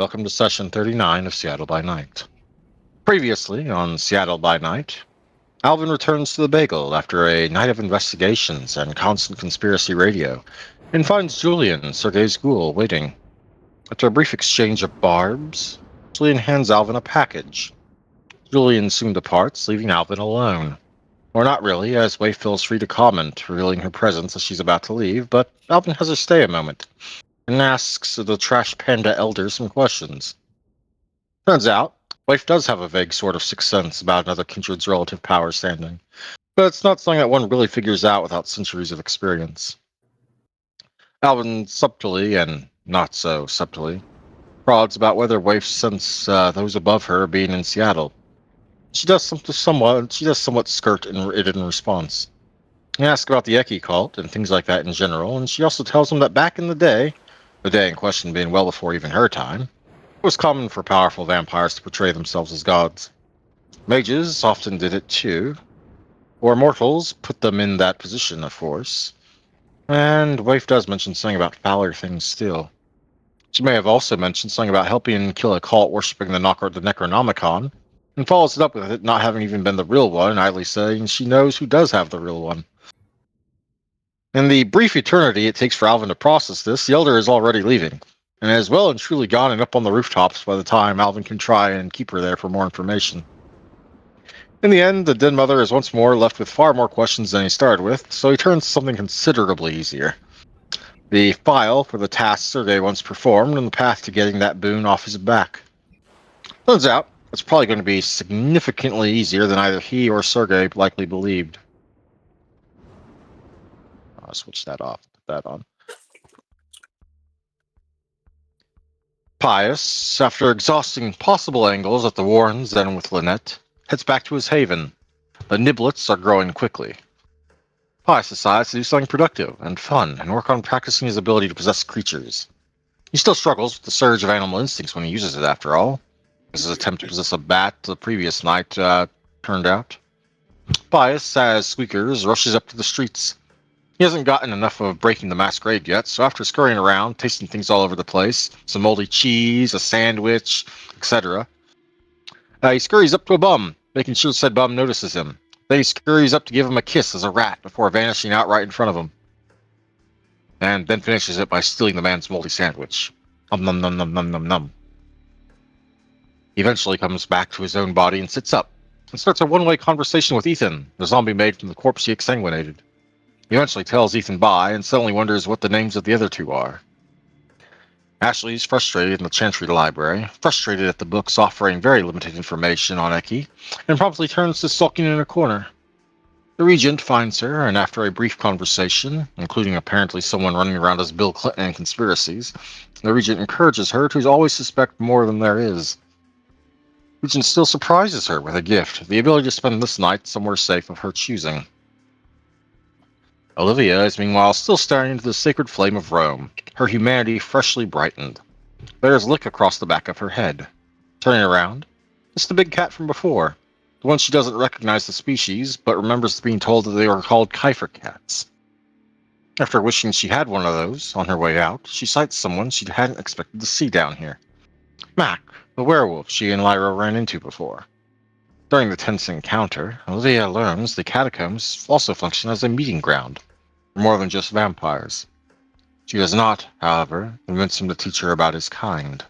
Welcome to session 39 of Seattle by Night. Previously on Seattle by Night, Alvin returns to the bagel after a night of investigations and constant conspiracy radio, and finds Julian, Sergei's ghoul, waiting. After a brief exchange of barbs, Julian hands Alvin a package. Julian soon departs, leaving Alvin alone. Or not really, as Wei feels free to comment, revealing her presence as she's about to leave, but Alvin has her stay a moment, and asks the Trash Panda Elder some questions. Turns out, Wife does have a vague sort of sixth sense about another kindred's relative power standing, but it's not something that one really figures out without centuries of experience. Alvin subtly, and not so subtly, prods about whether Wife sense those above her being in Seattle. She does somewhat skirt it in response. He asks about the Eki cult and things like that in general, and she also tells him that back in the day in question being well before even her time, it was common for powerful vampires to portray themselves as gods. Mages often did it too, or mortals put them in that position, of course. And Wife does mention something about fouler things still. She may have also mentioned something about helping kill a cult worshipping the Necronomicon, and follows it up with it not having even been the real one, idly saying she knows who does have the real one. In the brief eternity it takes for Alvin to process this, the Elder is already leaving, and has well and truly gone and up on the rooftops by the time Alvin can try and keep her there for more information. In the end, the Den Mother is once more left with far more questions than he started with, so he turns to something considerably easier. The file for the task Sergei once performed and the path to getting that boon off his back. Turns out, it's probably going to be significantly easier than either he or Sergei likely believed. I'll switch that off, put that on. Pius, after exhausting possible angles at the Warrens and with Lynette, heads back to his haven. The niblets are growing quickly. Pius decides to do something productive and fun and work on practicing his ability to possess creatures. He still struggles with the surge of animal instincts when he uses it, after all, as his attempt to possess a bat the previous night turned out. Pius, as Squeakers, rushes up to the streets. He hasn't gotten enough of breaking the masquerade yet, so after scurrying around, tasting things all over the place, some moldy cheese, a sandwich, etc., he scurries up to a bum, making sure said bum notices him. Then he scurries up to give him a kiss as a rat before vanishing out right in front of him. And then finishes it by stealing the man's moldy sandwich. Num num num num num num. He eventually comes back to his own body and sits up, and starts a one-way conversation with Ethan, the zombie made from the corpse he exsanguinated. He eventually tells Ethan bye, and suddenly wonders what the names of the other two are. Ashley's frustrated in the Chantry Library, frustrated at the books offering very limited information on Eki, and promptly turns to sulking in a corner. The Regent finds her, and after a brief conversation, including apparently someone running around as Bill Clinton and conspiracies, the Regent encourages her to always suspect more than there is. The Regent still surprises her with a gift, the ability to spend this night somewhere safe of her choosing. Olivia is meanwhile still staring into the sacred flame of Rome, her humanity freshly brightened. There's lick across the back of her head. Turning around, it's the big cat from before, the one she doesn't recognize the species, but remembers being told that they were called Kiefer cats. After wishing she had one of those, on her way out, she sights someone she hadn't expected to see down here. Mac, the werewolf she and Lyra ran into before. During the tense encounter, Olivia learns the catacombs also function as a meeting ground for more than just vampires. She does not, however, convince him to teach her about his kind.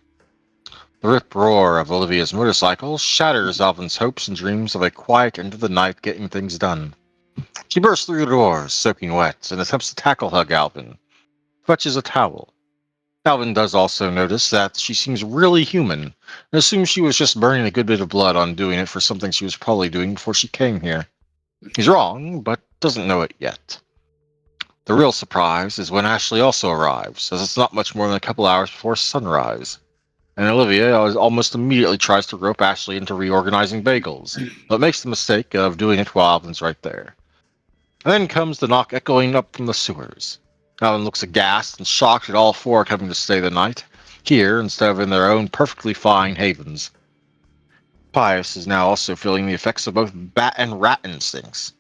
The rip roar of Olivia's motorcycle shatters Alvin's hopes and dreams of a quiet end of the night getting things done. She bursts through the doors, soaking wet, and attempts to tackle hug Alvin. Fetches a towel. Alvin does also notice that she seems really human, and assumes she was just burning a good bit of blood on doing it for something she was probably doing before she came here. He's wrong, but doesn't know it yet. The real surprise is when Ashley also arrives, as it's not much more than a couple hours before sunrise. And Olivia almost immediately tries to rope Ashley into reorganizing bagels, but makes the mistake of doing it while Alvin's right there. And then comes the knock echoing up from the sewers. Alvin looks aghast and shocked at all four coming to stay the night, here instead of in their own perfectly fine havens. Pius is now also feeling the effects of both bat and rat instincts.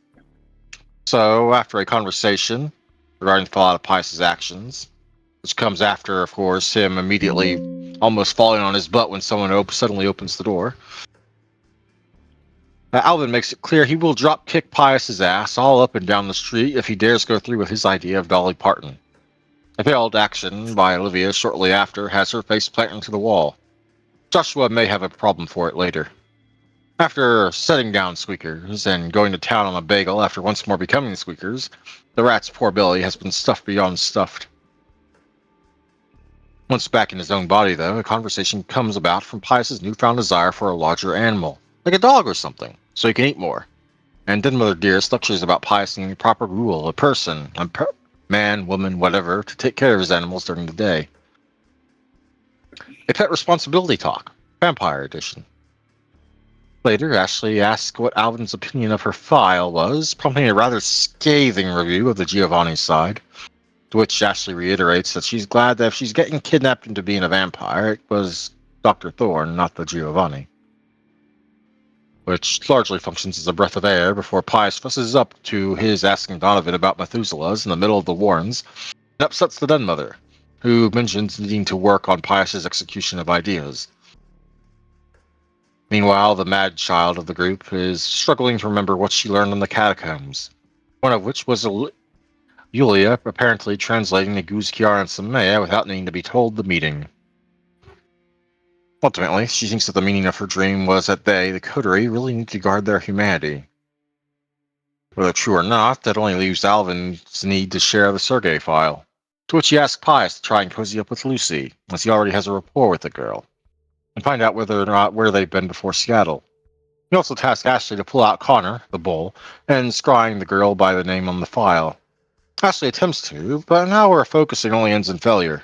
So, after a conversation regarding the fallout of Pius's actions, which comes after, of course, him immediately almost falling on his butt when someone suddenly opens the door. Alvin makes it clear he will drop kick Pius's ass all up and down the street if he dares go through with his idea of Dolly Parton. A failed action by Olivia shortly after has her face planted to the wall. Joshua may have a problem for it later. After setting down Squeakers and going to town on a bagel after once more becoming Squeakers, the rat's poor belly has been stuffed beyond stuffed. Once back in his own body, though, a conversation comes about from Pius's newfound desire for a larger animal, like a dog or something, so he can eat more. And then Mother Dearest lectures about Pius needing a proper rule, a person, man, woman, whatever, to take care of his animals during the day. A pet responsibility talk, Vampire Edition. Later, Ashley asks what Alvin's opinion of her file was, prompting a rather scathing review of the Giovanni side, to which Ashley reiterates that she's glad that if she's getting kidnapped into being a vampire, it was Dr. Thorne, not the Giovanni. Which largely functions as a breath of air before Pius fusses up to his asking Donovan about Methuselahs in the middle of the warrens, and upsets the den mother, who mentions needing to work on Pius's execution of ideas. Meanwhile, the mad child of the group is struggling to remember what she learned in the catacombs, one of which was Yulia apparently translating the Guzkiar and Samaya without needing to be told the meaning. Ultimately, she thinks that the meaning of her dream was that they, the coterie, really need to guard their humanity. Whether true or not, that only leaves Alvin's need to share the Sergei file, to which he asks Pius to try and cozy up with Lucy, as he already has a rapport with the girl, and find out whether or not where they've been before Seattle. He also tasks Ashley to pull out Connor, the bull, and scrying the girl by the name on the file. Ashley attempts to, but now our focusing only ends in failure.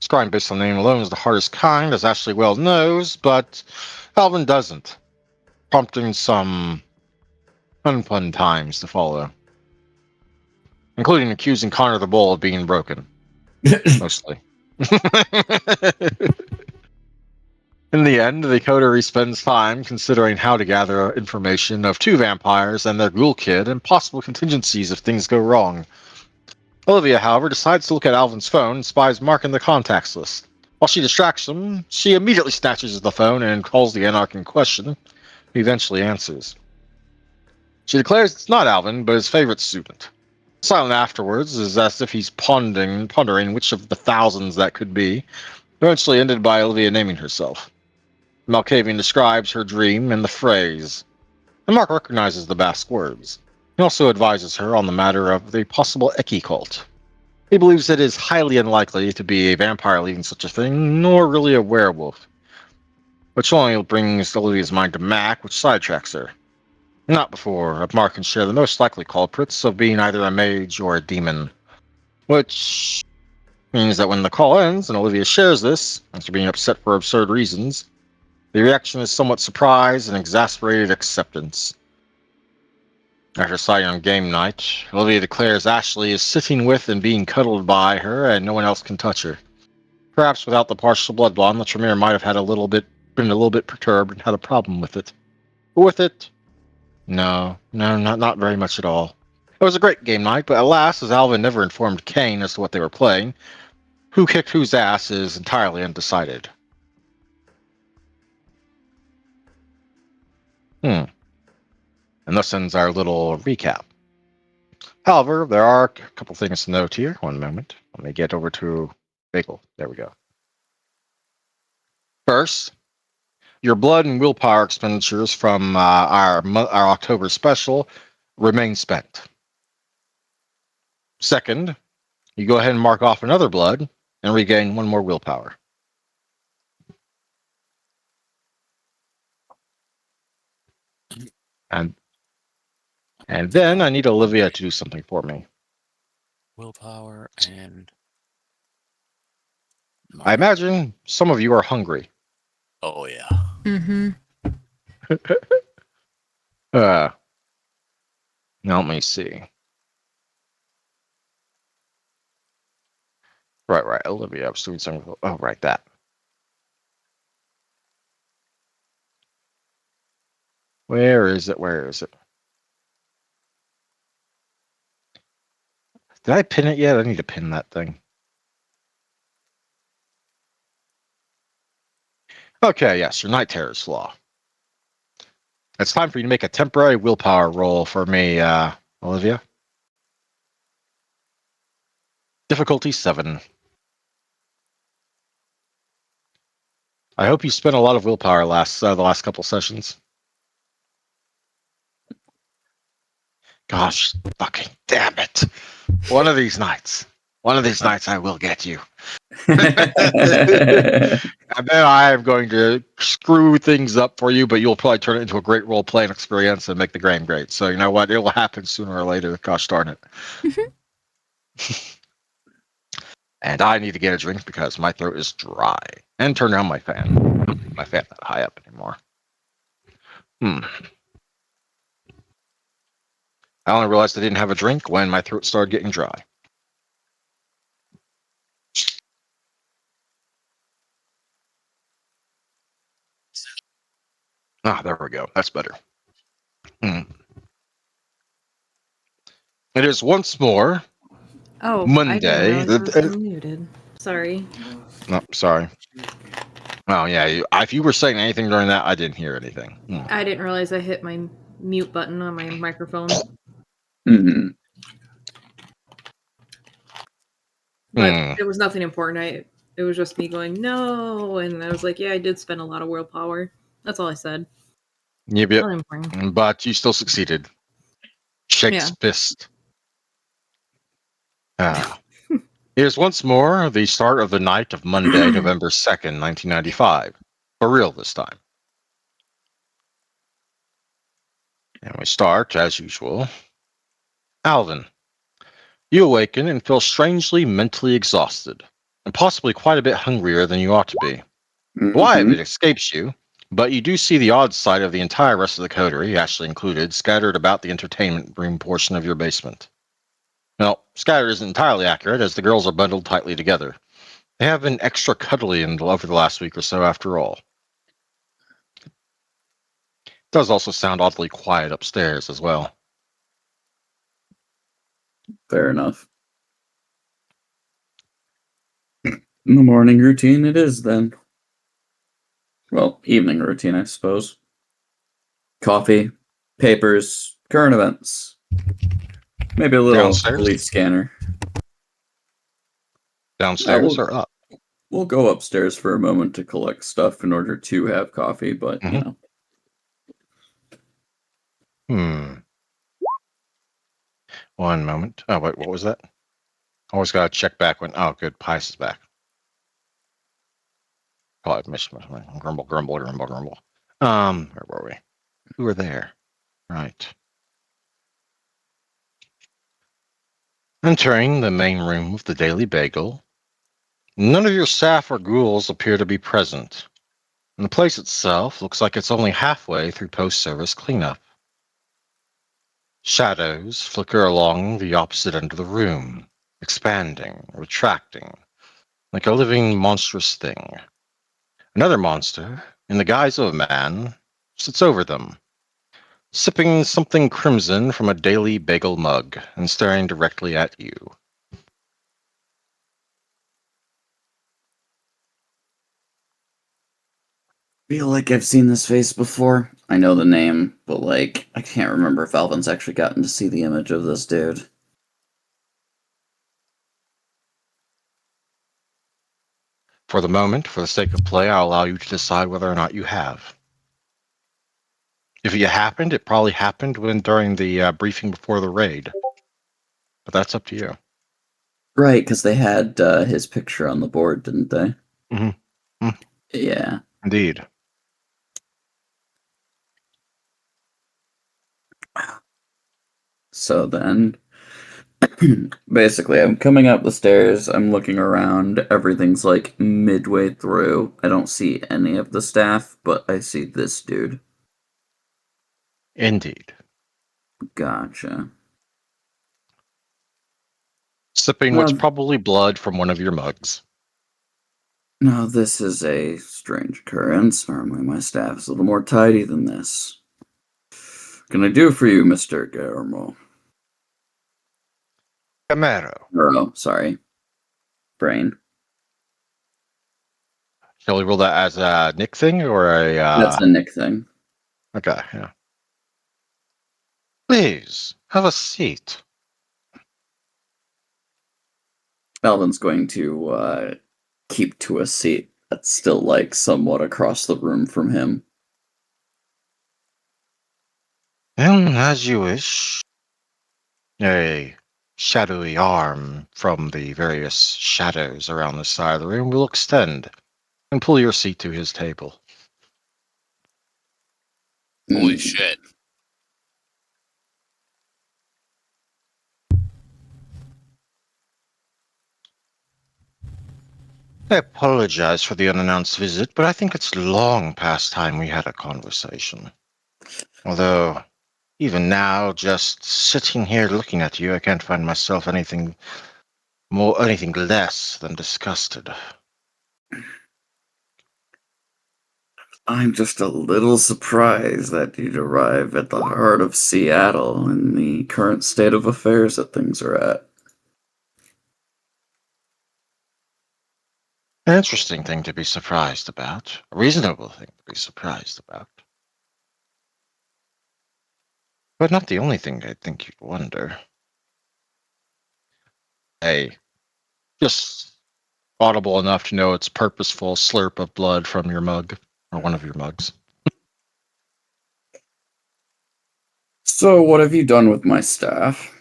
Scrying based on name alone is the hardest kind, as Ashley well knows, but Alvin doesn't, prompting some unfun times to follow, including accusing Connor the bull of being broken. Mostly. In the end, the coterie spends time considering how to gather information of two vampires and their ghoul kid and possible contingencies if things go wrong. Olivia, however, decides to look at Alvin's phone and spies Mark in the contacts list. While she distracts him, she immediately snatches the phone and calls the anarch in question, who eventually answers. She declares it's not Alvin, but his favorite student. Silent afterwards is as if he's pondering which of the thousands that could be, eventually ended by Olivia naming herself. Malkavian describes her dream in the phrase, and Mark recognizes the Basque words. He also advises her on the matter of the possible Eki cult. He believes it is highly unlikely to be a vampire leading such a thing, nor really a werewolf, which only brings Olivia's mind to Mac, which sidetracks her. Not before Mark can share the most likely culprits of being either a mage or a demon, which means that when the call ends and Olivia shares this, after being upset for absurd reasons, the reaction is somewhat surprise and exasperated acceptance. After deciding on game night, Olivia declares Ashley is sitting with and being cuddled by her and no one else can touch her. Perhaps without the partial blood bond, the Tremere might have been a little bit perturbed and had a problem with it. But with it, no, not very much at all. It was a great game night, but alas, as Alvin never informed Kane as to what they were playing, who kicked whose ass is entirely undecided. And thus ends our little recap. However, there are a couple things to note here. One moment. Let me get over to Bagel. There we go. First, your blood and willpower expenditures from our October special remain spent. Second, you go ahead and mark off another blood and regain one more willpower. And then I need Olivia to do something for me. Willpower and I imagine some of you are hungry. oh yeah. Mm-hmm. Now let me see. Right. Olivia, I was doing something. Oh, right, that. Where is it? Did I pin it yet? I need to pin that thing. Okay, yes, your night terror's flaw. It's time for you to make a temporary willpower roll for me, Olivia. Difficulty 7. I hope you spent a lot of willpower the last couple sessions. Gosh, fucking damn it! One of these nights, I will get you. And then I am going to screw things up for you, but you'll probably turn it into a great role playing experience and make the game great. So you know what? It will happen sooner or later. Gosh darn it! And I need to get a drink because my throat is dry. And turn down my fan. I don't need my fan that high up anymore. I only realized I didn't have a drink when my throat started getting dry. Ah, there we go. That's better. It is once more Oh, I didn't Monday. realize I was unmuted. Sorry. No, sorry. Oh yeah, if you were saying anything during that, I didn't hear anything. I didn't realize I hit my mute button on my microphone. Mm-hmm. But it was nothing important. It was just me going, no, and I was like, yeah, I did spend a lot of willpower. That's all I said. Yep. Nothing important. But you still succeeded. Shakes fist. It is once more the start of the night of Monday, November 2nd, 1995. For real this time. And we start, as usual. Alvin, you awaken and feel strangely mentally exhausted, and possibly quite a bit hungrier than you ought to be. Why Mm-hmm. it escapes you, but you do see the odd side of the entire rest of the coterie, Ashley included, scattered about the entertainment room portion of your basement. Well, scattered isn't entirely accurate, as the girls are bundled tightly together. They have been extra cuddly over the last week or so, after all. It does also sound oddly quiet upstairs as well. Fair enough. The morning routine it is then. Well, evening routine, I suppose. Coffee, papers, current events. Maybe a little Downstairs? police scanner. Downstairs or up? We'll go upstairs for a moment to collect stuff in order to have coffee, but, you know. One moment. Oh, wait, what was that? Always got to check back when. Oh, good. Pice is back. Probably missed grumble. Where were we? Who were there? Right. Entering the main room of the Daily Bagel, none of your staff or ghouls appear to be present, and the place itself looks like it's only halfway through post-service cleanup. Shadows flicker along the opposite end of the room, expanding, retracting, like a living monstrous thing. Another monster, in the guise of a man, sits over them, sipping something crimson from a Daily Bagel mug and staring directly at you. Feel like I've seen this face before. I know the name, but like I can't remember if Alvin's actually gotten to see the image of this dude. For the moment, for the sake of play, I'll allow you to decide whether or not you have. If it happened, it probably happened during the briefing before the raid. But that's up to you. Right, because they had his picture on the board, didn't they? Mm-hmm. Yeah. Indeed. So then, basically, I'm coming up the stairs, I'm looking around, everything's like midway through. I don't see any of the staff, but I see this dude. Indeed. Gotcha. Sipping what's probably blood from one of your mugs. Now, this is a strange occurrence. Normally, my staff is a little more tidy than this. What can I do for you, Mr. Guillermo? Camaro. Oh, sorry. Brain. Shall we roll that as a Nick thing or a? That's a Nick thing. Okay, yeah. Please have a seat. Alvin's going to keep to a seat that's still like somewhat across the room from him. As you wish. A shadowy arm from the various shadows around the side of the room will extend and pull your seat to his table. Holy Mm. shit. I apologize for the unannounced visit, but I think it's long past time we had a conversation. Although, even now, just sitting here looking at you, I can't find myself anything less than disgusted. I'm just a little surprised that you'd arrive at the heart of Seattle in the current state of affairs that things are at. An interesting thing to be surprised about. A reasonable thing to be surprised about. But not the only thing I think you'd wonder. A just audible enough to know it's purposeful slurp of blood from your mug, or one of your mugs. So, what have you done with my staff?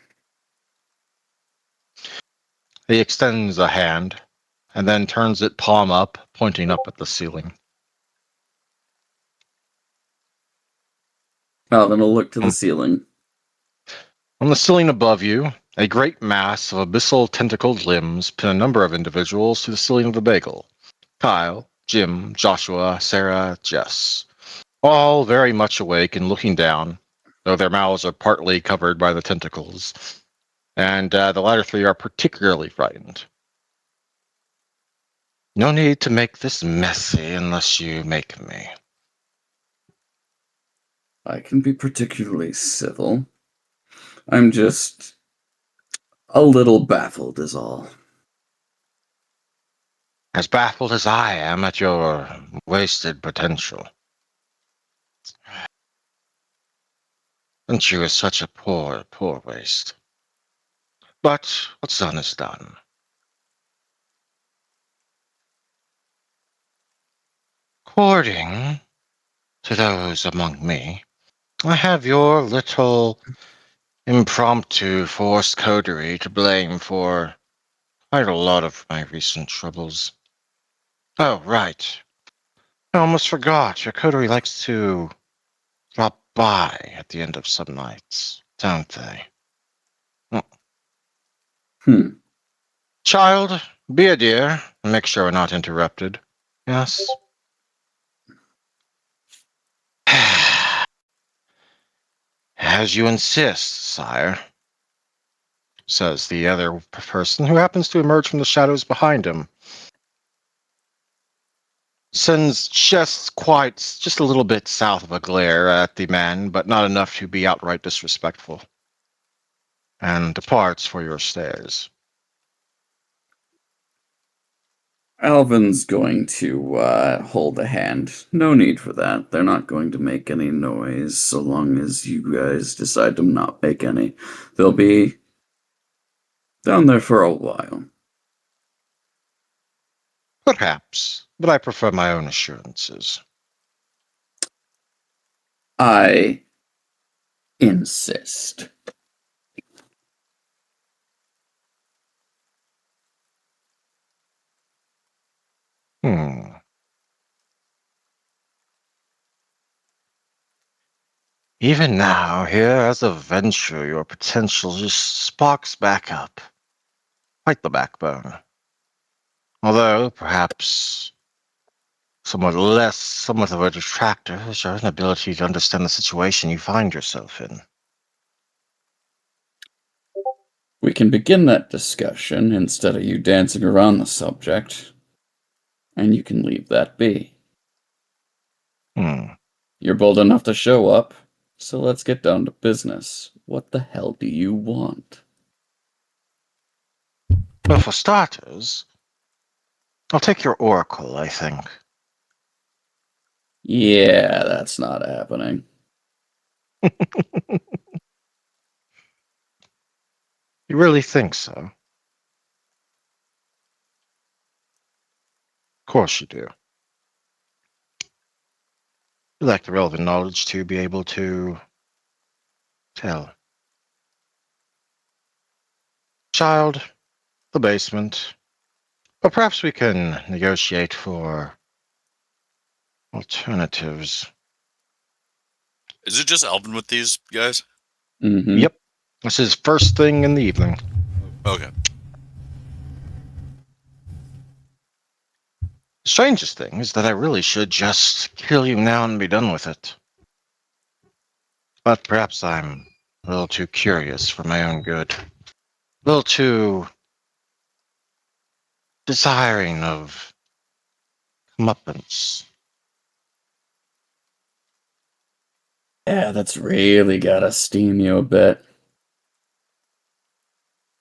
He extends a hand, and then turns it palm up, pointing up at the ceiling. Alvin will look to the ceiling. On the ceiling above you, a great mass of abyssal tentacled limbs pin a number of individuals to the ceiling of the bagel. Kyle, Jim, Joshua, Sarah, Jess. All very much awake and looking down, though their mouths are partly covered by the tentacles. And the latter three are particularly frightened. No need to make this messy unless you make me. I can be particularly civil. I'm just a little baffled, is all. As baffled as I am at your wasted potential. And you is such a poor, poor waste. But what's done is done. According to those among me, I have your little impromptu forced coterie to blame for quite a lot of my recent troubles. Oh, right. I almost forgot. Your coterie likes to drop by at the end of some nights, don't they? Hmm. Child, be a dear and make sure we're not interrupted. Yes? As you insist, sire, says the other person who happens to emerge from the shadows behind him. Sends just a little bit south of a glare at the man, but not enough to be outright disrespectful, and departs for your stairs. Alvin's going to hold a hand. No need for that. They're not going to make any noise so long as you guys decide to not make any. They'll be down there for a while. Perhaps, but I prefer my own assurances. I insist. Hmm. Even now, here as a venture, your potential just sparks back up. Quite the backbone. Although, perhaps, somewhat of a detractor is your inability to understand the situation you find yourself in. We can begin that discussion instead of you dancing around the subject, and you can leave that be. Hmm. You're bold enough to show up, so let's get down to business. What the hell do you want? Well, for starters, I'll take your oracle, I think. Yeah, that's not happening. You really think so? Of course you do. You lack the relevant knowledge to be able to tell. Child, the basement. But perhaps we can negotiate for alternatives. Is it just Alvin with these guys? Mm-hmm. Yep. This is first thing in the evening. Okay. The strangest thing is that I really should just kill you now and be done with it. But perhaps I'm a little too curious for my own good. A little too desiring of comeuppance. Yeah, that's really gotta steam you a bit.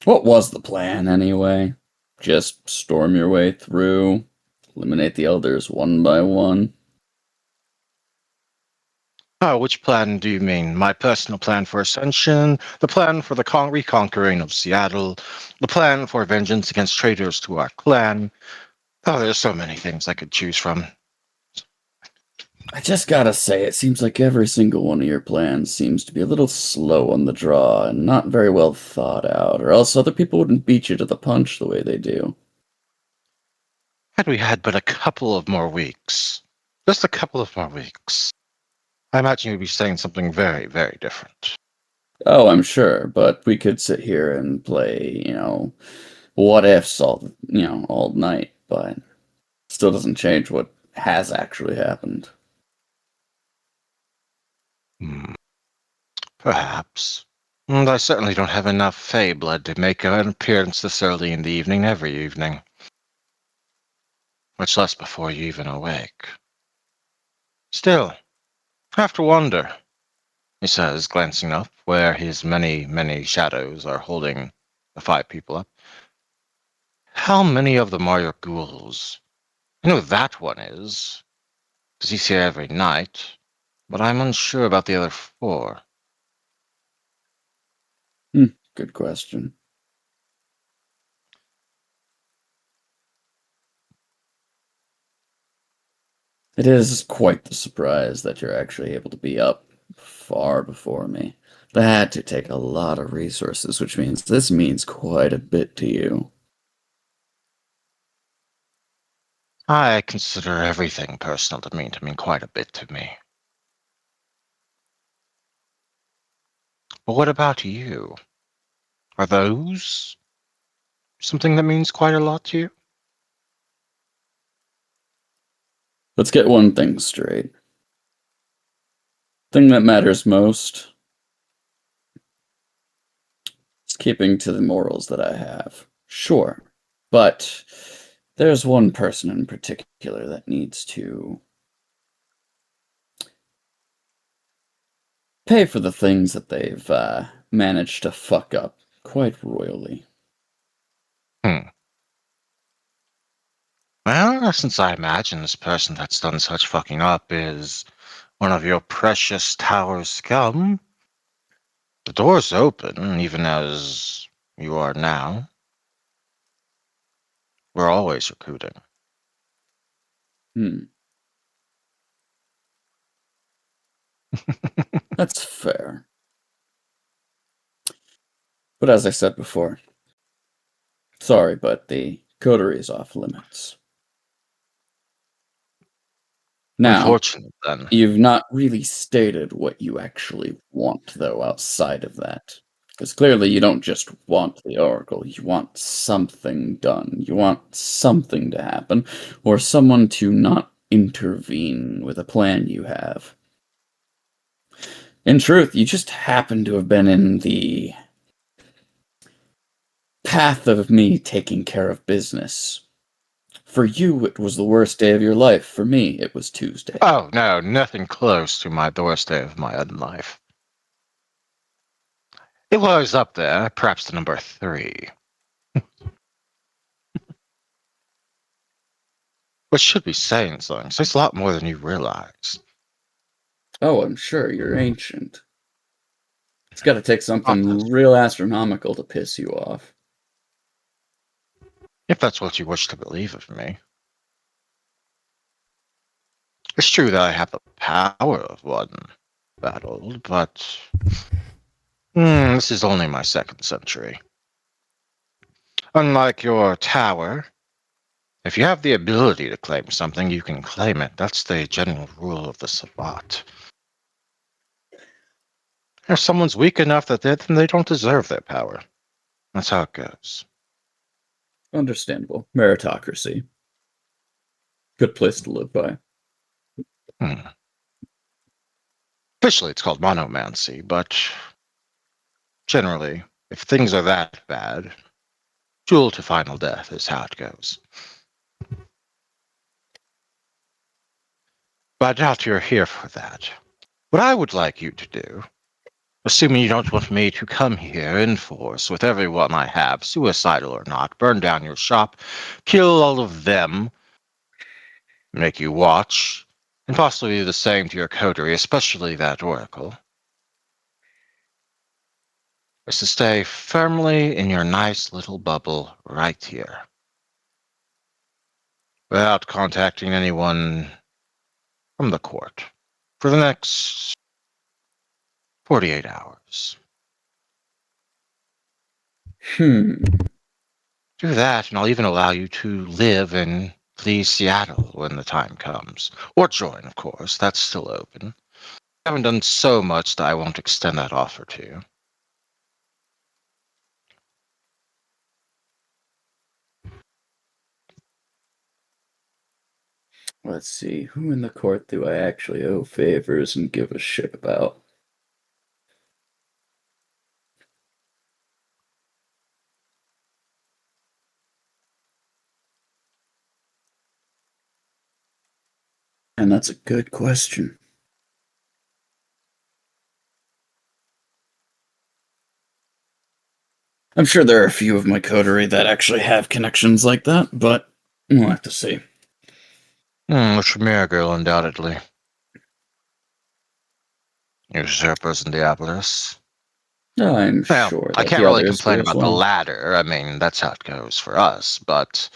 What was the plan, anyway? Just storm your way through, eliminate the elders one by one? Oh, which plan do you mean? My personal plan for ascension, the plan for the reconquering of Seattle, the plan for vengeance against traitors to our clan. Oh, there's so many things I could choose from. I just gotta say, it seems like every single one of your plans seems to be a little slow on the draw and not very well thought out, or else other people wouldn't beat you to the punch the way they do. Had we had but a couple of more weeks, just a couple of more weeks, I imagine you'd be saying something very, very different. Oh, I'm sure, but we could sit here and play, what ifs all night, but still doesn't change what has actually happened. Hmm, perhaps. And I certainly don't have enough Fey blood to make an appearance this early in the evening every evening. Much less before you even awake. Still, I have to wonder, he says, glancing up where his many, many shadows are holding the 5 people up. How many of them are your ghouls? I know that one is, because he's here every night, but I'm unsure about the other 4. Good question. It is quite the surprise that you're actually able to be up far before me. That had to take a lot of resources, which means this means quite a bit to you. I consider everything personal to mean quite a bit to me. But what about you? Are those something that means quite a lot to you? Let's get one thing straight. Thing that matters most is keeping to the morals that I have. Sure. But there's one person in particular that needs to pay for the things that they've managed to fuck up quite royally. Hmm. Well, since I imagine this person that's done such fucking up is one of your precious tower scum, the door's open, even as you are now. We're always recruiting. Hmm. That's fair. But as I said before, sorry, but the coterie is off limits. Now, Unfortunate, then. you've not really stated what you actually want, though, outside of that. Because clearly you don't just want the Oracle, you want something done. You want something to happen, or someone to not intervene with a plan you have. In truth, you just happen to have been in the path of me taking care of business. For you, it was the worst day of your life. For me, it was Tuesday. Oh, no, nothing close to my worst day of my own life. It was up there, perhaps the number 3. Which should be saying something. Says a lot more than you realize. Oh, I'm sure you're ancient. It's got to take Often, something real astronomical to piss you off. if that's what you wish to believe of me. It's true that I have the power of one battle, but this is only my second century. Unlike your tower, if you have the ability to claim something, you can claim it. That's the general rule of the Sabbat. If someone's weak enough that then they don't deserve their power. That's how it goes. Understandable. Meritocracy. Good place to live by. Hmm. Officially, it's called monomancy, but generally, if things are that bad, duel to final death is how it goes. But I doubt you're here for that. What I would like you to do, assuming you don't want me to come here in force with everyone I have, suicidal or not, burn down your shop, kill all of them, make you watch, and possibly do the same to your coterie, especially that oracle, is to stay firmly in your nice little bubble right here, without contacting anyone from the court, for the next 48 hours. Hmm. Do that, and I'll even allow you to live in please Seattle when the time comes. Or join, of course. That's still open. I haven't done so much that I won't extend that offer to you. Let's see. Who in the court do I actually owe favors and give a shit about? And that's a good question. I'm sure there are a few of my coterie that actually have connections like that, but we'll have to see. The Tremere girl, undoubtedly. Usurpers in Diabolus. I'm Well, sure I that can't the really others complain do as about the well. latter. I mean, that's how it goes for us, but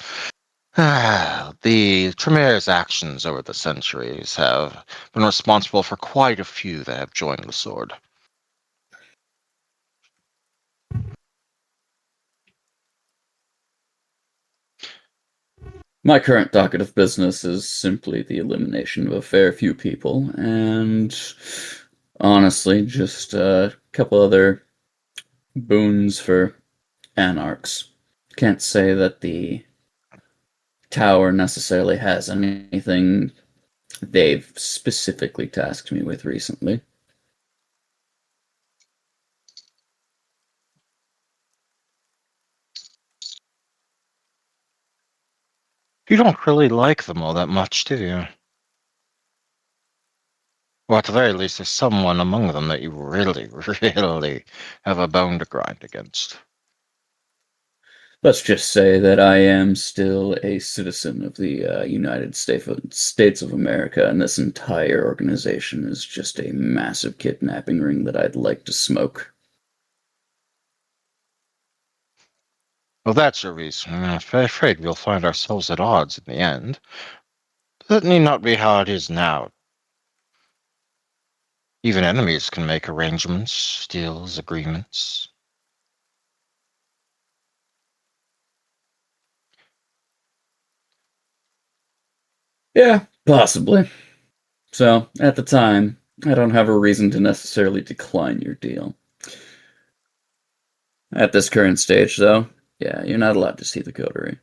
the Tremere's actions over the centuries have been responsible for quite a few that have joined the Sword. My current docket of business is simply the elimination of a fair few people, and honestly, just a couple other boons for anarchs. Can't say that the tower necessarily has anything they've specifically tasked me with recently. You don't really like them all that much, do you? Well, at the very least, there's someone among them that you really, really have a bone to grind against. Let's just say that I am still a citizen of the United States of America, and this entire organization is just a massive kidnapping ring that I'd like to smoke. Well, that's your reason. I'm afraid we'll find ourselves at odds in the end. That need not be how it is now. Even enemies can make arrangements, deals, agreements. Yeah, possibly. So, at the time, I don't have a reason to necessarily decline your deal. At this current stage, though, yeah, you're not allowed to see the coterie.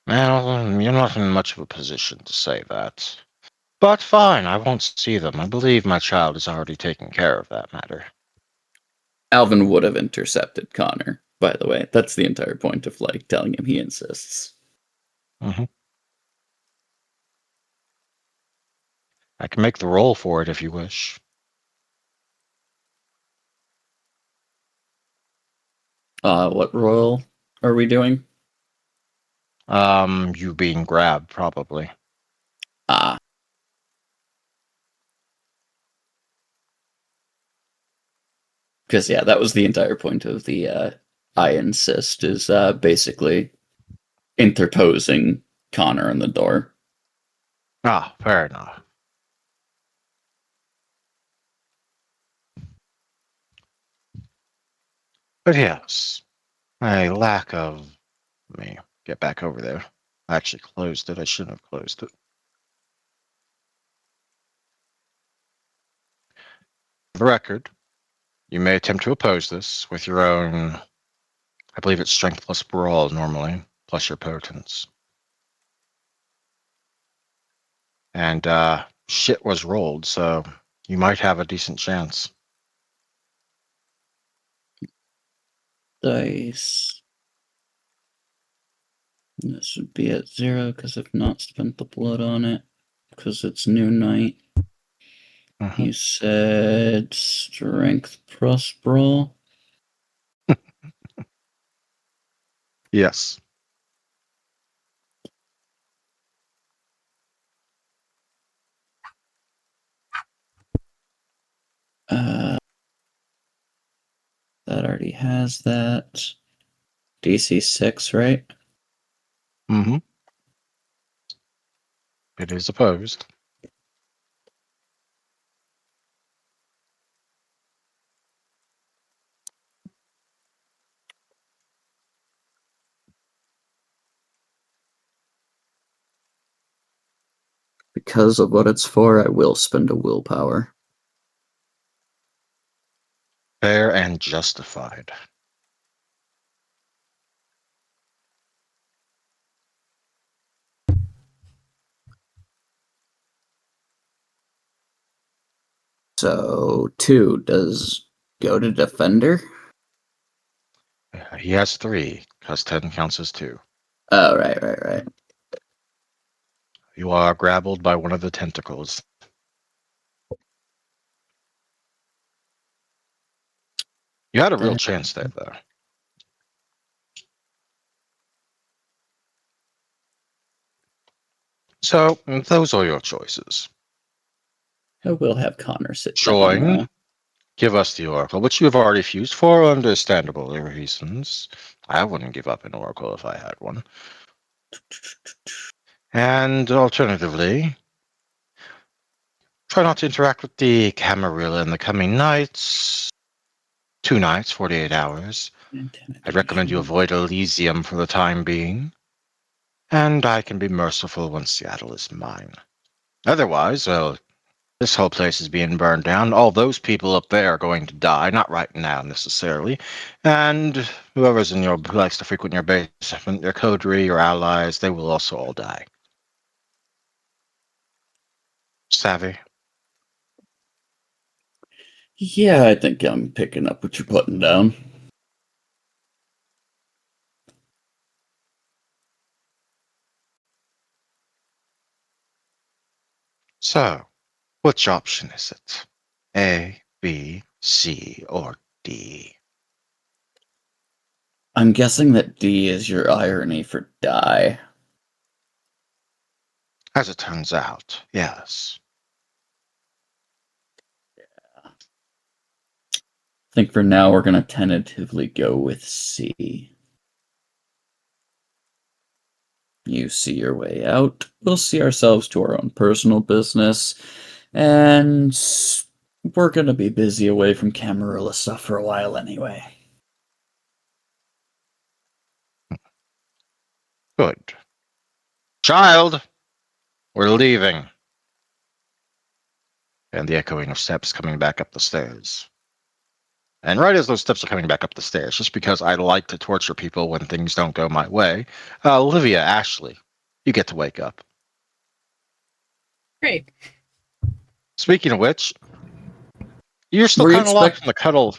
Well, you're not in much of a position to say that. But fine, I won't see them. I believe my child is already taking care of that matter. Alvin would have intercepted Connor, by the way. That's the entire point of, like, telling him he insists. Hmm. I can make the roll for it if you wish. What roll are we doing? You being grabbed, probably. Ah. Because, yeah, that was the entire point of the I insist, is basically interposing Connor in the door. Ah, fair enough. But yes, a lack of... Let me get back over there. I actually closed it. I shouldn't have closed it. For the record, you may attempt to oppose this with your own... I believe it's strength plus brawl normally, plus your potence. And shit was rolled, so you might have a decent chance. Dice. This would be at 0 because I've not spent the blood on it because it's new night. Mm-hmm. You said strength plus brawl. Yes. That already has that. DC 6, right? Mm-hmm. It is opposed. Because of what it's for, I will spend a willpower. Fair and justified. So 2 does go to defender. He has 3, because 10 counts as 2. Oh, right. You are grappled by one of the tentacles. You had a real chance there, though. So, those are your choices. I will have Connor sit Join, down. give us the Oracle, which you have already fused for understandable reasons. I wouldn't give up an Oracle if I had one. And alternatively, try not to interact with the Camarilla in the coming nights. 2 nights, 48 hours. I'd recommend you avoid Elysium for the time being. And I can be merciful when Seattle is mine. Otherwise, well, this whole place is being burned down. All those people up there are going to die, not right now necessarily. And whoever's who likes to frequent your basement, your coterie, your allies, they will also all die. Savvy? Yeah, I think I'm picking up what you're putting down. So, which option is it? A, B, C, or D? I'm guessing that D is your irony for die. As it turns out, yes. I think for now we're going to tentatively go with C. You see your way out. We'll see ourselves to our own personal business. And we're going to be busy away from Camarilla stuff for a while anyway. Good. Child, we're leaving. And the echoing of steps coming back up the stairs. And right as those steps are coming back up the stairs, just because I like to torture people when things don't go my way, Olivia, Ashley, you get to wake up. Great. Speaking of which, you're still Were you kind of locked in the cuddle.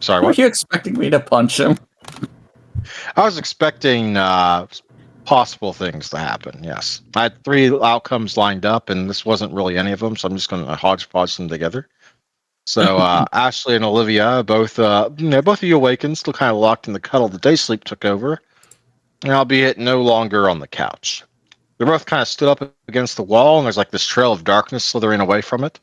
Sorry, Were what? you expecting me to punch him? I was expecting possible things to happen, yes. I had 3 outcomes lined up, and this wasn't really any of them, so I'm just going to hodgepodge them together. So Ashley and Olivia, both of you awakened, still kind of locked in the cuddle. The day sleep took over. albeit no longer on the couch. They both kind of stood up against the wall, and there's like this trail of darkness slithering away from it.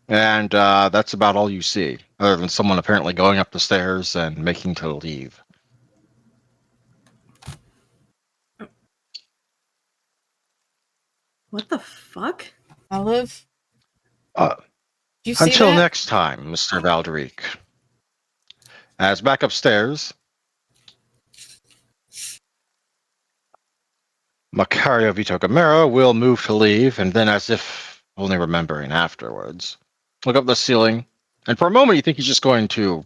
And that's about all you see, other than someone apparently going up the stairs and making to leave. What the fuck? Olive, Uh, do you see until that? next time, Mr. Valderic. As back upstairs, Macario Vito Gamera will move to leave, and then, as if only remembering afterwards, look up the ceiling, and for a moment you think he's just going to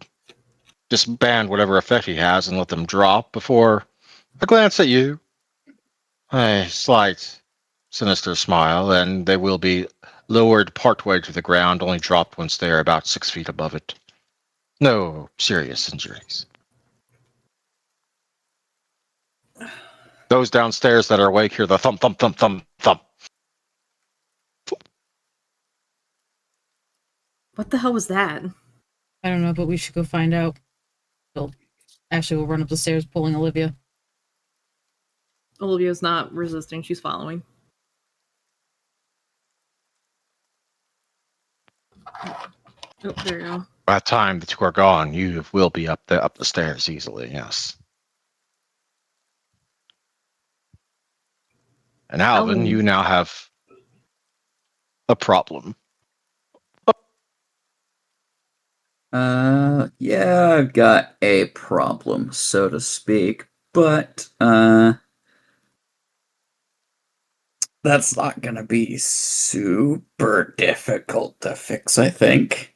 disband whatever effect he has and let them drop before a glance at you, a slight, sinister smile, and they will be lowered partway to the ground, only dropped once they are about 6 feet above it. No serious injuries. Those downstairs that are awake hear the thump, thump, thump, thump, thump. What the hell was that? I don't know, but we should go find out. We'll run up the stairs pulling Olivia. Olivia's not resisting. She's following. Oh, there you go. By the time the two are gone, you will be up the stairs easily, yes. And Alvin, you now have a problem. Yeah, I've got a problem, so to speak, but, that's not gonna be super difficult to fix, I think.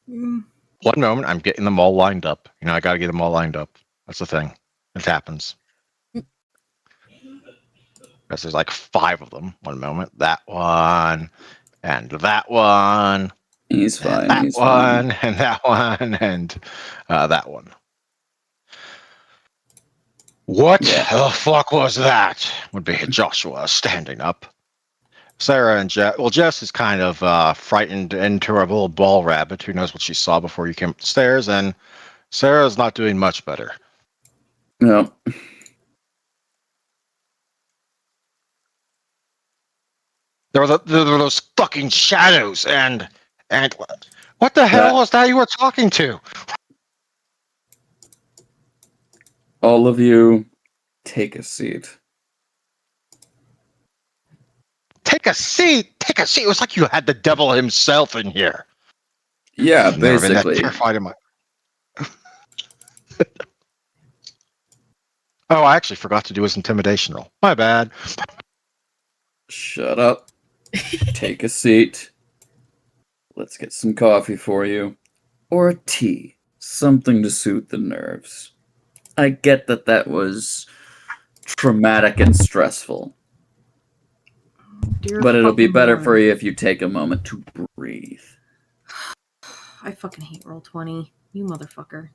Mm, One moment, I'm getting them all lined up. You know, I gotta get them all lined up. That's the thing. It happens. Because there's like 5 of them. One moment. That one. And that one. He's fine, That he's one. fine. And that one. And that one. What Yeah. the fuck was that? Would be Joshua standing up. Sarah and Jess. Well, Jess is kind of frightened into a little ball rabbit who knows what she saw before you came up the stairs, and Sarah's not doing much better. No. There were those fucking shadows, and what the hell That- was that you were talking to? All of you, take a seat. Take a seat. Take a seat. It was like you had the devil himself in here. Yeah, I've never been that basically. terrified in my. Oh, I actually forgot to do his intimidation roll. My bad. Shut up. Take a seat. Let's get some coffee for you. Or a tea. Something to soothe the nerves. I get that that was traumatic and stressful. dear But it'll be fucking better Lord. for you if you take a moment to breathe. I fucking hate Roll20. You motherfucker.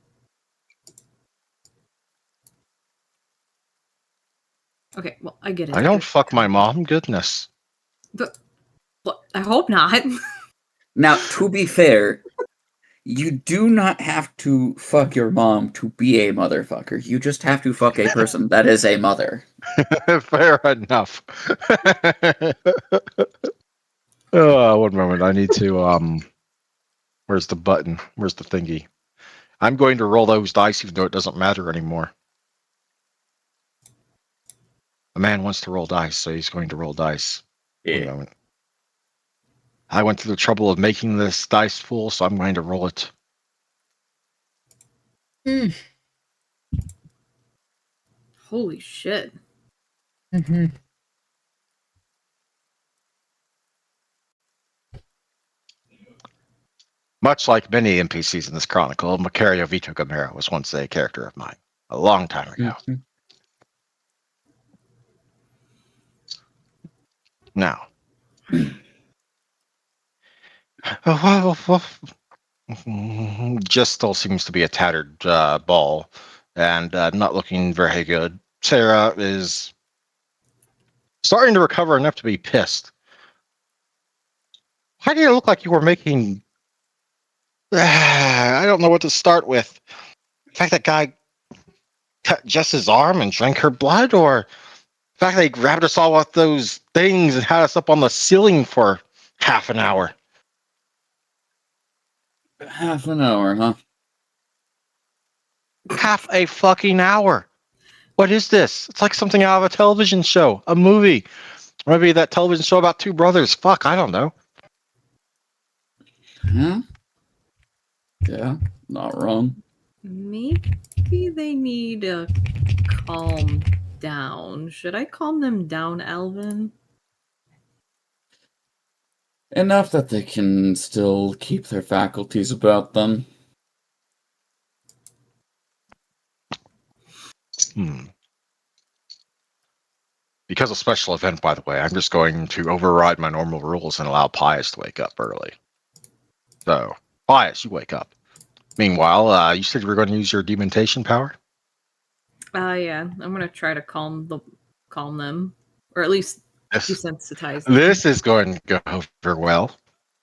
Okay, well, I get it. I don't fuck my mom. Goodness. But, well, I hope not. Now, to be fair, you do not have to fuck your mom to be a motherfucker. You just have to fuck a person that is a mother. Fair enough. Oh, one moment. I need to. Where's the button? Where's the thingy? I'm going to roll those dice, even though it doesn't matter anymore. A man wants to roll dice, so he's going to roll dice. One moment. I went through the trouble of making this dice pool, so I'm going to roll it. Mm. Holy shit. Mm-hmm. Much like many NPCs in this chronicle, Macario Vito Gamera was once a character of mine, a long time ago. Mhm. Now, just still seems to be a tattered ball and not looking very good. Sarah is starting to recover enough to be pissed. Why do you look like you were making... I don't know what to start with. In fact, that guy cut Jess's arm and drank her blood, or the fact they grabbed us all with those things and had us up on the ceiling for half an hour. Half an hour, huh? Half a fucking hour. What is this? It's like something out of a television show, a movie. Maybe that television show about two brothers. Fuck, I don't know. Huh? Yeah, not wrong. Maybe they need to calm down. Should I calm them down, Alvin? Enough that they can still keep their faculties about them. Because of special event, by the way, I'm just going to override my normal rules and allow Pius to wake up early. So, Pius, you wake up. Meanwhile, you said you were going to use your dementation power? Yeah. I'm gonna try to calm them. Or at least This, desensitize them. this is going to go over well.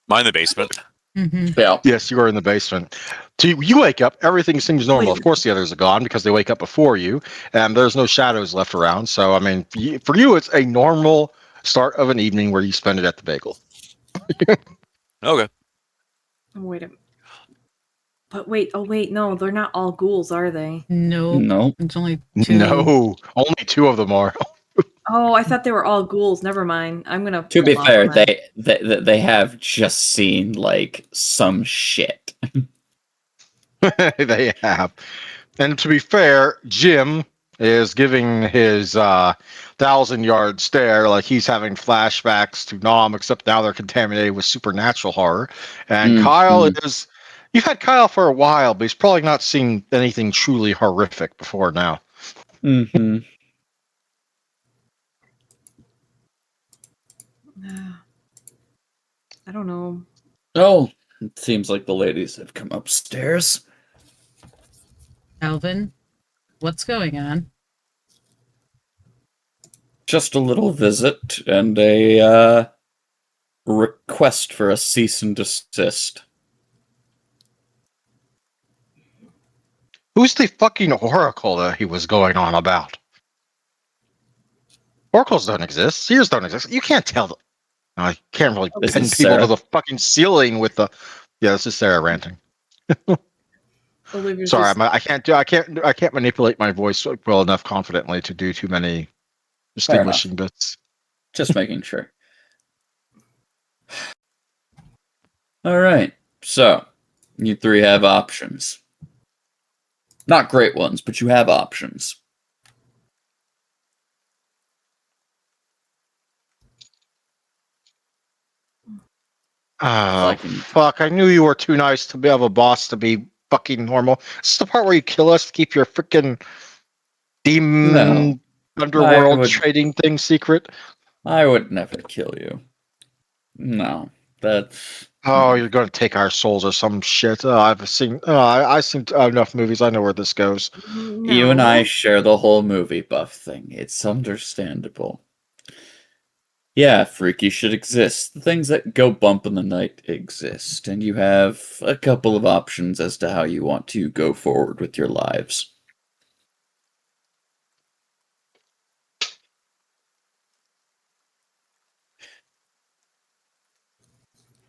Mine in the basement. Mm-hmm. Yeah. Yes, you are in the basement. So you wake up, everything seems normal. Wait. Of course, the others are gone because they wake up before you, and there's no shadows left around. So, I mean, for you, it's a normal start of an evening where you spend it at the bagel. Okay. Wait a But wait, oh wait, no, they're not all ghouls, are they? No, No. it's only two. No, only two of them are. Oh, I thought they were all ghouls. Never mind. I'm gonna. To be hold off fair, on that. they have just seen like some shit. They have. And to be fair, Jim is giving his 1,000-yard stare like he's having flashbacks to Nam, except now they're contaminated with supernatural horror. And Kyle is. You've had Kyle for a while, but he's probably not seen anything truly horrific before now. Mm-hmm. I don't know. Oh, it seems like the ladies have come upstairs. Alvin, what's going on? Just a little visit and a request for a cease and desist. Who's the fucking oracle that he was going on about? Oracles don't exist. Seers don't exist. You can't tell. I can't really This pin is people to Sarah. the fucking ceiling with the. Yeah, this is Sarah ranting. Olivia's Sorry, just, I can't manipulate my voice well enough confidently to do too many distinguishing bits. Just making sure. All right. So, you three have options. Not great ones, but you have options. Oh, I can- fuck. I knew you were too nice to have a boss to be fucking normal. This is the part where you kill us to keep your freaking demon No, underworld would- trading thing secret. I would never kill you. No, that's... Oh, you're going to take our souls or some shit. Oh, I've seen. Oh, I've seen enough movies. I know where this goes. You and I share the whole movie buff thing. It's understandable. Yeah, freaky should exist. The things that go bump in the night exist, and you have a couple of options as to how you want to go forward with your lives.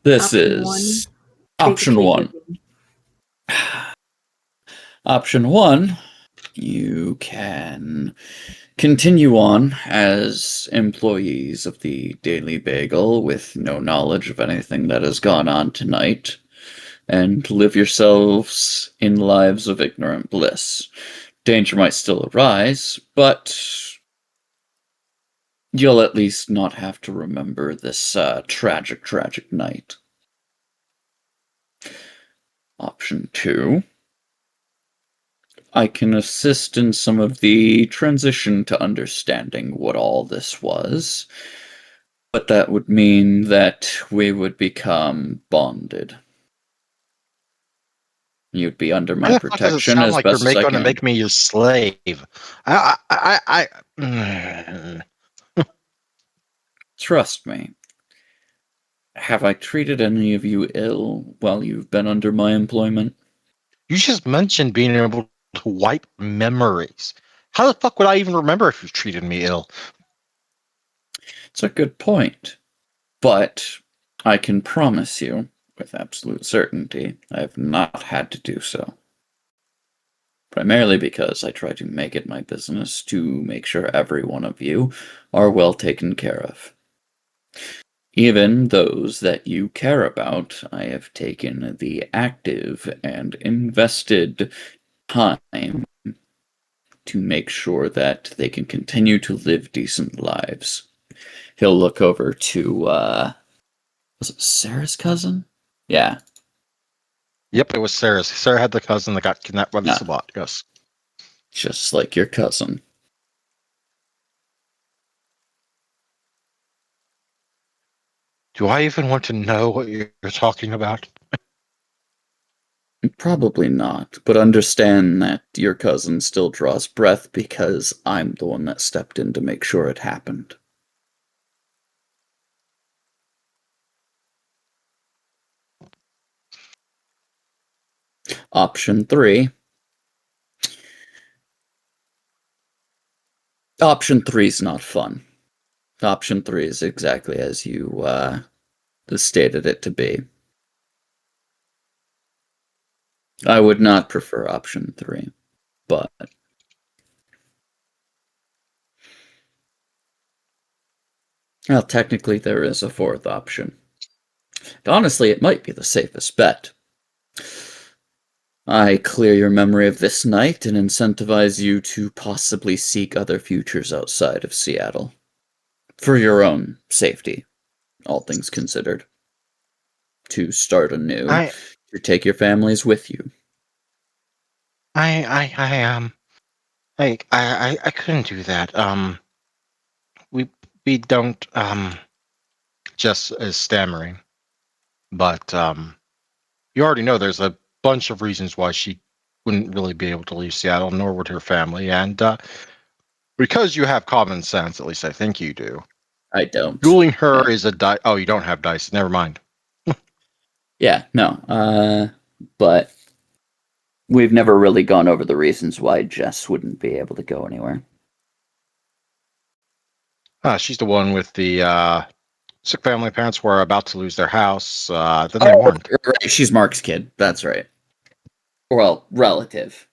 This is option one. Option one, you can continue on as employees of the Daily Bagel with no knowledge of anything that has gone on tonight, and live yourselves in lives of ignorant bliss. Danger might still arise, but you'll at least not have to remember this tragic night. Option two, I can assist in some of the transition to understanding what all this was, but that would mean that we would become bonded. You'd be under my Why the fuck does it protection sound as like you're best as I going to can. make me your slave? Mm. Trust me. Have I treated any of you ill while you've been under my employment? You just mentioned being able to wipe memories. How the fuck would I even remember if you treated me ill? It's a good point. But I can promise you, with absolute certainty, I have not had to do so. Primarily because I try to make it my business to make sure every one of you are well taken care of. Even those that you care about, I have taken the active and invested time to make sure that they can continue to live decent lives. He'll look over to, was it Sarah's cousin? Yeah. Yep, it was Sarah's. Sarah had the cousin that got kidnapped by the Yeah. Sabbat. Yes. Just like your cousin. Do I even want to know what you're talking about? Probably not, but understand that your cousin still draws breath because I'm the one that stepped in to make sure it happened. Option 3. Option 3 is not fun. Option 3 is exactly as you stated it to be. I would not prefer option 3, but well, technically there is a fourth option. Honestly, it might be the safest bet. I clear your memory of this night and incentivize you to possibly seek other futures outside of Seattle. For your own safety, all things considered. To start anew, I to take your families with you. I couldn't do that. We we don't just as stammering, but you already know there's a bunch of reasons why she wouldn't really be able to leave Seattle, nor would her family, and because you have common sense, at least I think you do. I don't. Dueling her Yeah, is a die. Oh, you don't have dice. Never mind. yeah no. But we've never really gone over the reasons why Jess wouldn't be able to go anywhere. She's the one with the sick family. Parents were about to lose their house. Then they Oh, weren't. right. She's Mark's kid. That's right. Well, relative.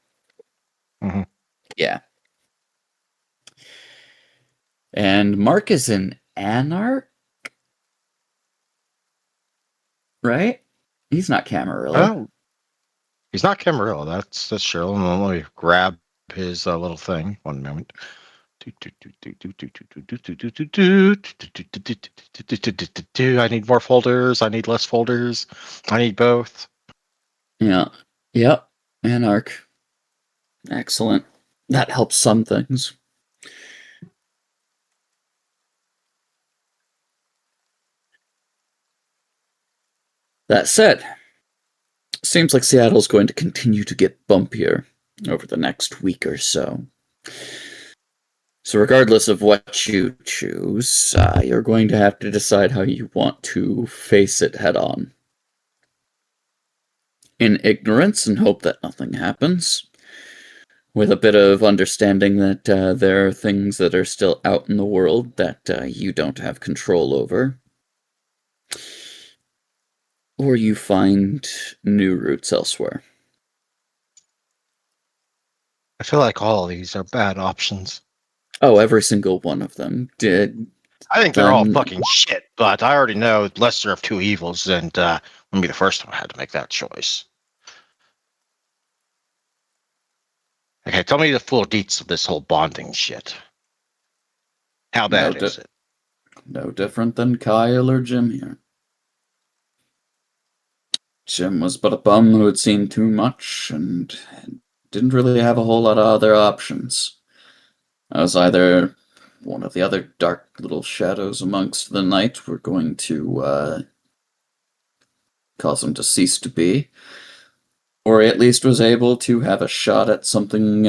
Mhm. Yeah. And Mark is an anarch, right? He's not Camarilla. Oh, he's not Camarillo. That's Cheryl. And let me grab his little thing. One moment. I need more folders. I need less folders. I need both. Yeah. Yep. Anarch. Excellent. That helps some things. That said, seems like Seattle's going to continue to get bumpier over the next week or so. So, regardless of what you choose, you're going to have to decide how you want to face it head on. In ignorance and hope that nothing happens, with a bit of understanding that there are things that are still out in the world that you don't have control over, or you find new routes elsewhere. I feel like all of these are bad options. Oh, every single one of them did. I think they're all fucking shit, but I already know lesser of two evils, and wouldn't be the first time I had to make that choice. Okay, tell me the full deets of this whole bonding shit. How bad is it? No different than Kyle or Jim here. Jim was but a bum who had seen too much and didn't really have a whole lot of other options. I was either one of the other dark little shadows amongst the night were going to cause him to cease to be, or he at least was able to have a shot at something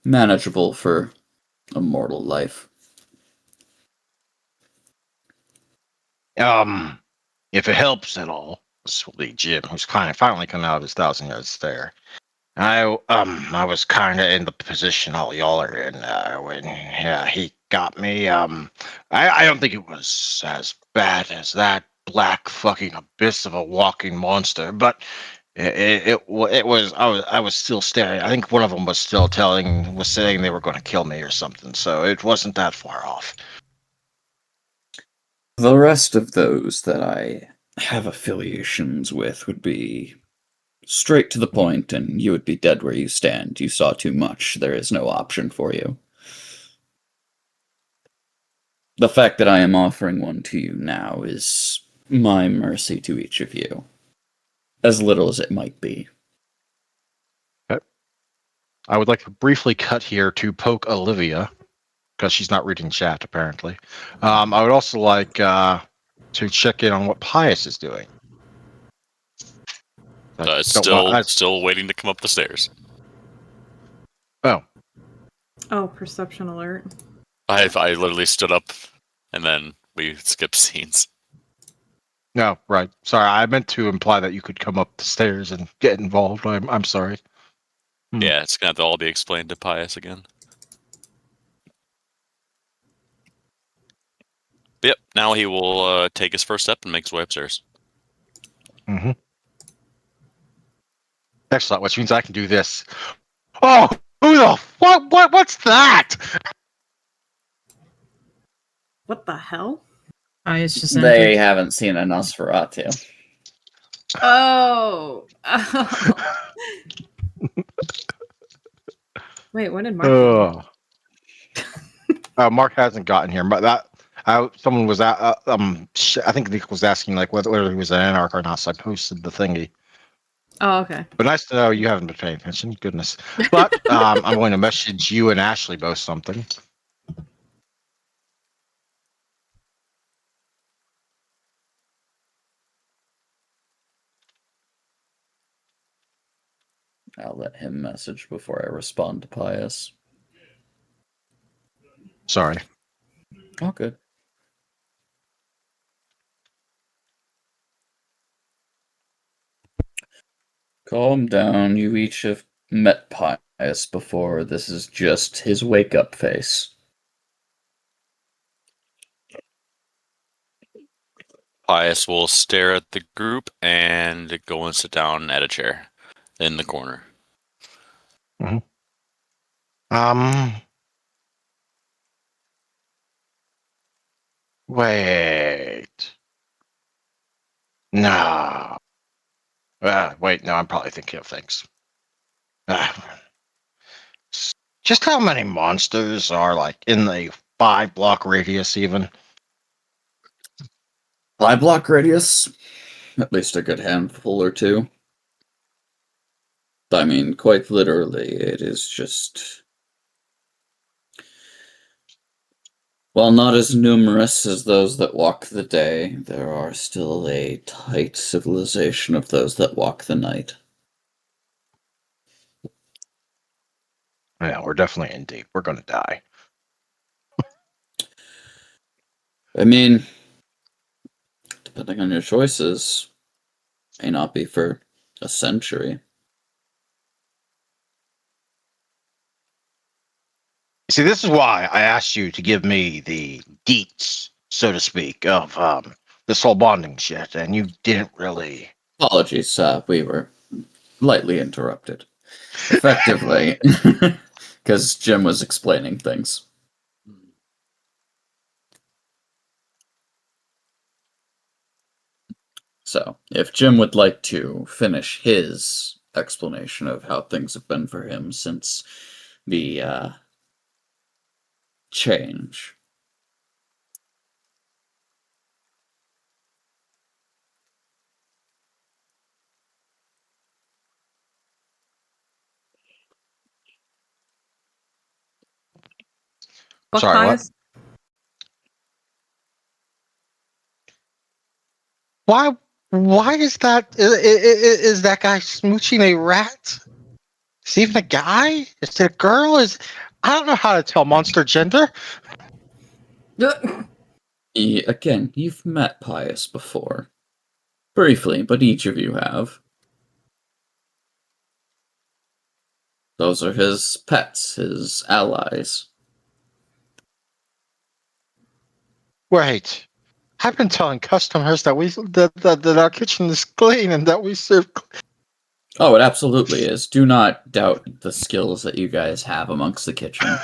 manageable for a mortal life. If it helps at all, this will be Jim, who's finally come out of his 1,000 yard stare. I was kind of in the position all y'all are in when he got me. I don't think it was as bad as that black fucking abyss of a walking monster, but it was. I was still staring. I think one of them was still saying they were going to kill me or something. So it wasn't that far off. The rest of those that I have affiliations with would be straight to the point, and you would be dead where you stand. You saw too much. There is no option for you. The fact that I am offering one to you now is my mercy to each of you, as little as it might be. I would like to briefly cut here to poke Olivia because she's not reading chat apparently. I would also like to check in on what Pius is doing. I don't want- Still waiting to come up the stairs. Oh, Oh, perception alert. I literally stood up, and then we skipped scenes. no, right. Sorry, I meant to imply that you could come up the stairs and get involved. I'm sorry. Yeah, it's gonna have to all be explained to Pius again. But yep, now he will take his first step and make his way upstairs. Mm-hmm. Excellent, which means I can do this. Oh, who the what's that? What the hell? Pius just They entered. haven't seen a Nosferatu. Oh. Wait, when did Mark get here? Mark hasn't gotten here, but someone was at I think Nick was asking like whether he was an anarch or not. So I posted the thingy. Oh, okay. But nice to know you haven't been paying attention. Goodness. But I'm going to message you and Ashley both something. I'll let him message before I respond to Pius. Sorry. Oh, good. Calm down. You each have met Pius before. This is just his wake-up face. Pius will stare at the group and go and sit down at a chair in the corner. Mm-hmm. Wait. No. Wait. No, I'm probably thinking of things. Just how many monsters are like in the 5-block radius even? 5-block radius? At least a good handful or two. I mean, quite literally, it is just... While not as numerous as those that walk the day, there are still a tight civilization of those that walk the night. Yeah, we're definitely in deep. We're gonna die. I mean, depending on your choices, may not be for a century. See, this is why I asked you to give me the deets, so to speak, of this whole bonding shit, and you didn't really. Apologies, we were lightly interrupted. Effectively, because Jim was explaining things. So, if Jim would like to finish his explanation of how things have been for him since the change. Fuck Sorry, what? Pius? Why? Why is that? Is that guy smooching a rat? Is he even a guy? Is it a girl? I don't know how to tell monster gender. Again, you've met Pius before. Briefly, but each of you have. Those are his pets, his allies. Wait. I've been telling customers that our kitchen is clean and that we serve. Oh, it absolutely is. Do not doubt the skills that you guys have amongst the kitchen.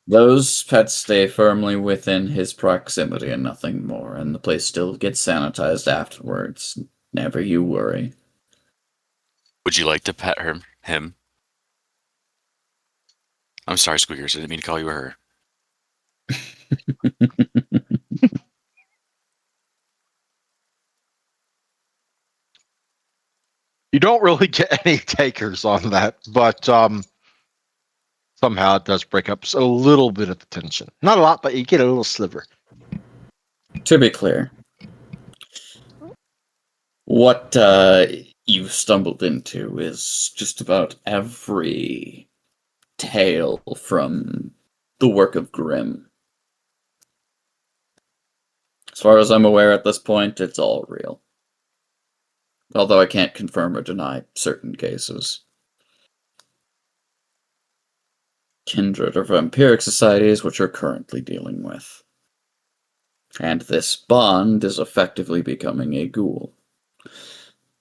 Those pets stay firmly within his proximity and nothing more, and the place still gets sanitized afterwards. Never you worry. Would you like to pet him? I'm sorry, Squeakers. I didn't mean to call you her. You don't really get any takers on that, but somehow it does break up a little bit of the tension. Not a lot, but you get a little sliver. To be clear, what you've stumbled into is just about every tale from the work of Grimm. As far as I'm aware at this point, it's all real. Although I can't confirm or deny certain cases. Kindred or vampiric societies which we're currently dealing with. And this bond is effectively becoming a ghoul.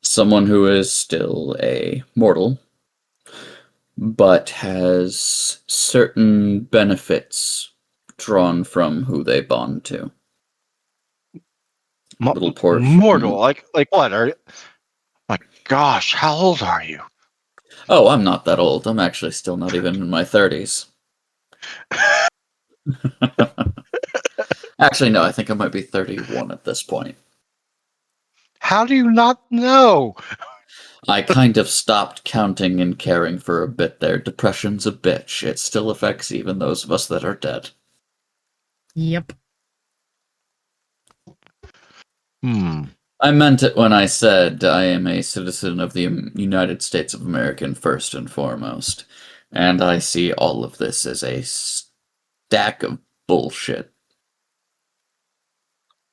Someone who is still a mortal, but has certain benefits drawn from who they bond to. Little portion. Mortal, like what? Are my gosh, how old are you? Oh, I'm not that old. I'm actually still not even in my 30s. Actually, no, I think I might be 31 at this point. How do you not know? I kind of stopped counting and caring for a bit there. Depression's a bitch. It still affects even those of us that are dead. Yep. I meant it when I said I am a citizen of the United States of America first and foremost. And I see all of this as a stack of bullshit.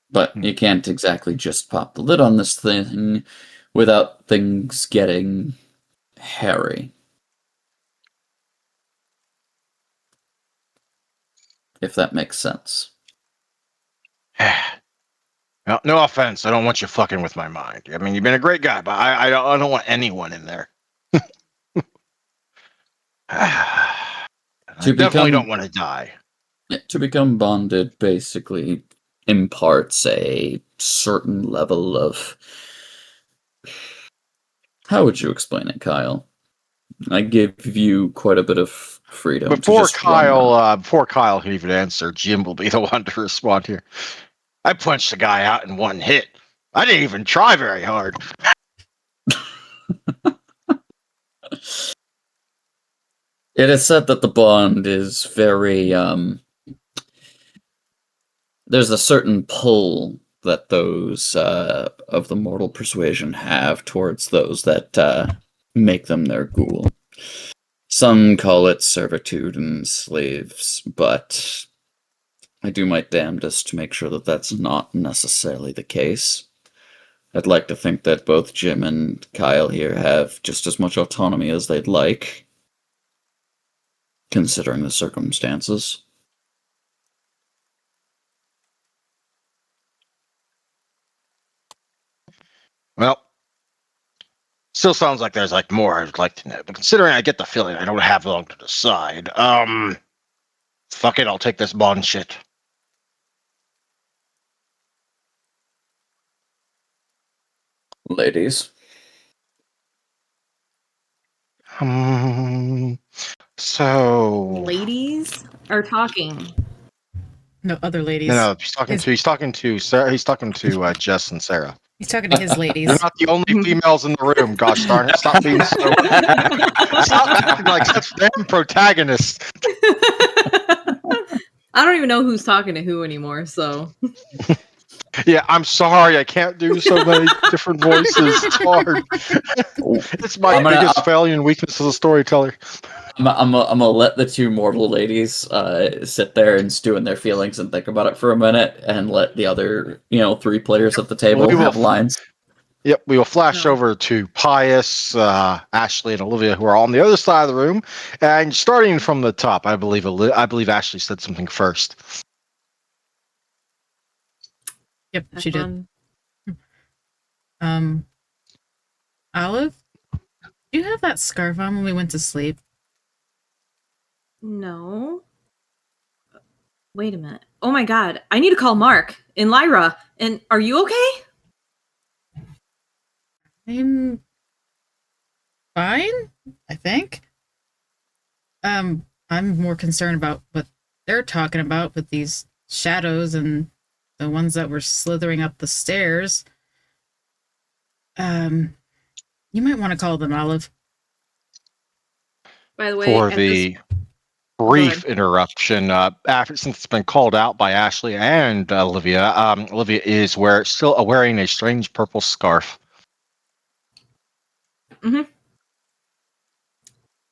But you can't exactly just pop the lid on this thing without things getting hairy. If that makes sense. No, no offense. I don't want you fucking with my mind. I mean, you've been a great guy, but I don't want anyone in there. I definitely don't want to die. To become bonded basically imparts a certain level of... How would you explain it, Kyle? I give you quite a bit of freedom Before to just run before Kyle can even answer, Jim will be the one to respond here. I punched the guy out in one hit. I didn't even try very hard. It is said that the bond is very, there's a certain pull that those of the mortal persuasion have towards those that make them their ghoul. Some call it servitude and slaves, but I do my damnedest to make sure that that's not necessarily the case. I'd like to think that both Jim and Kyle here have just as much autonomy as they'd like, considering the circumstances. Well, still sounds like there's like more I'd like to know. But considering I get the feeling I don't have long to decide, fuck it, I'll take this bond shit. Ladies. So Ladies are talking. No, other ladies. no, he's talking to Sarah. He's talking to Jess and Sarah. He's talking to his ladies. They're not the only females in the room. Gosh darn it! Stop being so. Stop acting like such damn protagonists. I don't even know who's talking to who anymore, so. Yeah, I'm sorry. I can't do so many different voices. It's hard. It's my biggest failure and weakness as a storyteller. I'm gonna let the two mortal ladies sit there and stew in their feelings and think about it for a minute, and let the other, three players at the table have lines. Yep, we will flash No. over to Pius, Ashley, and Olivia, who are on the other side of the room. And starting from the top, I believe Ashley said something first. Yep, Have she did. fun. Olive, do you have that scarf on when we went to sleep? No. Wait a minute. Oh my god. I need to call Mark and Lyra. And are you okay? I'm fine, I think. I'm more concerned about what they're talking about with these shadows and the ones that were slithering up the stairs. You might want to call them, Olive. By the way, For at the Go brief ahead. interruption, since it's been called out by Ashley and Olivia, Olivia is still wearing a strange purple scarf.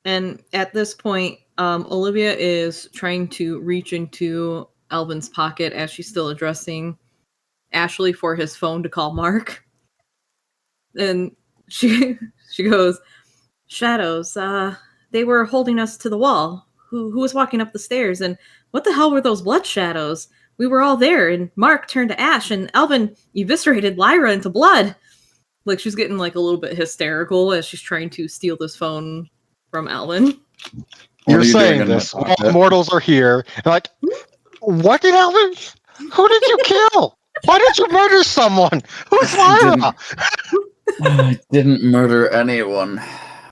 And at this point, Olivia is trying to reach into Alvin's pocket as she's still addressing Ashley for his phone to call Mark. And she goes, "Shadows, they were holding us to the wall. Who was walking up the stairs? And what the hell were those blood shadows? We were all there, and Mark turned to ash, and Alvin eviscerated Lyra into blood." Like, she's getting like a little bit hysterical as she's trying to steal this phone from Alvin. What You're are you doing saying in my this while pocket? mortals are here. And like, what did Alvin? Who did you kill? Why did you murder someone? Who's Lyra? I didn't murder anyone.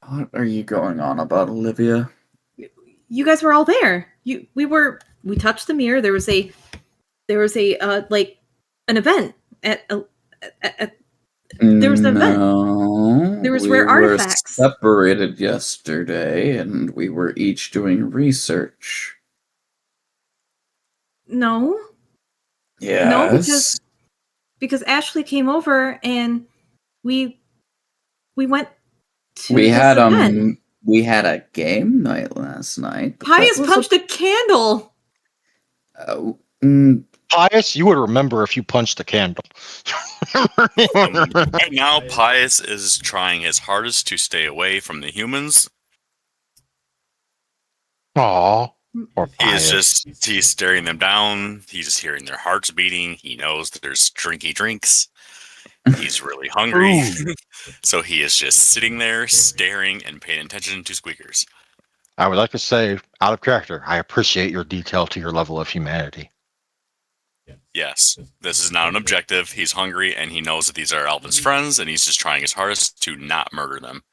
What are you going on about, Olivia? You guys were all there. We touched the mirror. There was a like an event at there was an event. No, There was we rare were artifacts. separated yesterday, and we were each doing research. No, Yes. because Ashley came over and we went to we this had event. we had a game night last night. but that Pius was punched a candle. Pius, you would remember if you punched a candle. Right now, Pius is trying his hardest to stay away from the humans. Aw, poor He's Pius. staring them down. He's just hearing their hearts beating. He knows that there's drinks. He's really hungry. So he is just sitting there staring and paying attention to squeakers. I would like to say, out of character, I appreciate your detail to your level of humanity. Yes, this is not an objective. He's hungry and he knows that these are Alvin's friends and he's just trying his hardest to not murder them.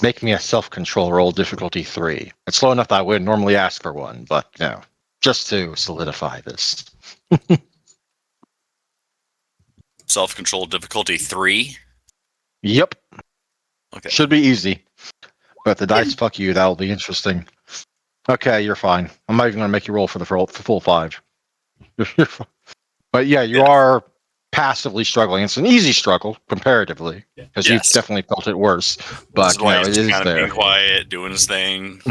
Make me a self-control roll, difficulty 3. It's slow enough that I wouldn't normally ask for one, but no, just to solidify this. Self-control difficulty 3. Yep, Okay. should be easy. But the dice fuck you, that'll be interesting. Okay, you're fine. I'm not even going to make you roll for the full 5. You're fine. But yeah, you are passively struggling. It's an easy struggle, comparatively, because you've definitely felt it worse. But, you know, it He's is kind of there. being quiet, doing his thing.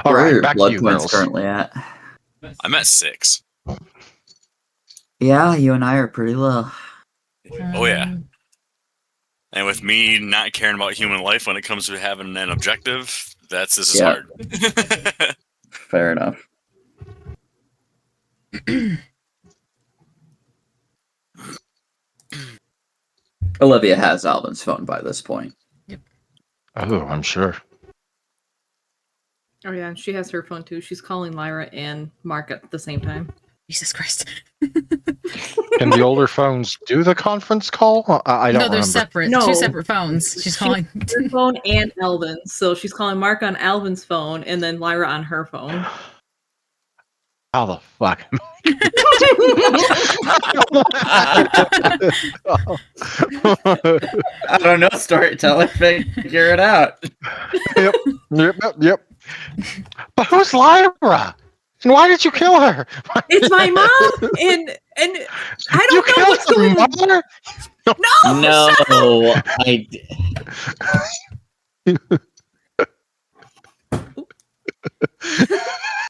All Where are right, your back to blood you, points girls. currently at? I'm at 6. Yeah, you and I are pretty low. Oh, yeah. And with me not caring about human life when it comes to having an objective, this is Yeah. hard. Fair enough. Olivia has Alvin's phone by this point. Oh, I'm sure. Oh yeah, and she has her phone too. She's calling Lyra and Mark at the same time. Jesus Christ. Can the older phones do the conference call? I don't No, they're remember. separate. No. Two separate phones. She's calling. Her phone and Alvin's. So she's calling Mark on Alvin's phone and then Lyra on her phone. How the fuck? I don't know, storyteller. Figure it out. Yep. But who's Lyra? And why did you kill her? It's my mom, and I You don't know killed what's her going on. mother? No,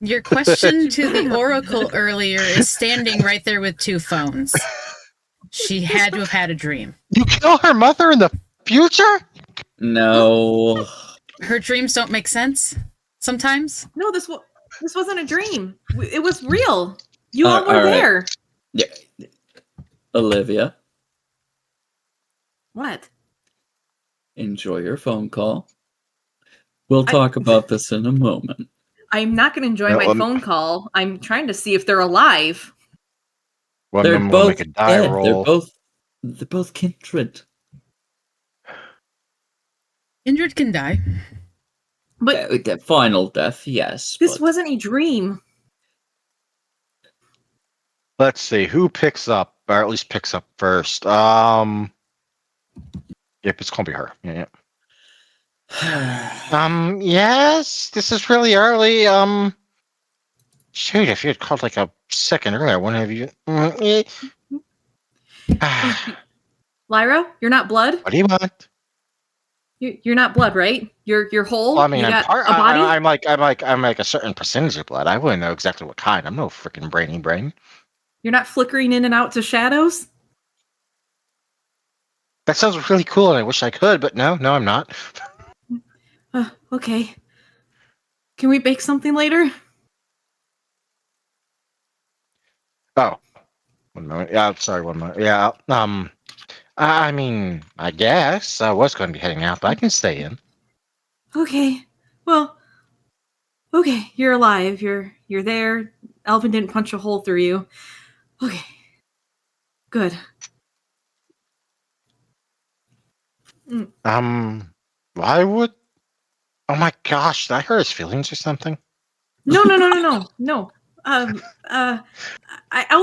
Your question to the Oracle earlier is standing right there with 2 phones. She had to have had a dream. You kill her mother in the future? No. Her dreams don't make sense sometimes. No, this wasn't a dream. It was real. You all were all right. there. Yeah. Olivia, What? enjoy your phone call. We'll talk about this in a moment. I'm not going to enjoy No, my phone call. I'm trying to see if they're alive. One They're of them will make both a die dead. roll. They're both kindred. Kindred can die. But The final death, yes. this but wasn't a dream. Let's see who picks up, or at least picks up first. Yep, it's gonna be her. Yeah. Yes, this is really early. Shoot, if you had called like a second earlier, I wouldn't have you. Lyra, you're not blood. What do you want? You're not blood, right? You're whole. Well, I mean, you I'm got part. a body. I'm like a certain percentage of blood. I wouldn't know exactly what kind. I'm no freaking brainy brain. You're not flickering in and out to shadows. That sounds really cool, and I wish I could, but no, I'm not. Okay. Can we bake something later? Oh, 1 moment. Yeah, sorry, 1 moment. Yeah. I mean, I guess I was going to be heading out, but I can stay in. Okay. Well, okay. You're alive. You're there. Alvin didn't punch a hole through you. Okay. Good. Why would? Oh my gosh, did I hurt his feelings or something? No. I'll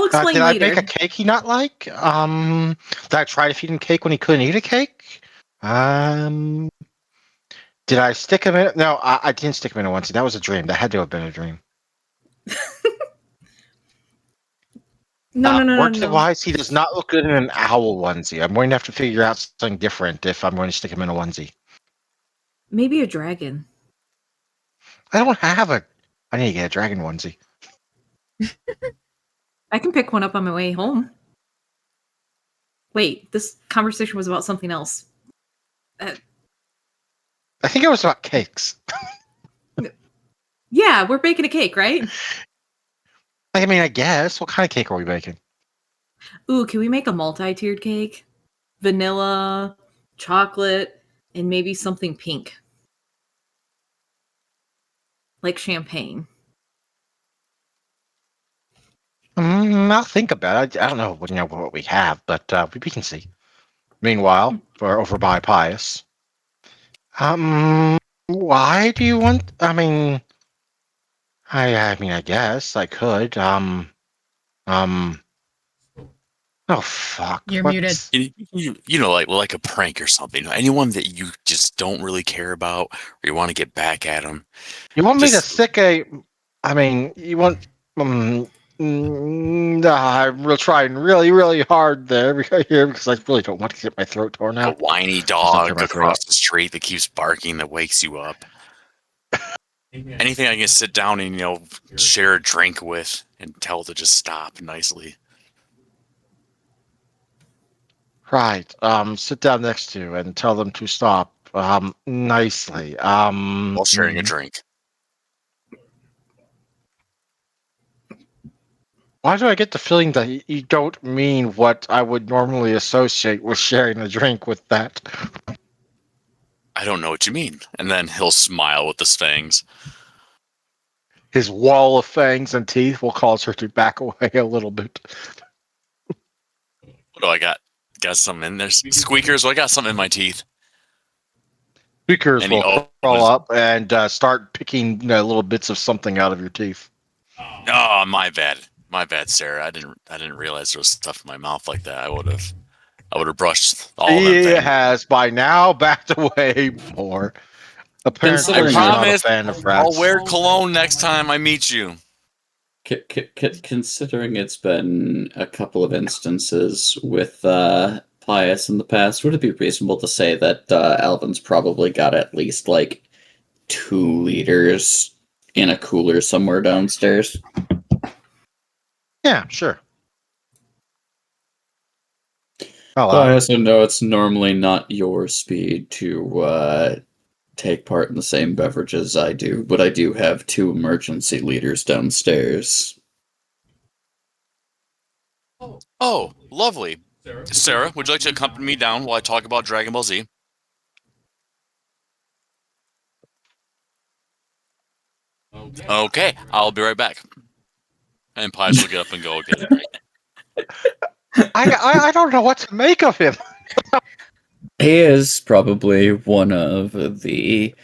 explain Did I later. bake a cake he not like? Did I try to feed him cake when he couldn't eat a cake? Did I stick him in? No, I didn't stick him in a onesie. That was a dream. That had to have been a dream. No. Wise, he does not look good in an owl onesie. I'm going to have to figure out something different if I'm going to stick him in a onesie. Maybe a dragon. I don't have a. I need to get a dragon onesie. I can pick one up on my way home. Wait, this conversation was about something else. I think it was about cakes. Yeah, we're baking a cake, right? I mean, I guess. What kind of cake are we making? Ooh, can we make a multi-tiered cake? Vanilla, chocolate, and maybe something pink. Like champagne. I'll think about it. I don't know what we have, but we can see. Meanwhile, we're over by Pius. Why do you want? I mean, I guess I could. Oh fuck! You're What's- muted. You know, like a prank or something. Anyone that you just don't really care about, or you want to get back at them. You want me to Just- stick a? I mean, you want? I'm real trying really hard there here because I really don't want to get my throat torn A out. whiny Just not tear dog my throat across the street that keeps barking that wakes you up. Anything I can sit down and share a drink with and tell to just stop nicely. Right. Sit down next to you and tell them to stop. Nicely. While sharing a drink. Why do I get the feeling that you don't mean what I would normally associate with sharing a drink with that? I don't know what you mean. And then he'll smile with his fangs. His wall of fangs and teeth will cause her to back away a little bit. What do I got? Got something in there. Squeakers, well, I got something in my teeth. Speakers And he will crawl up and start picking little bits of something out of your teeth. Oh, my bad. My bad, Sarah. I didn't realize there was stuff in my mouth like that. I would have brushed all of them He things. has by now backed away more. Apparently, I Considering you're not a promise fan of I'll rats. wear cologne next time I meet you. Considering it's been a couple of instances with Pius in the past, would it be reasonable to say that Alvin's probably got at least like 2 liters in a cooler somewhere downstairs? Yeah, sure. Hello. I also know it's normally not your speed to take part in the same beverages I do, but I do have 2 emergency leaders downstairs. Oh, lovely. Sarah, would you like to accompany me down while I talk about Dragon Ball Z? Okay, I'll be right back. And Pius will get up and go get a drink. I don't know what to make of him. He is probably one of the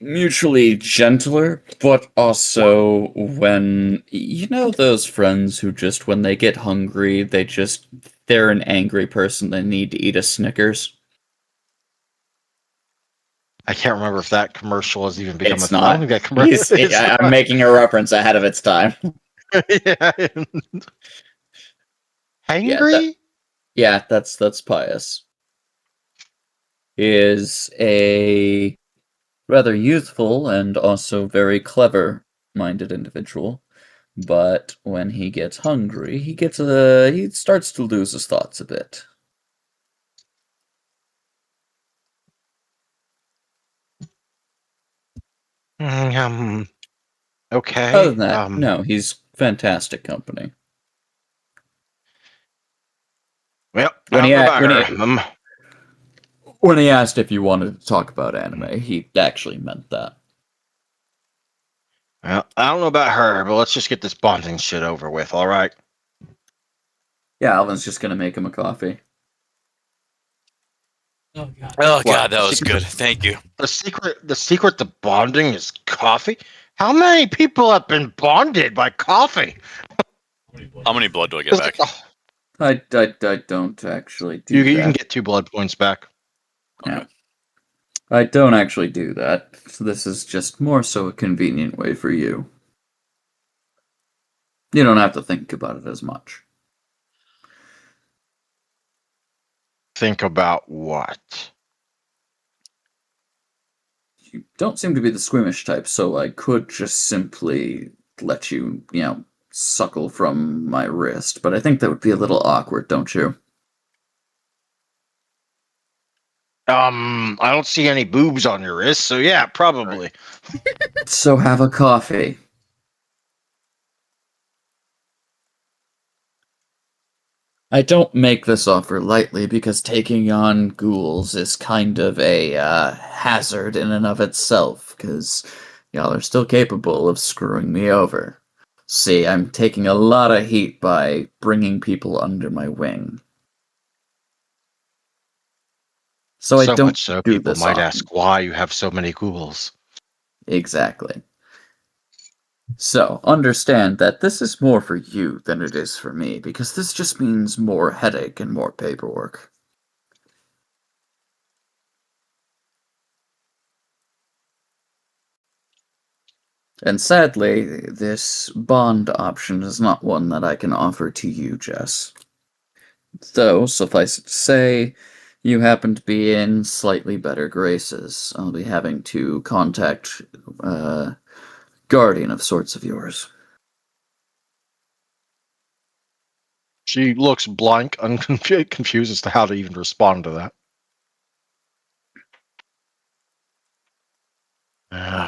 mutually gentler, but also when you know those friends who just when they get hungry, they're an angry person, they need to eat a Snickers. I can't remember if that commercial has even become a It's thing. I don't not. think that commercial is. I'm making a reference ahead of its time. Yeah. Yeah, Hangry? that's Pius. He is a rather youthful and also very clever-minded individual. But when he gets hungry, he starts to lose his thoughts a bit. Mm, Other okay. than that, no, he's fantastic company. Well, I When don't he know a- about when her. he when he asked if you wanted to talk about anime, he actually meant that. Well, I don't know about her, but let's just get this bonding shit over with, all right? Yeah, Alvin's just gonna make him a coffee. Oh What? God, that was good. Thank you. The secret to bonding is coffee? How many people have been bonded by coffee? How many blood do I get It's back? like, oh, I don't actually do you can that. get 2 blood points back. Yeah. Okay. I don't actually do that. So this is just more so a convenient way for you. You don't have to think about it as much. Think about what? You don't seem to be the squeamish type, so I could just simply let you, suckle from my wrist, but I think that would be a little awkward, don't you? I don't see any boobs on your wrist, so yeah, probably. So have a coffee. I don't make this offer lightly because taking on ghouls is kind of a hazard in and of itself, because y'all are still capable of screwing me over. See, I'm taking a lot of heat by bringing people under my wing. So I So don't much so, do people this might often. ask why you have so many ghouls. Exactly. So, understand that this is more for you than it is for me, because this just means more headache and more paperwork. And sadly, this bond option is not one that I can offer to you, Jess. Though, suffice it to say, you happen to be in slightly better graces. I'll be having to contact guardian of sorts of yours. She looks blank, confused as to how to even respond to that.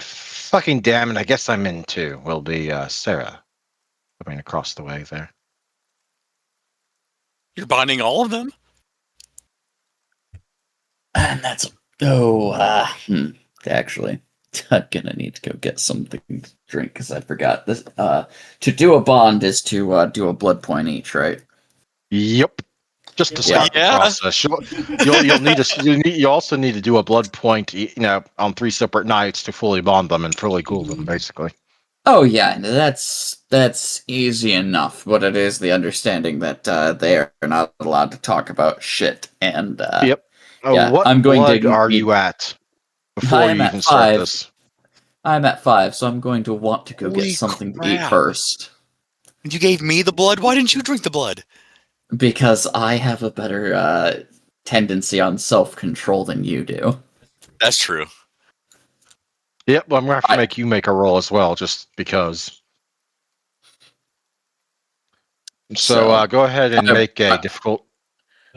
Fucking damn it, I guess I'm in too. Will be Sarah coming across the way there. You're bonding all of them? And that's actually, I'm gonna need to go get something to drink because I forgot this. To do a bond is to do a blood point each, right? Yep. Just to Yeah. start the process, you'll need to you also need to do a blood point, on 3 separate nights to fully bond them and fully cool them, basically. Oh yeah, that's easy enough, but it is the understanding that they are not allowed to talk about shit. And Yep. yeah, What I'm going blood to are need. you at I before am you at even start 5. this? I'm at 5, so I'm going to want to go get Holy something to eat crap. first You gave me the blood? Why didn't you drink the blood? because I have a better tendency on self-control than you do. That's true. Yep. Well, I'm gonna have to I- make you make a roll as well, just because. So So go ahead and I, make a difficult.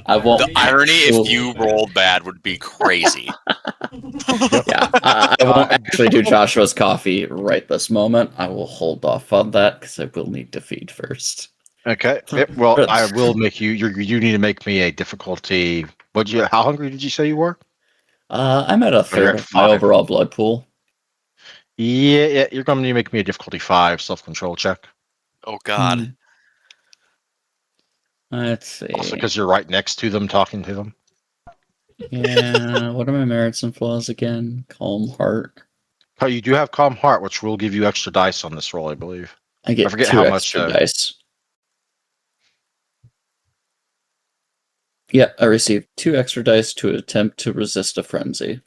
I won't. The irony if you rolled bad would be crazy. Yeah, I won't actually do Joshua's coffee right this moment. I will hold off on that because I will need to feed first. Okay. Well, I will make you. You need to make me a difficulty. How hungry did you say you were? I'm at a you're third at of my 5. overall blood pool. Yeah. You're going to need to make me a difficulty 5 self-control check. Oh God. Let's see. Also, because you're right next to them, talking to them. Yeah, what are my merits and flaws again? Calm heart. Oh, you do have calm heart, which will give you extra dice on this roll, I believe. I get forget 2 how much, extra dice. Yeah, I received 2 extra dice to attempt to resist a frenzy.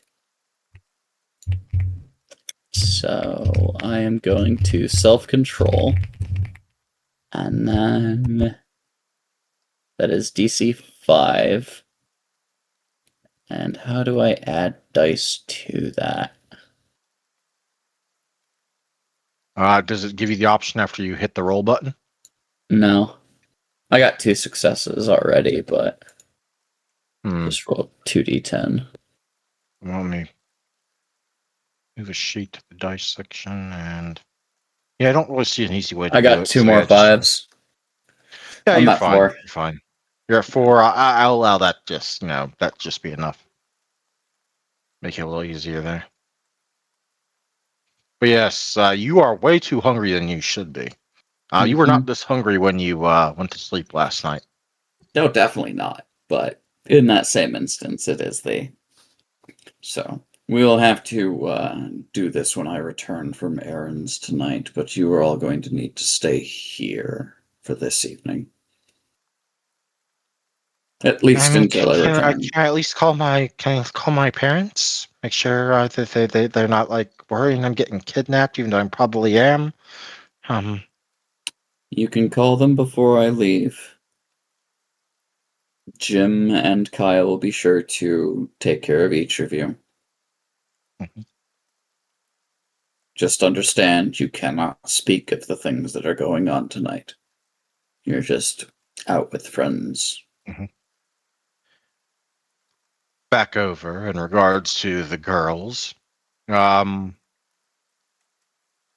So I am going to self-control. And then that is DC 5. And how do I add dice to that? Does it give you the option after you hit the roll button? No. I got 2 successes already, but just roll 2d10. Let me move a sheet to the dice section, and I don't really see an easy way to I do got it. 2 so more just- 5s. Yeah, I'm you're at fine. 4. You're fine. You're at 4. I'll allow that. That just be enough. Make it a little easier there. But yes, you are way too hungry than you should be. You were not this hungry when you went to sleep last night. No, definitely not. But in that same instance, it is the. So we will have to do this when I return from errands tonight. But you are all going to need to stay here for this evening, at least until I return. Can I at least call my parents? Make sure that they're not like worrying I'm getting kidnapped, even though I probably am. You can call them before I leave. Jim and Kyle will be sure to take care of each of you. Mhm. Just understand you cannot speak of the things that are going on tonight. You're just out with friends. Back over in regards to the girls.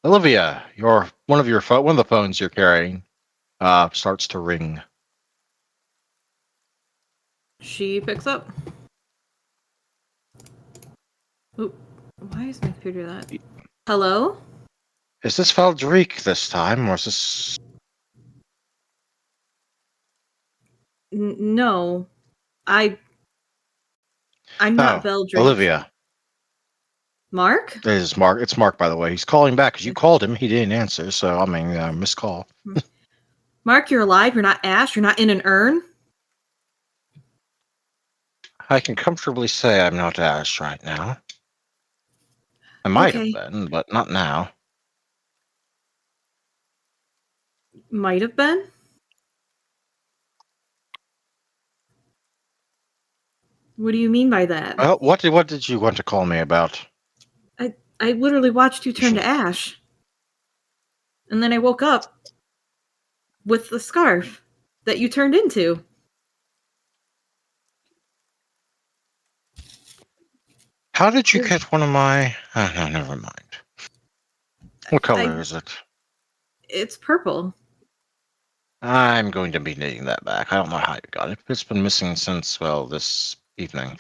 Olivia, one of the phones you're carrying starts to ring. She picks up. Oop. Why is my computer that? Hello? Is this Valdrique this time, or is this? No. I'm not Veldrick. Olivia. Mark? It is Mark. It's Mark, by the way. He's calling back because you called him. He didn't answer, so I mean, missed call. Mark, you're alive. You're not Ash. You're not in an urn. I can comfortably say I'm not Ash right now. I might have been, but not now. Might have been. What do you mean by that? What did you want to call me about? I literally watched you turn to ash. And then I woke up with the scarf that you turned into. How did you get one of my... Oh, no, never mind. What color is it? It's purple. I'm going to be needing that back. I don't know how you got it. It's been missing since, well, this evening.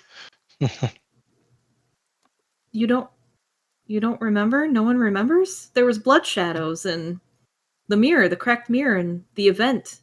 You don't remember? No one remembers? There was blood shadows and the mirror, the cracked mirror, and the event.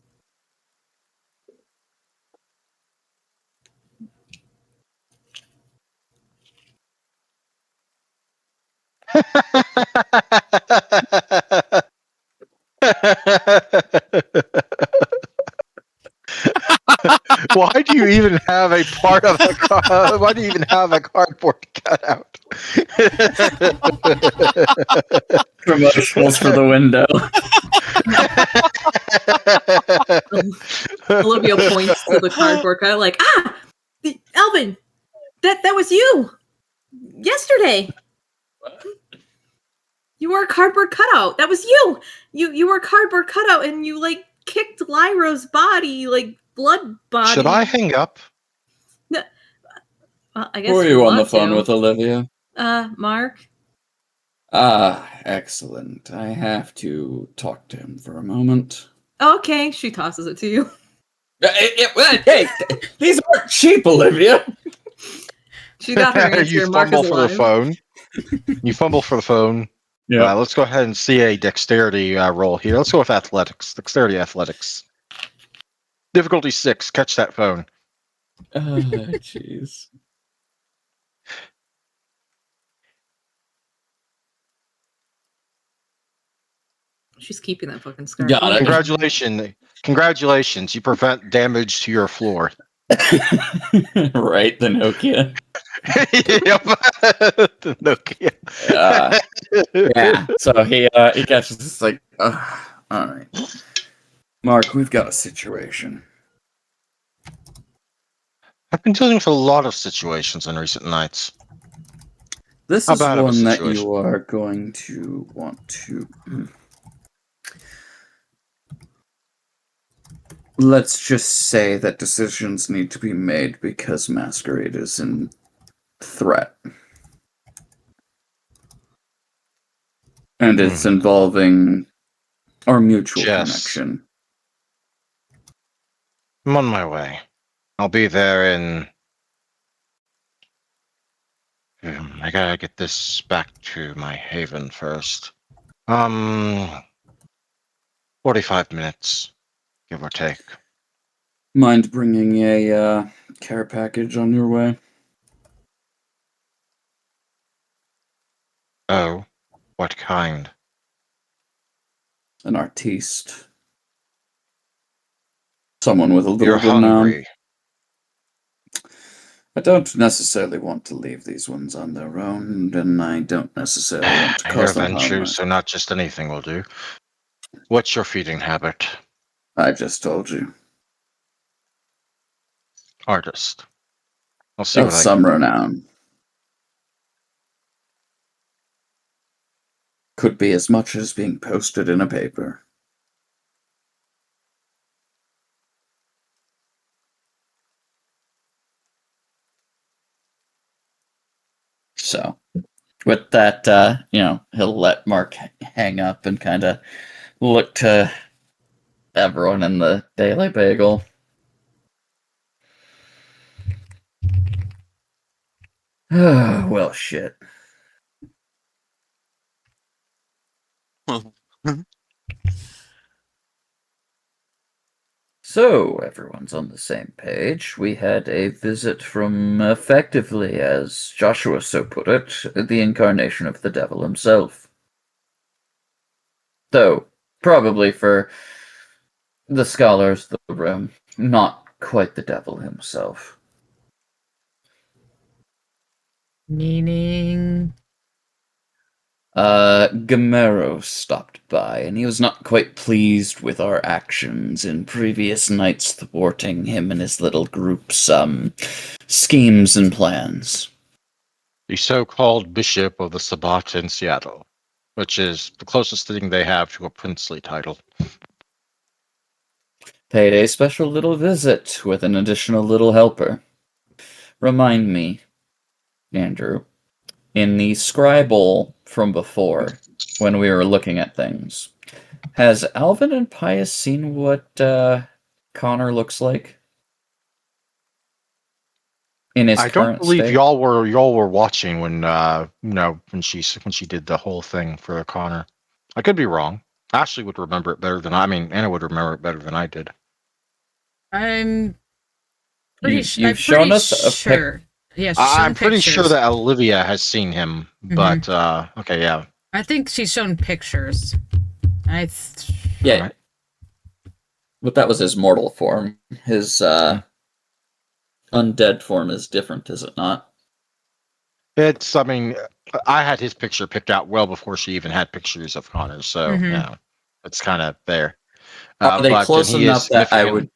Why do you even have a part of a why do you even have a cardboard cutout? Promotionals for the window. Olivia points to the cardboard cutout like, Alvin, that was you yesterday. You were a cardboard cutout. That was you. You were a cardboard cutout, and you like kicked Lyra's body like blood body. Should I hang up? No, I guess Who are if you on the want phone to. with, Olivia? Mark. Ah, excellent. I have to talk to him for a moment. Okay, she tosses it to you. Hey, these aren't cheap, Olivia. She got her answer. You Mark is fumble for the alive. phone. You fumble for the phone. Yeah. Let's go ahead and see a dexterity roll here. Let's go with athletics. Dexterity athletics. Difficulty 6. Catch that phone. Jeez. She's keeping that fucking scarf. Got it. Congratulations. You prevent damage to your floor. Right, the Nokia. Yep. Nokia. Yeah. So he catches this like, all right, Mark, we've got a situation. I've been dealing with a lot of situations in recent nights. This How is bad of a one that situation? you are going to want to. Let's just say that decisions need to be made because Masquerade is in threat. And it's involving our mutual Jess. connection. I'm on my way. I'll be there in... I gotta get this back to my haven first. 45 minutes, give or take. Mind bringing a care package on your way? Oh, what kind? An artiste. Someone with a little You're renown. hungry. I don't necessarily want to leave these ones on their own, and I don't necessarily want to I cause hear them harm. ventures, so not just anything will do. What's your feeding habit? I just told you. Artist. I'll see Of what I some can. renown. Could be as much as being posted in a paper. So, with that, he'll let Mark hang up and kind of look to everyone in the Daily Bagel. Well, shit. So, everyone's on the same page. We had a visit from, effectively, as Joshua so put it, the incarnation of the devil himself. Though, probably for the scholars of the room, not quite the devil himself. Meaning? Gamero stopped by, and he was not quite pleased with our actions in previous nights thwarting him and his little group's, schemes and plans. The so-called Bishop of the Sabbat in Seattle, which is the closest thing they have to a princely title. Paid a special little visit with an additional little helper. Remind me, Andrew, in the scribble from before, when we were looking at things, has Alvin and Pius seen what Connor looks like? In his I don't current believe state? y'all were watching when when she did the whole thing for Connor. I could be wrong. Ashley would remember it better than I mean. Anna would remember it better than I did. I'm You've I'm shown pretty us a pic- sure. Yeah, she's I'm shown pretty sure pictures. that Olivia has seen him, but okay, yeah. I think she's shown pictures. Yeah, Alright. but that was his mortal form. His undead form is different, is it not? It's. I mean, I had his picture picked out well before she even had pictures of Connor, so yeah, it's kind of there. Are they But close he is enough that I significant. would?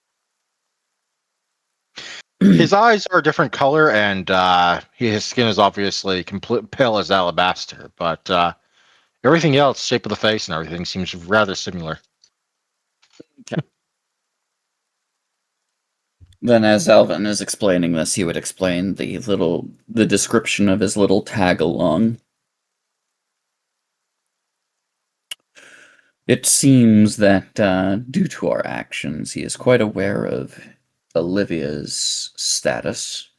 His eyes are a different color, and his skin is obviously complete pale as alabaster. But everything else, shape of the face and everything, seems rather similar. Then, as Alvin is explaining this, he would explain the description of his little tag along. It seems that due to our actions, he is quite aware of Olivia's status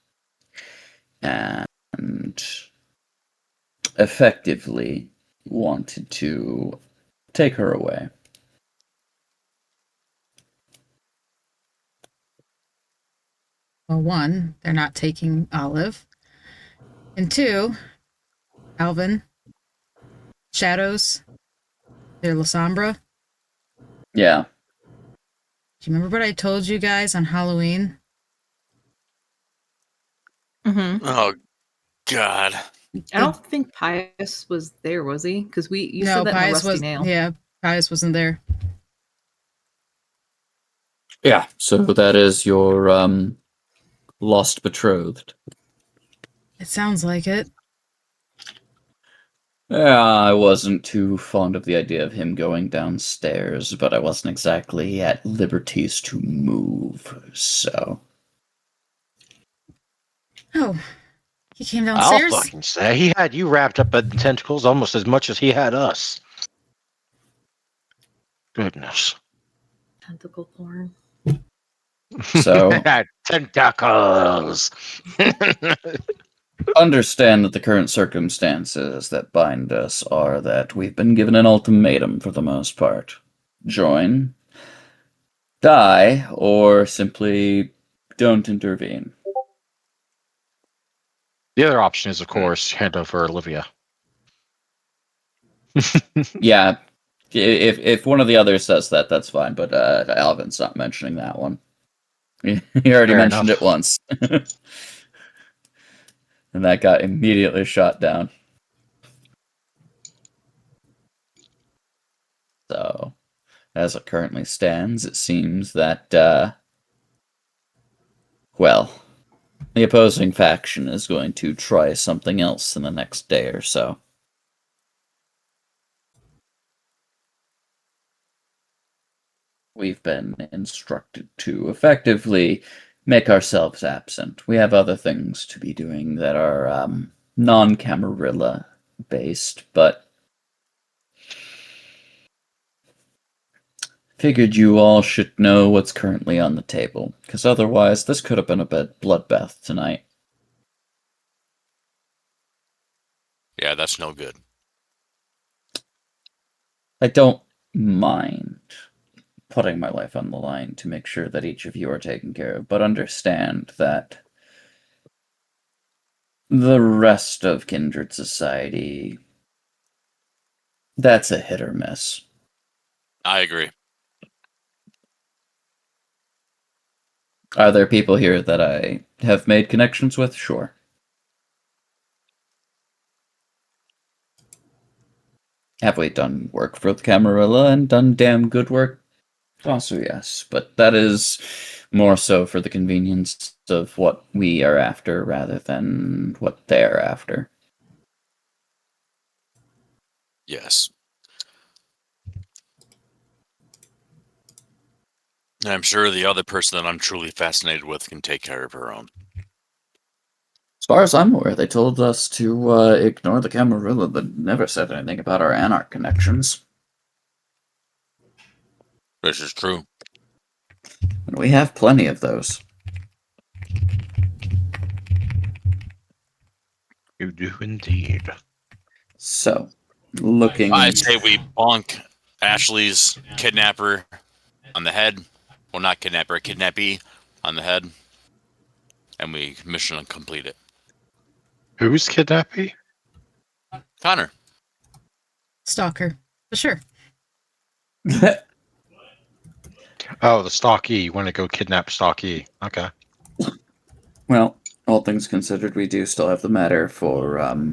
and effectively wanted to take her away. Well, one, they're not taking Olive. And two, Alvin, Shadows, they're La Sombra. Yeah. Do you remember what I told you guys on Halloween? Mm-hmm. Oh God. I don't think Pius was there, was he? Because you said that in a Pius rusty nail. Yeah, Pius wasn't there. Yeah. So that is your lost betrothed. It sounds like it. Yeah, I wasn't too fond of the idea of him going downstairs, but I wasn't exactly at liberties to move, so. Oh, he came I'll downstairs? fucking say he had you wrapped up in tentacles almost as much as he had us. Goodness. Tentacle porn. So, Tentacles. understand that the current circumstances that bind us are that we've been given an ultimatum for the most part. Join, die, or simply don't intervene. The other option is, of course, hand over Olivia. Yeah, if one of the others says that, that's fine, but Alvin's not mentioning that one. He already Fair mentioned enough. it once. And that got immediately shot down. So, as it currently stands, it seems that, well, the opposing faction is going to try something else in the next day or so. We've been instructed to effectively make ourselves absent. We have other things to be doing that are non-Camarilla based, but figured you all should know what's currently on the table, because otherwise this could have been a bit bloodbath tonight. Yeah, that's no good. I don't mind putting my life on the line to make sure that each of you are taken care of, but understand that the rest of Kindred Society, that's a hit or miss. I agree. Are there people here that I have made connections with? Sure. Have we done work for the Camarilla and done damn good work? Also, yes. But that is more so for the convenience of what we are after rather than what they're after. Yes. And I'm sure the other person that I'm truly fascinated with can take care of her own. As far as I'm aware, they told us to ignore the Camarilla, but never said anything about our Anarch connections. This is true. And we have plenty of those. You do indeed. So, looking... I say we bonk Ashley's kidnapper on the head. Well, not kidnapper, kidnappee on the head. And we mission complete it. Who's kidnappee? Connor. Stalker. For sure. Oh, the Stalky. You want to go kidnap Stalky. Okay. Well, all things considered, we do still have the matter for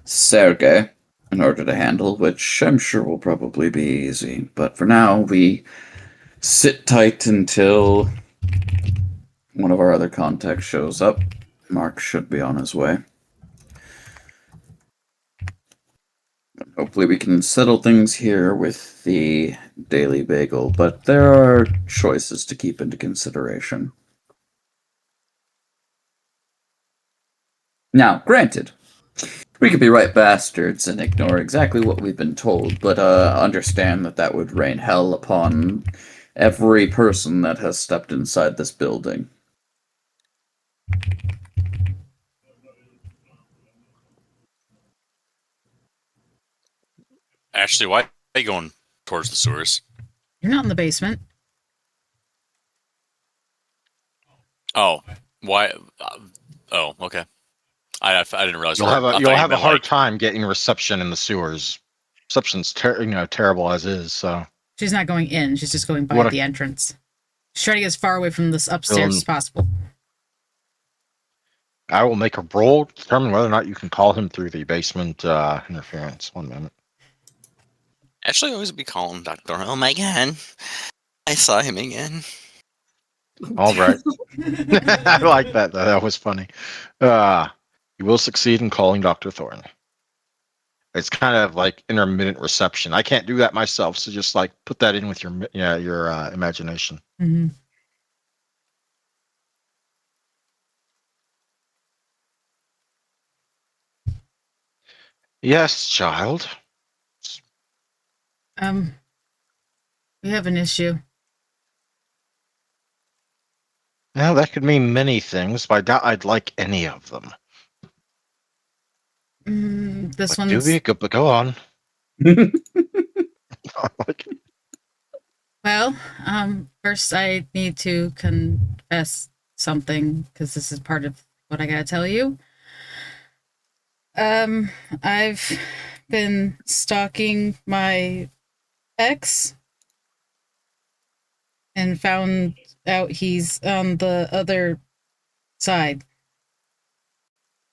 Sergei in order to handle, which I'm sure will probably be easy. But for now, we sit tight until one of our other contacts shows up. Mark should be on his way. Hopefully we can settle things here with the Daily Bagel, but there are choices to keep into consideration. Now, granted, we could be right bastards and ignore exactly what we've been told, but understand that would rain hell upon every person that has stepped inside this building. Ashley, why are you going towards the sewers? You're not in the basement. Oh, why? Oh, okay. I didn't realize. You'll have I a thought you'll you have a meant hard like. time getting reception in the sewers. Reception's terrible as is. So She's not going in. She's just going by what the entrance. She's trying to get as far away from this upstairs Um, as possible. I will make a roll to determine whether or not you can call him through the basement interference. 1 minute. Ashley always be calling Doctor. Oh my god, I saw him again. All right. I like that. That was funny. You will succeed in calling Dr. Thorne. It's kind of like intermittent reception. I can't do that myself, so just like put that in with your imagination. Mm-hmm. Yes, child. We have an issue. Well, that could mean many things, but I doubt I'd like any of them. This But do one's we? Go on. well. First, I need to confess something because this is part of what I gotta tell you. I've been stalking my ex and found out he's on the other side.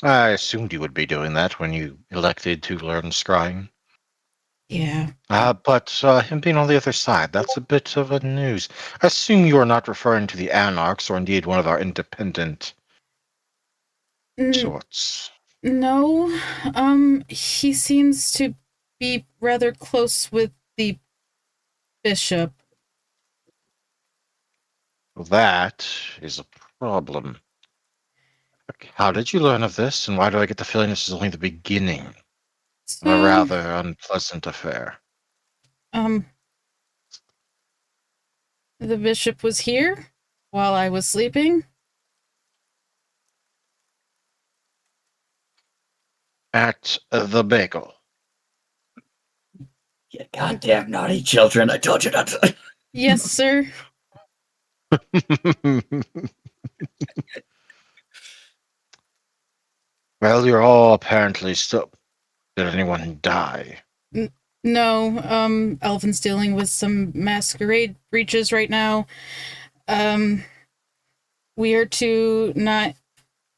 I assumed you would be doing that when you elected to learn scrying. Yeah. But him being on the other side, that's a bit of a news. I assume you are not referring to the Anarchs or indeed one of our independent sorts. No. He seems to be rather close with the bishop. That is a problem. How did you learn of this, and why do I get the feeling this is only the beginning of a So, rather unpleasant affair? the bishop was here while I was sleeping. At the bagel. You goddamn naughty children, I told you not to. Yes, sir. Well, you're all apparently still. Did anyone die? No, Elvin's dealing with some masquerade breaches right now. We are to not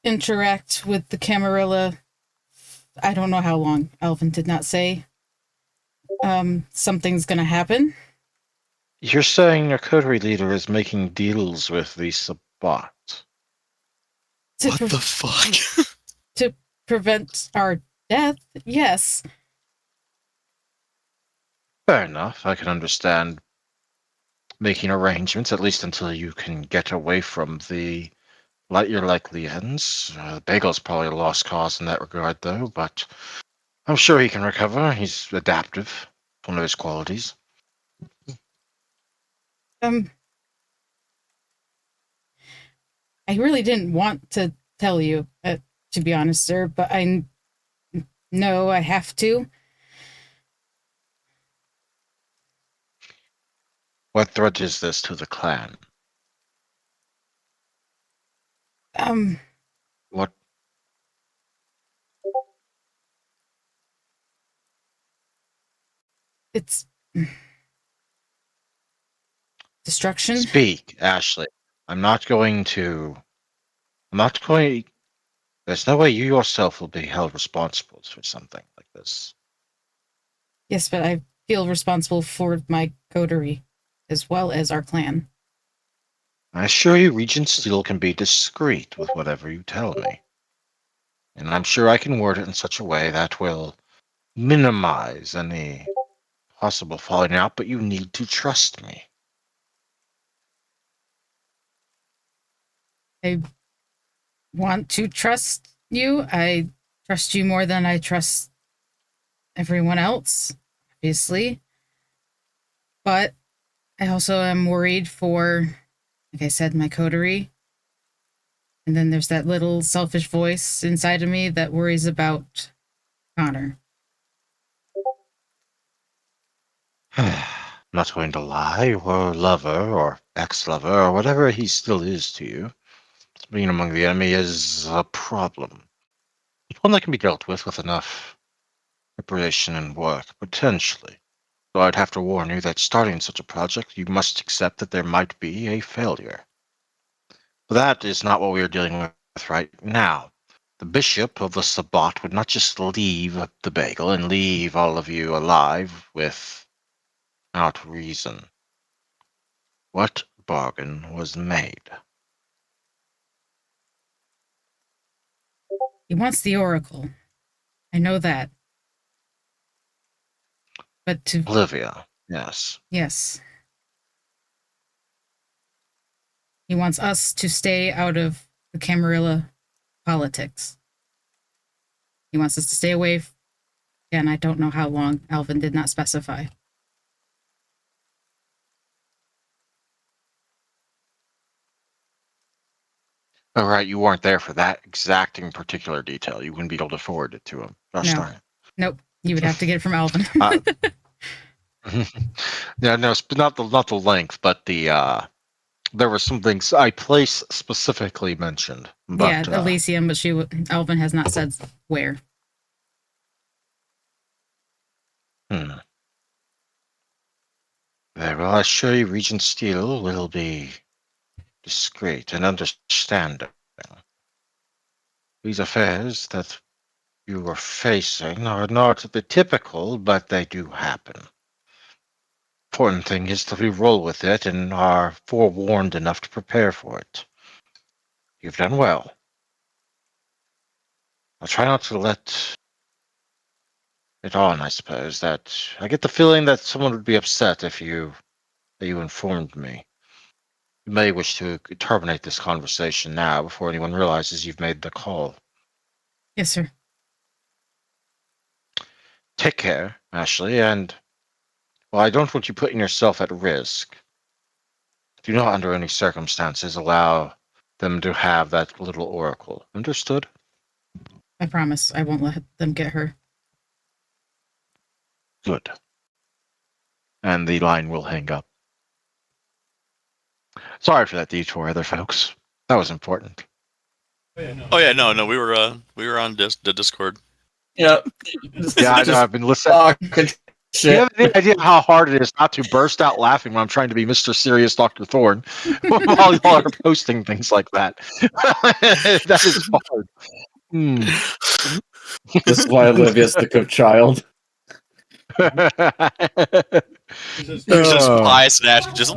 interact with the Camarilla. I don't know how long. Elvin did not say. Something's gonna happen. You're saying your coterie leader is making deals with the Sabbat. What the fuck? To prevent our death, yes. Fair enough. I can understand making arrangements, at least until you can get away from your likely ends. The bagel's probably a lost cause in that regard, though, but I'm sure he can recover. He's adaptive. One of his qualities. I really didn't want to tell you, to be honest, sir, but I know I have to. What threat is this to the clan? What? It's destruction. Speak, Ashley. I'm not going to. There's no way you yourself will be held responsible for something like this. Yes, but I feel responsible for my coterie as well as our clan. I assure you, Regent Steel can be discreet with whatever you tell me. And I'm sure I can word it in such a way that will minimize any possible falling out, but you need to trust me. I want to trust you. I trust you more than I trust everyone else, obviously. But I also am worried for, like I said, my coterie. And then there's that little selfish voice inside of me that worries about Connor. Not going to lie, your lover or ex-lover or whatever he still is to you, being among the enemy is a problem. It's one that can be dealt with enough preparation and work, potentially. So I'd have to warn you that starting such a project, you must accept that there might be a failure. But that is not what we are dealing with right now. The bishop of the Sabbat would not just leave the bagel and leave all of you alive without reason. What bargain was made? He wants the Oracle. I know that. But to. Olivia, yes. Yes. He wants us to stay out of the Camarilla politics. He wants us to stay away. And I don't know how long. Alvin did not specify. All right, you weren't there for that exacting particular detail. You wouldn't be able to forward it to him. Gosh No. darn it. Nope. You would have to get it from Alvin. Yeah, no, not the length, but the there were some things I place specifically mentioned. But, yeah, Elysium, but Alvin has not said where. Very well, I assure you, Regent Steel will be discreet and understanding. These affairs that you are facing are not the typical, but they do happen. Important thing is that we roll with it and are forewarned enough to prepare for it. You've done well. I'll try not to let it on, I suppose, that I get the feeling that someone would be upset if you informed me. You may wish to terminate this conversation now before anyone realizes you've made the call. Yes, sir. Take care, Ashley, and well, I don't want you putting yourself at risk. Do not under any circumstances allow them to have that little oracle. Understood? I promise I won't let them get her. Good. And the line will hang up. Sorry for that detour, other folks. That was important. Oh yeah, no, we were on the Discord. Yep. Yeah, I know. I've been listening. Do you have any idea how hard it is not to burst out laughing when I'm trying to be Mr. Serious Dr. Thorne while y'all are posting things like that? That is hard. This is why Olivia's the good child. There's just bias and Ash just.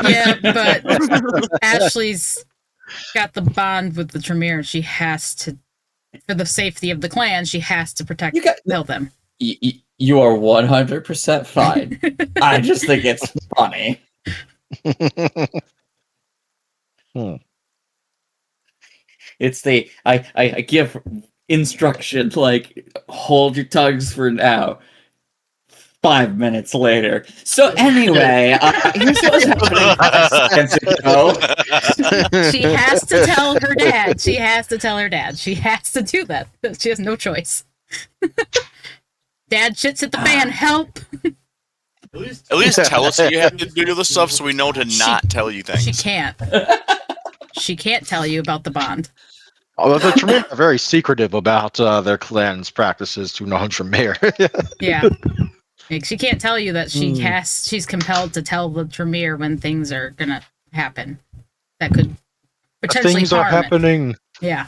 Yeah, but Ashley's got the bond with the Tremere. She has to, for the safety of the clan, she has to protect them. You are 100% fine. I just think it's funny. It's the I give instruction like hold your tongues for now. 5 minutes later. So anyway, here's what was happening 5 seconds ago. She has to tell her dad. She has to tell her dad. She has to do that. She has no choice. Dad, shit's at the fan. Help! At least tell us you have to do the stuff so we know to not tell you things. She can't. She can't tell you about the bond. Although the Tremere are very secretive about their clan's practices to non-Tremere. Yeah. Like, she can't tell you that she's compelled to tell the Tremere when things are gonna happen. That could potentially things are happening. Yeah.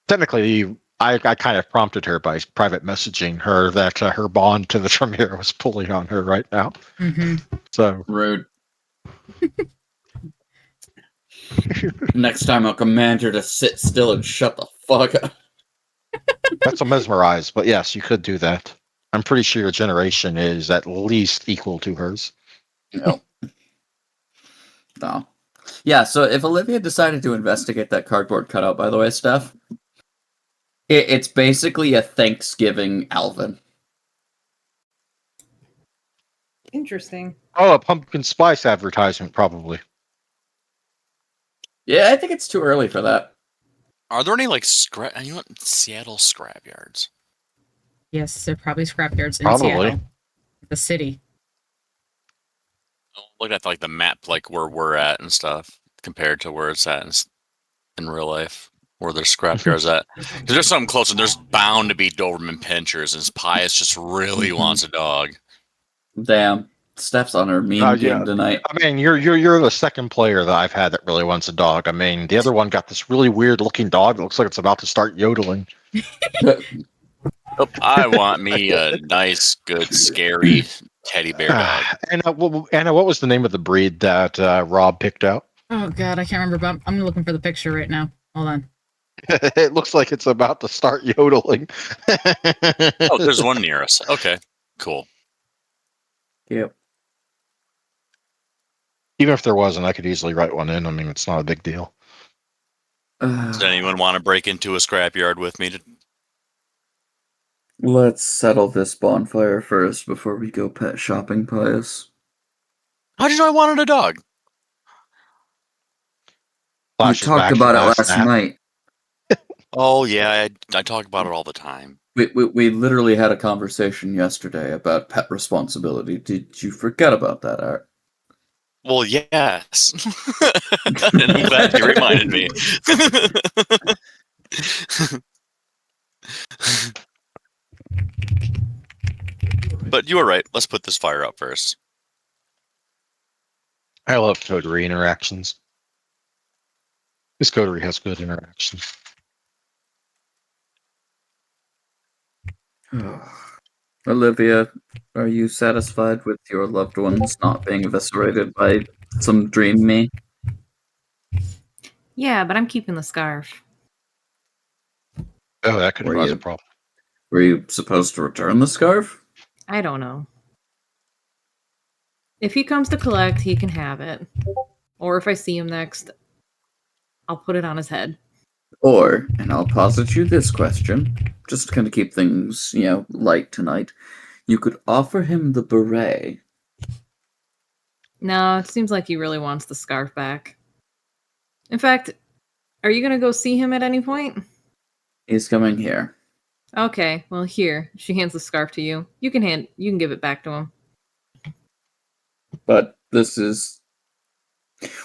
Technically, I kind of prompted her by private messaging her that her bond to the Tremere was pulling on her right now. Mm-hmm. So rude. Next time I'll command her to sit still and shut the fuck up. That's a mesmerize, but yes, you could do that. I'm pretty sure your generation is at least equal to hers. No. No. Yeah, so if Olivia decided to investigate that cardboard cutout, by the way, Steph, it's basically a Thanksgiving Alvin. Interesting. Oh, a pumpkin spice advertisement, probably. Yeah, I think it's too early for that. Are there any like Seattle scrapyards? Yes, they're probably scrapyards in Probably. Seattle, the city. Look at like the map, like where we're at and stuff, compared to where it's at in real life, where there's scrapyards at. Because there's something close, and there's bound to be Doberman pinchers, and Pius just really wants a dog. Damn. Steph's on her meme game Yeah. tonight. I mean, you're the second player that I've had that really wants a dog. I mean, the other one got this really weird looking dog that looks like it's about to start yodeling. Oh, I want me a nice, good, scary teddy bear dog. Anna, what was the name of the breed that Rob picked out? Oh god, I can't remember, but I'm looking for the picture right now. Hold on. It looks like it's about to start yodeling. Oh, there's one near us. Okay, cool. Yep. Even if there wasn't, I could easily write one in. I mean, it's not a big deal. Does anyone want to break into a scrapyard with me? Let's settle this bonfire first before we go pet shopping, Pius. How'd you know I wanted a dog? We Flashes talked back to about it last nap. night. Oh yeah, I talk about it all the time. We literally had a conversation yesterday about pet responsibility. Did you forget about that, Art? Well, yes. And I'm glad you reminded me. But you were right. Let's put this fire out first. I love coterie interactions. This coterie has good interactions. Olivia, are you satisfied with your loved ones not being eviscerated by some dream me? Yeah, but I'm keeping the scarf. Oh, that could Were cause you- a problem. Were you supposed to return the scarf? I don't know. If he comes to collect, he can have it. Or if I see him next, I'll put it on his head. Or, and I'll posit you this question, just to kind of keep things, light tonight, you could offer him the beret. No, it seems like he really wants the scarf back. In fact, are you going to go see him at any point? He's coming here. Okay, well here, she hands the scarf to you. You can give it back to him. But this is...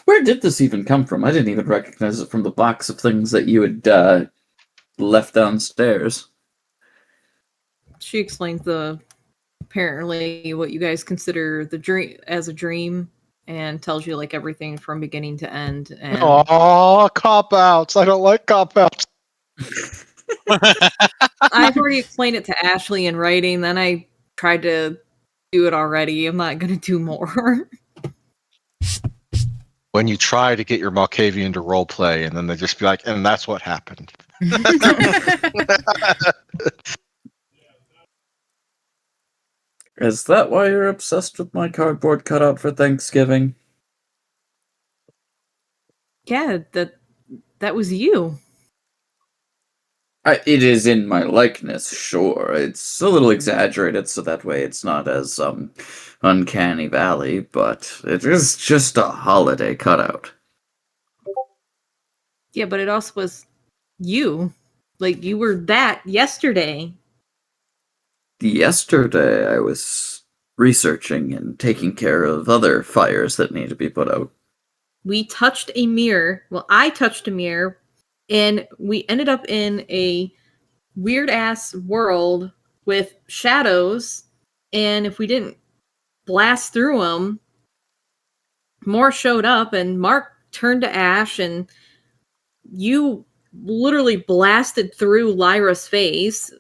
Where did this even come from? I didn't even recognize it from the box of things that you had left downstairs. She explains apparently what you guys consider the dream as a dream, and tells you like everything from beginning to end. And Aw, cop outs. I don't like cop outs. I've already explained it to Ashley in writing. Then I tried to do it already. I'm not going to do more. When you try to get your Malkavian to role play, and then they just be like, and that's what happened. Is that why you're obsessed with my cardboard cutout for Thanksgiving? Yeah, that was you. It is in my likeness, sure. It's a little exaggerated, so that way it's not as uncanny valley, but it is just a holiday cutout. Yeah, but it also was you. Like you were that yesterday. Yesterday, I was researching and taking care of other fires that need to be put out. We touched a mirror. Well, I touched a mirror, and we ended up in a weird ass world with shadows. And if we didn't blast through them, more showed up, and Mark turned to ash, and you literally blasted through Lyra's face.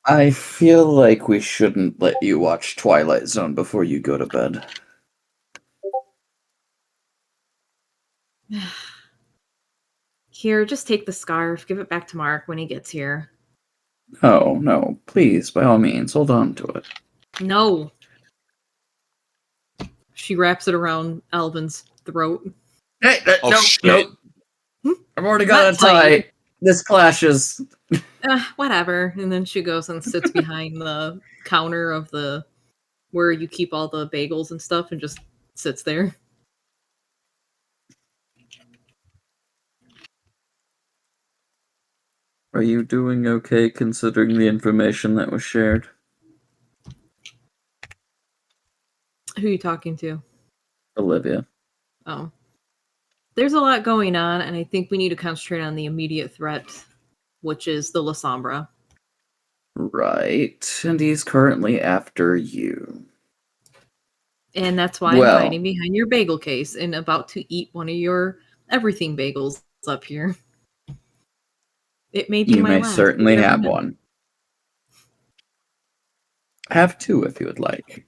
I feel like we shouldn't let you watch Twilight Zone before you go to bed. Here, just take the scarf. Give it back to Mark when he gets here. Oh, no, please, by all means, hold on to it. No. She wraps it around Alvin's throat. Hey, Oh, nope, shit. nope. I've already got Not a tie. This clashes. Whatever. And then she goes and sits behind the counter of the where you keep all the bagels and stuff and just sits there. Are you doing okay considering the information that was shared? Who are you talking to? Olivia. Oh. There's a lot going on, and I think we need to concentrate on the immediate threat, which is the La Sombra. Right. And he's currently after you. And that's why I'm Well, hiding behind your bagel case and about to eat one of your everything bagels up here. It may be you my may last. certainly You never have know. one. Have two if you would like.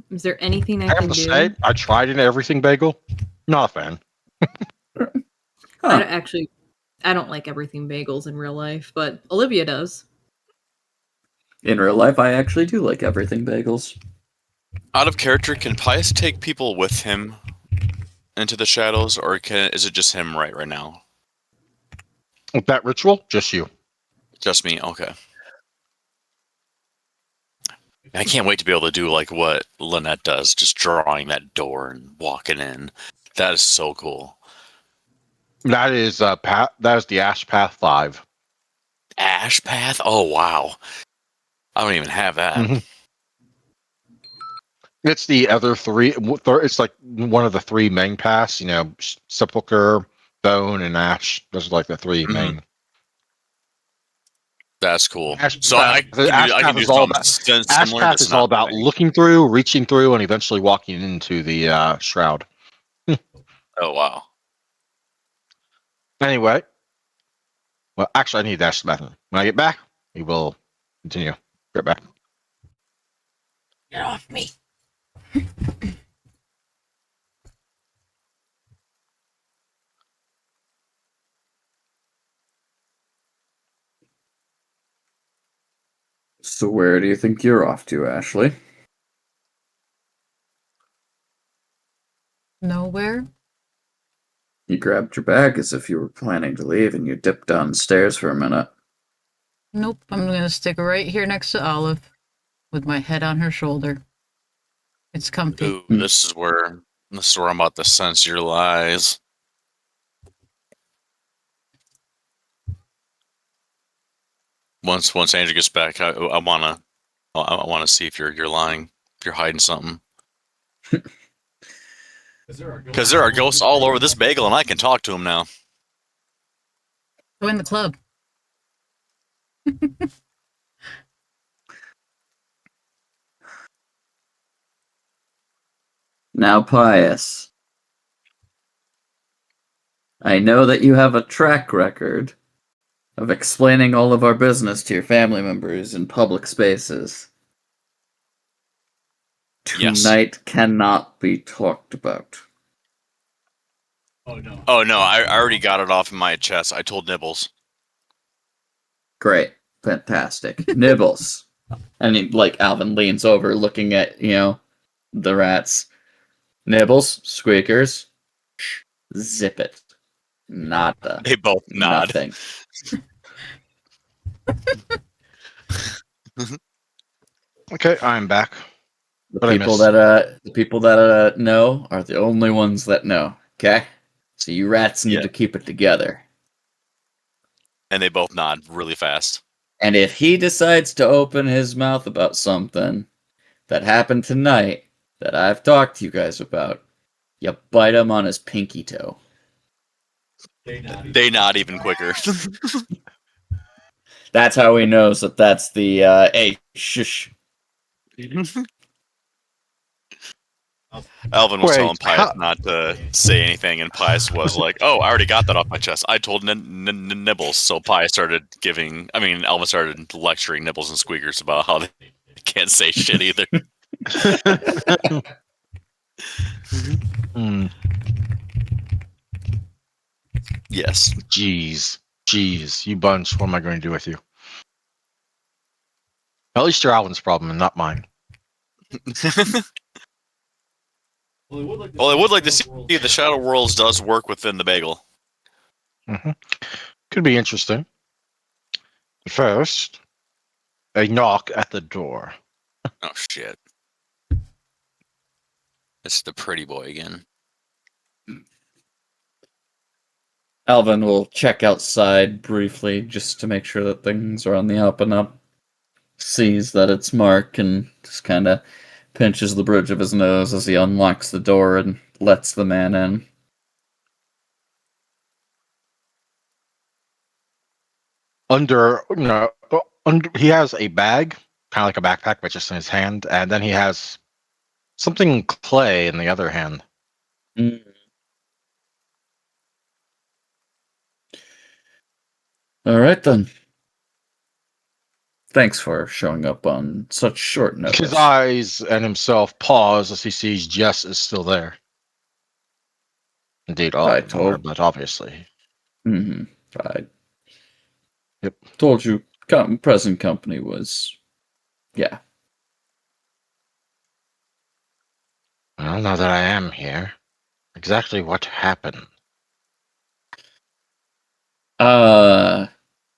Is there anything I I have can to do? say, I tried an everything bagel. Not a fan. I don't, Huh. actually, I don't like everything bagels in real life, but Olivia does. In real life, I actually do like everything bagels. Out of character, can Pius take people with him into the shadows, or is it just him right now? With that ritual, just you. Just me? Okay. I can't wait to be able to do like what Lynette does, just drawing that door and walking in. That is so cool. That is path. That is the Ash Path 5. Ash Path? Oh, wow. I don't even have that. Mhm. It's the other three. It's like one of the three main paths. Sepulcher, Bone, and Ash. Those are like the three Mhm. main. That's cool. Ash So Path, I Ash can Path do is all something about. Ash similar, Path just is all not about moving. looking through, reaching through, and eventually walking into the shroud. Oh, wow. Anyway, well, actually, I need to dash to the bathroom. When I get back, we will continue. Get back. Get off me. So where do you think you're off to, Ashley? Nowhere? You grabbed your bag as if you were planning to leave and you dipped downstairs for a minute. Nope. I'm gonna stick right here next to Olive with my head on her shoulder. It's comfy. Ooh, this is where I'm about to sense your lies. Once Andrew gets back, I wanna see if you're lying, if you're hiding something. Because there are ghosts all over this bagel, and I can talk to them now. Join the club. Now, Pius, I know that you have a track record of explaining all of our business to your family members in public spaces. Yes. Tonight cannot be talked about. Oh no, I already got it off in my chest. I told Nibbles. Great. Fantastic. Nibbles. And Alvin leans over looking at, the rats. Nibbles, squeakers, zip it. Nada. They both nod. Nothing. Okay, I'm back. The What I people missed? that know are the only ones that know. Okay? So you rats need Yeah. to keep it together. And they both nod really fast. And if he decides to open his mouth about something that happened tonight that I've talked to you guys about, you bite him on his pinky toe. They nod even quicker. That's how he knows that that's the, hey, shush. Alvin was telling Wait, Pius not to say anything, and Pius was like, "Oh, I already got that off my chest. I told Nibbles." So Pius started Alvin started lecturing Nibbles and Squeakers about how they can't say shit either. Hmm. Yes. Jeez, you bunch. What am I going to do with you? At least you're Alvin's problem and not mine. Well, I would like to see if the Shadow Worlds does work within the bagel. Could be interesting. First, a knock at the door. Oh shit! It's the pretty boy again. Alvin will check outside briefly just to make sure that things are on the up and up. Sees that it's Mark and just kind of pinches the bridge of his nose as he unlocks the door and lets the man in. He has a bag, kind of like a backpack, but just in his hand, and then he has something clay in the other hand. Mm. All right then. Thanks for showing up on such short notice. His eyes and himself pause as he sees Jess is still there. Indeed, all I of them are, told. but obviously. Mm-hmm. I Yep. told you present company was. Yeah. Well, now that I am here, exactly what happened? Uh,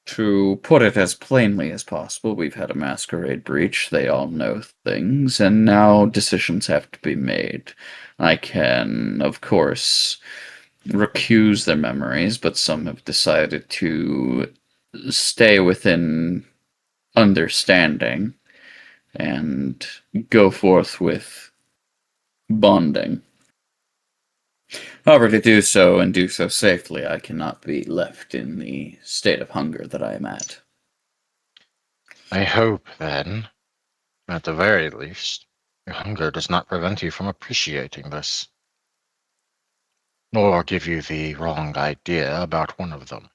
to put it as plainly as possible, we've had a masquerade breach. They all know things, and now decisions have to be made. I can, of course, recuse their memories, but some have decided to stay within understanding and go forth with bonding. However, to do so and do so safely, I cannot be left in the state of hunger that I am at. I hope, then, at the very least, your hunger does not prevent you from appreciating this, or give you the wrong idea about one of them.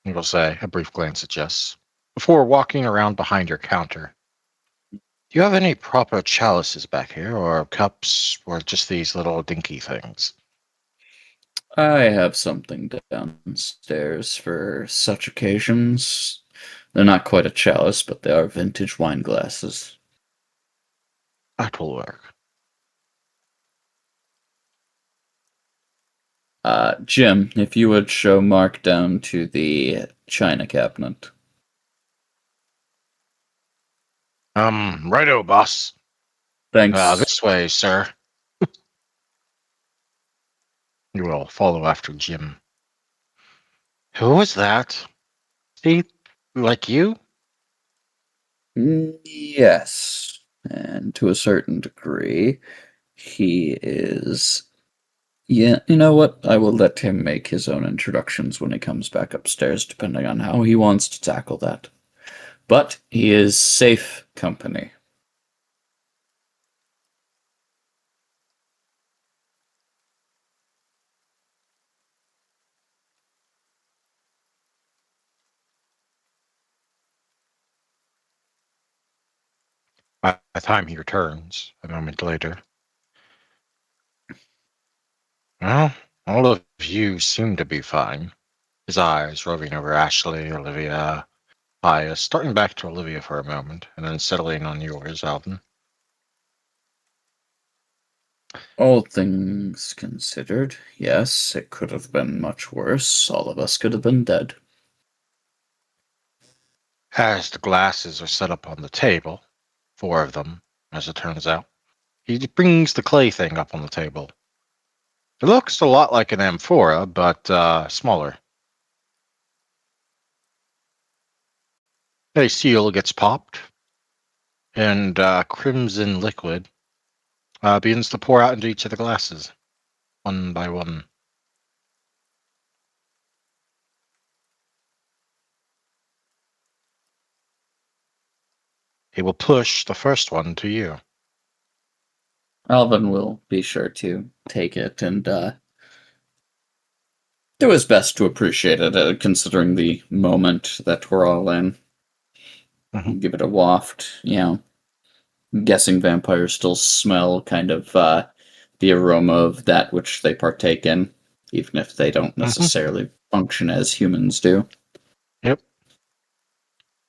He will say, a brief glance at Jess, before walking around behind your counter. Do you have any proper chalices back here, or cups, or just these little dinky things? I have something downstairs for such occasions. They're not quite a chalice, but they are vintage wine glasses. That will work. Jim, if you would show Mark down to the china cabinet. Righto, boss. Thanks. This way, sir. You will follow after Jim. Who was that? He like you? Yes, and to a certain degree, he is. Yeah, you know what? I will let him make his own introductions when he comes back upstairs, depending on how he wants to tackle that. But he is safe company. By the time he returns, a moment later. Well, all of you seem to be fine. His eyes roving over Ashley, Olivia, Pius, starting back to Olivia for a moment, and then settling on yours, Alvin. All things considered, yes, it could have been much worse. All of us could have been dead. As the glasses are set up on the table, 4 of them, as it turns out, he brings the clay thing up on the table. It looks a lot like an amphora, but smaller. A seal gets popped, and crimson liquid begins to pour out into each of the glasses, one by one. He will push the first one to you. Alvin will be sure to take it and do his best to appreciate it, considering the moment that we're all in. Mhm. Give it a waft, I'm guessing vampires still smell kind of the aroma of that which they partake in, even if they don't Mhm. necessarily function as humans do. Yep.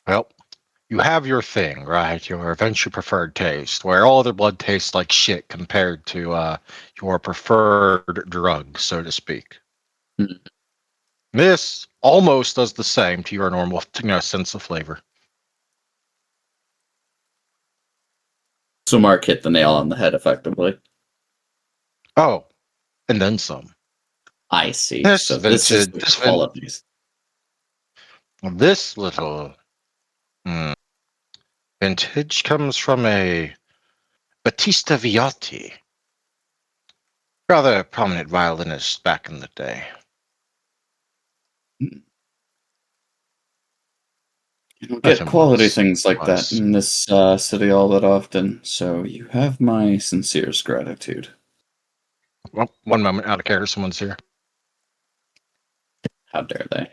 Well, you have your thing, right? Your eventually preferred taste, where all other blood tastes like shit compared to your preferred drug, so to speak. Hmm. This almost does the same to your normal, sense of flavor. So Mark hit the nail on the head effectively. Oh, and then some. I see. This So this is vintage, the qualities. this little hmm, vintage comes from a Battista Viotti, rather prominent violinist back in the day. You don't Let get him quality was. things like that Was. in this city all that often, so you have my sincerest gratitude. Well, one moment, out of character, someone's here. How dare they?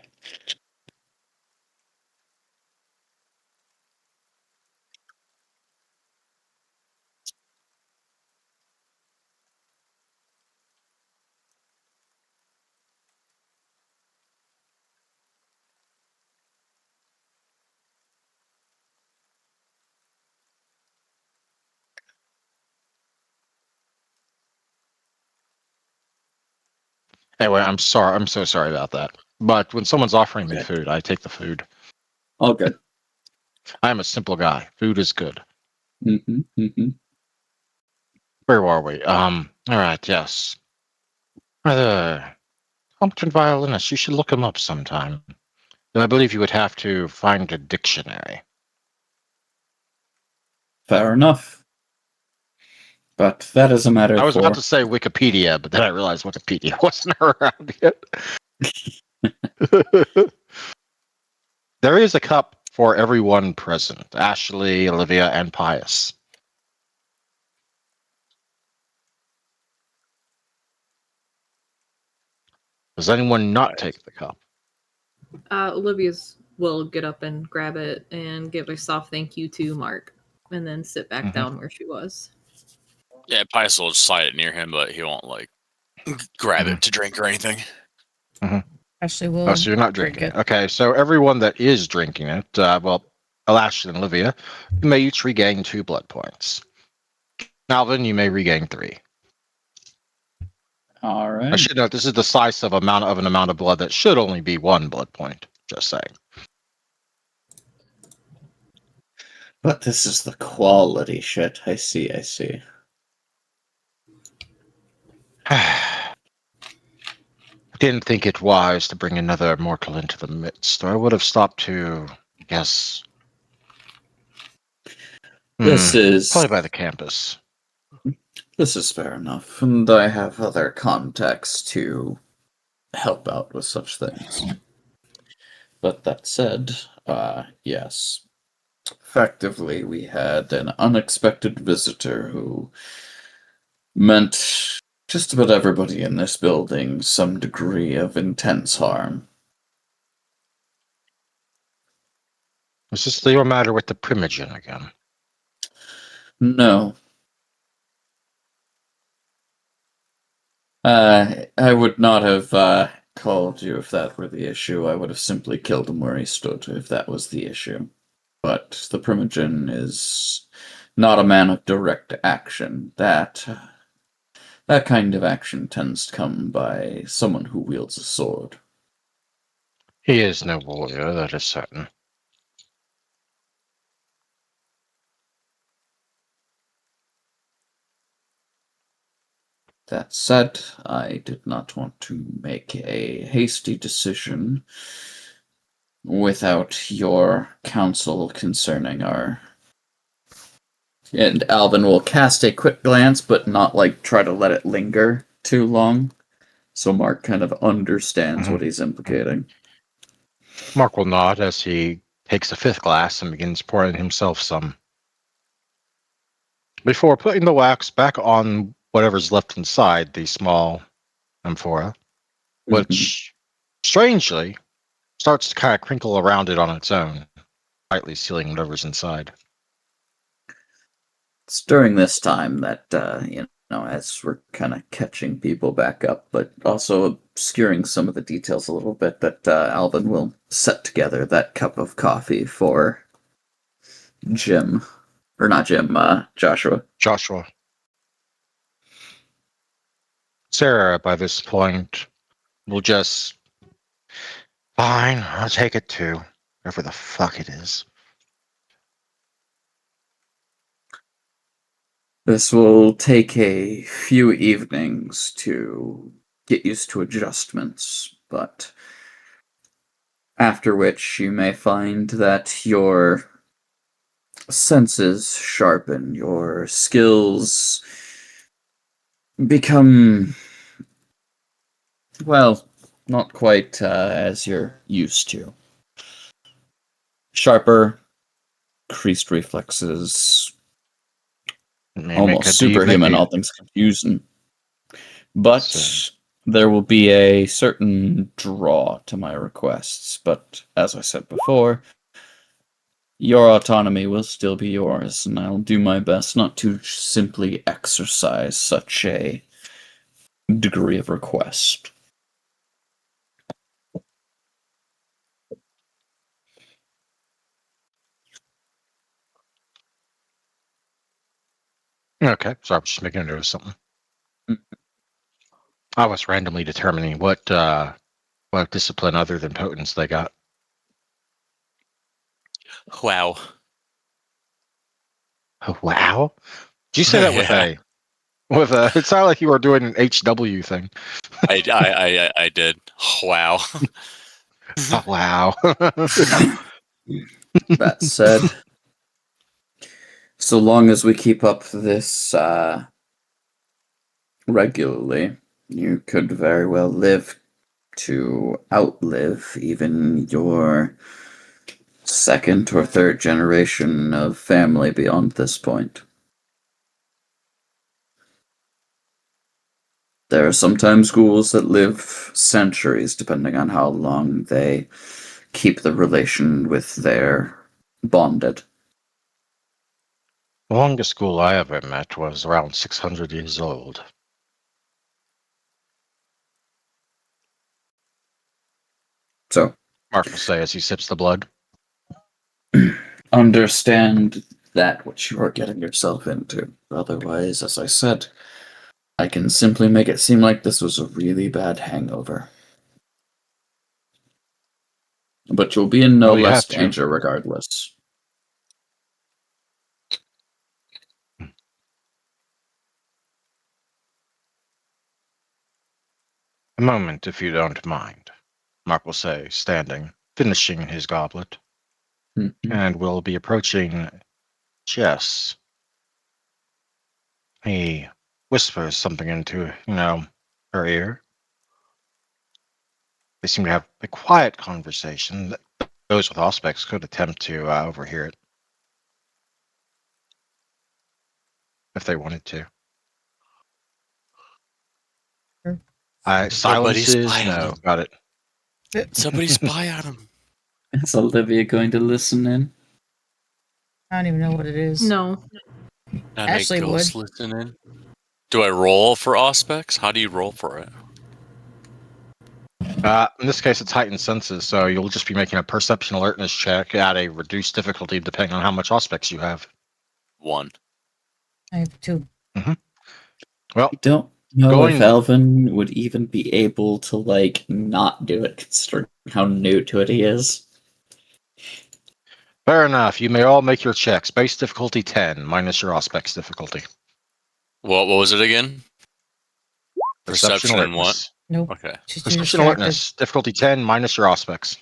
Anyway, I'm sorry. I'm so sorry about that. But when someone's offering me Okay. food, I take the food. All good. I am a simple guy. Food is good. Mm-hmm, mm-hmm. Where are we? All right. Yes. The competent violinist. You should look him up sometime. Then I believe you would have to find a dictionary. Fair enough. But that is a matter I was about for... to say Wikipedia, but then I realized Wikipedia wasn't around yet. There is a cup for everyone present: Ashley, Olivia, and Pius. Does anyone not take the cup? Olivia's will get up and grab it and give a soft thank you to Mark, and then sit back down where she was. Yeah, Pius will just slide it near him, but he won't like grab it to drink or anything. Ashley will Oh, so you're not drink drinking it. it. Okay, so everyone that is drinking it, well, Ashley and Olivia, you may each regain 2 blood points. Alvin, you may regain 3. All I right. should note this is the size of an amount of blood that should only be 1 blood point. Just saying. But this is the quality shit. I see, I see. I didn't think it wise to bring another mortal into the midst, or I would have stopped to, I guess, This is probably by the campus. this is fair enough, and I have other contacts to help out with such things. But that said, yes. Effectively, we had an unexpected visitor who meant just about everybody in this building some degree of intense harm. Is this your matter with the primogen again? No. I would not have called you if that were the issue. I would have simply killed him where he stood if that was the issue. But the Primogen is not a man of direct action. That kind of action tends to come by someone who wields a sword. He is no warrior, that is certain. That said, I did not want to make a hasty decision without your counsel concerning our... And Alvin will cast a quick glance, but not like try to let it linger too long. So Mark kind of understands what he's implicating. Mark will nod as he takes a 5th glass and begins pouring himself some. Before putting the wax back on whatever's left inside the small amphora, which, strangely, starts to kind of crinkle around it on its own, tightly sealing whatever's inside. It's during this time that, as we're kind of catching people back up, but also obscuring some of the details a little bit, that Alvin will set together that cup of coffee for Jim. Or not Jim, Joshua. Joshua. Sarah, by this point, will just. Fine, I'll take it too. Whatever the fuck it is. This will take a few evenings to get used to adjustments, but after which you may find that your senses sharpen, your skills become, well, not quite as you're used to. Sharper, increased reflexes, almost superhuman, all things confusing. But So- there will be a certain draw to my requests. But as I said before, your autonomy will still be yours, and I'll do my best not to simply exercise such a degree of request. Okay, so I was just making a note of something. Mm. I was randomly determining what discipline other than potence they got. Wow. Oh, wow. Did you say that with a? It sounded like you were doing an HW thing. I did. Wow. Oh, wow. That said, so long as we keep up this regularly, you could very well live to outlive even your second or third generation of family beyond this point. There are sometimes ghouls that live centuries, depending on how long they keep the relation with their bonded. The longest ghoul I ever met was around 600 years old. So, Mark will say as he sips the blood. understand that what you are getting yourself into. Otherwise, as I said, I can simply make it seem like this was a really bad hangover. But you'll be in no Well, you less have to. danger regardless. A moment, if you don't mind, Mark will say, standing, finishing his goblet, Mhm. and will be approaching Jess. He whispers something into, her ear. They seem to have a quiet conversation that those with aspects could attempt to overhear it if they wanted to. Sure. Somebody Silences? spy on No, him. got it. Somebody spy on him. Is Olivia going to listen in? I don't even know what it is. No. Not Ashley a ghost listening. Do I roll for Auspex? How do you roll for it? In this case, it's heightened senses, so you'll just be making a perception alertness check at a reduced difficulty depending on how much aspects you have. 1. I have 2. Well, I don't know if Going- Alvin would even be able to, not do it, considering how new to it he is. fair enough. You may all make your checks. Base difficulty 10 minus your aspects difficulty. What was it again? Perception and what? alertness. Nope. Okay. She's too Perception distracted. alertness. Difficulty 10 minus your aspects.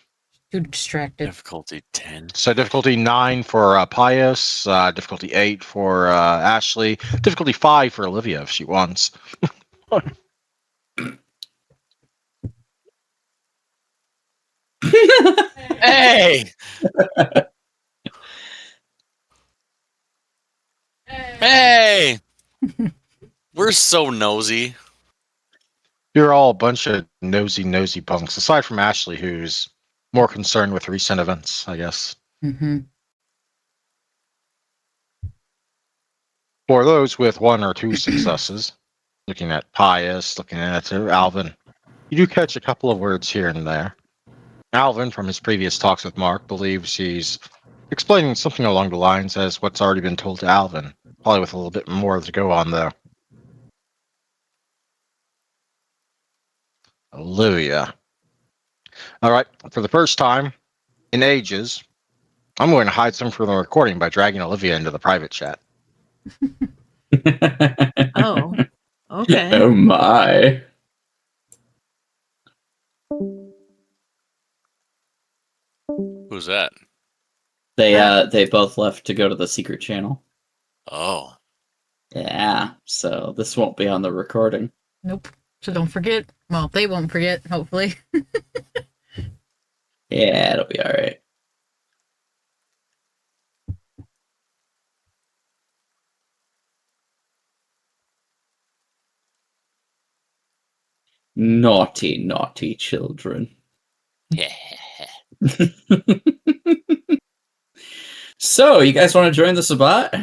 Too distracted. Difficulty 10. So difficulty 9 for Pius, difficulty 8 for Ashley, difficulty 5 for Olivia if she wants. Hey! Hey! We're so nosy. You're all a bunch of nosy punks, aside from Ashley, who's more concerned with recent events, I guess. Mm-hmm. For those with 1 or 2 successes, looking at Pius, looking at Alvin, you do catch a couple of words here and there. Alvin, from his previous talks with Mark, believes he's explaining something along the lines as what's already been told to Alvin, probably with a little bit more to go on, though. Olivia. All right, for the first time in ages, I'm going to hide some from the recording by dragging Olivia into the private chat. Oh, okay. Oh my. Who's that? They both left to go to the secret channel. Oh. Yeah, so this won't be on the recording. Nope. So don't forget. Well, they won't forget, hopefully. Yeah, it'll be alright. Naughty, naughty children. So, you guys want to join the Sabbat?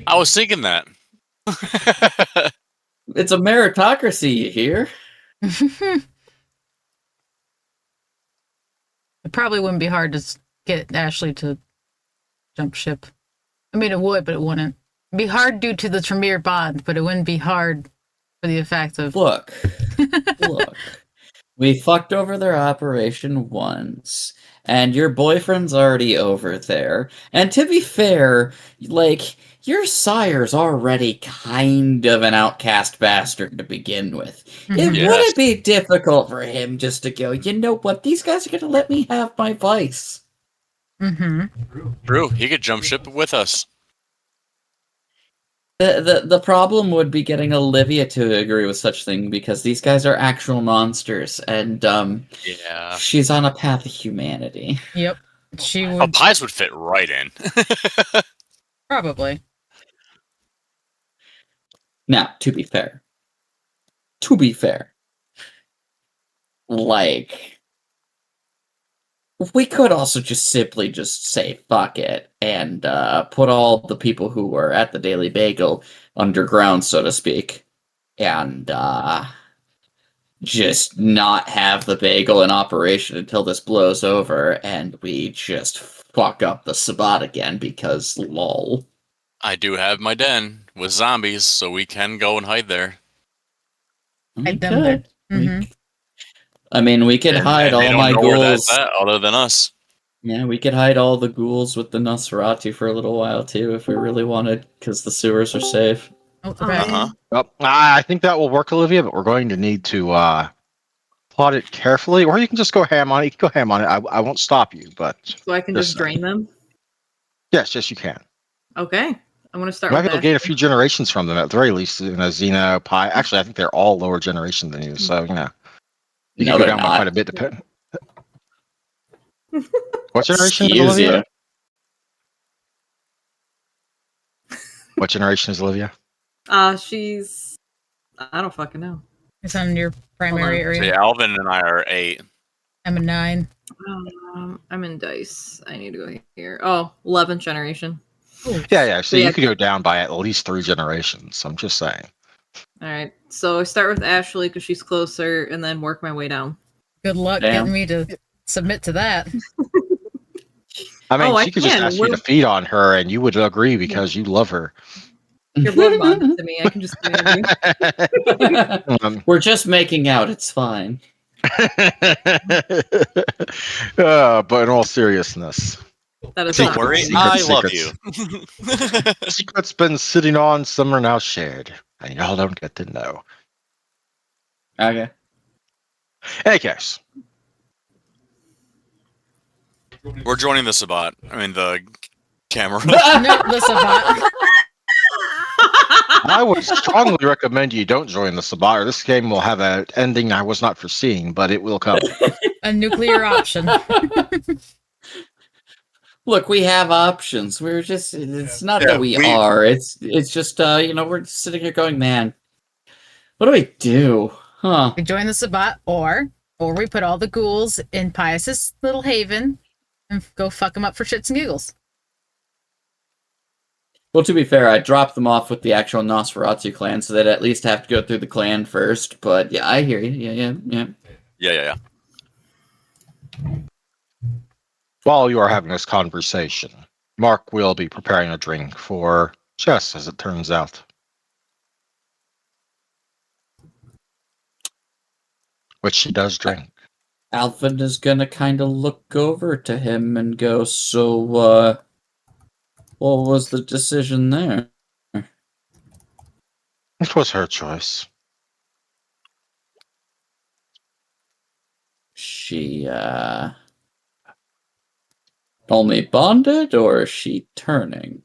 I was thinking that. It's a meritocracy, you hear? It probably wouldn't be hard to get Ashley to jump ship. I mean, it would, but it wouldn't. It'd be hard due to the Tremere bond, but it wouldn't be hard for the effect of. Look. We fucked over their operation once, and your boyfriend's already over there. And to be fair, like, your sire's already kind of an outcast bastard to begin with. It Yes. wouldn't be difficult for him just to go, you know what, these guys are going to let me have my vice. Mm-hmm. True. He could jump ship with us. The problem would be getting Olivia to agree with such thing, because these guys are actual monsters, and Yeah. she's on a path of humanity. Yep. She Oh, would pies would fit right in. probably. Now, to be fair, like, we could also just simply just say fuck it and put all the people who were at the Daily Bagel underground, so to speak, and just not have the bagel in operation until this blows over, and we just fuck up the Sabbat again because lol. I do have my den with zombies, so we can go and hide there. We Hide them there. could. Mhm. I mean, we could hide And they all don't my know where that's ghouls. at other than us. Yeah, we could hide all the ghouls with the Nosferatu for a little while too, if we really wanted, because the sewers are safe. Oh, they're back. Uh-huh. Well, I think that will work, Olivia, but we're going to need to plot it carefully, or you can just go ham on it. You can go ham on it. I won't stop you, but So I can just drain them? yes, you can. Okay. I'm going to start You might with be able to gain a Ashley. few generations from them at the very least. You know, Xeno, Pi. Actually, I think they're all lower generation than you, so you know you No, can go they're down by not. quite a bit. What generation is Excuse Olivia? you. What generation is Olivia? She's... I don't fucking know. It's on your primary Hold See, area. Alvin and I are 8. I'm a 9. I'm in dice. I need to go here. Oh, 11th generation. Oh, Yeah. So Yeah. you could go down by at least 3 generations. I'm just saying. All right. So I start with Ashley because she's closer, and then work my way down. good luck Damn. getting me to submit to that. I mean, Oh, I she could just can. ask you to feed on her, and you would agree because you love her. Your blood bond to me. I can just command you. We're just making out, it's fine. But in all seriousness, That is Don't not worry, Secret I love secrets. you. secrets been sitting on, some are now shared, and y'all don't get to know. Okay. Any case, We're joining the Sabbat. I mean, the camera. No, the Sabbat. I would strongly recommend you don't join the Sabbat, or this game will have an ending I was not foreseeing, but it will come. A nuclear option. Look, we have options. We're just, it's not Yeah, that we are. It's just, we're sitting here going, man, what do we do? Huh. We join the Sabbat, or we put all the ghouls in Pius's little haven and go fuck them up for shits and giggles. Well, to be fair, I dropped them off with the actual Nosferatu clan, so they'd at least have to go through the clan first. But yeah, I hear you. Yeah. Yeah. While you are having this conversation, Mark will be preparing a drink for Jess, as it turns out. Which she does drink. Alvin is gonna kind of look over to him and go, so, what was the decision there? It was her choice. She, only bonded, or is she turning?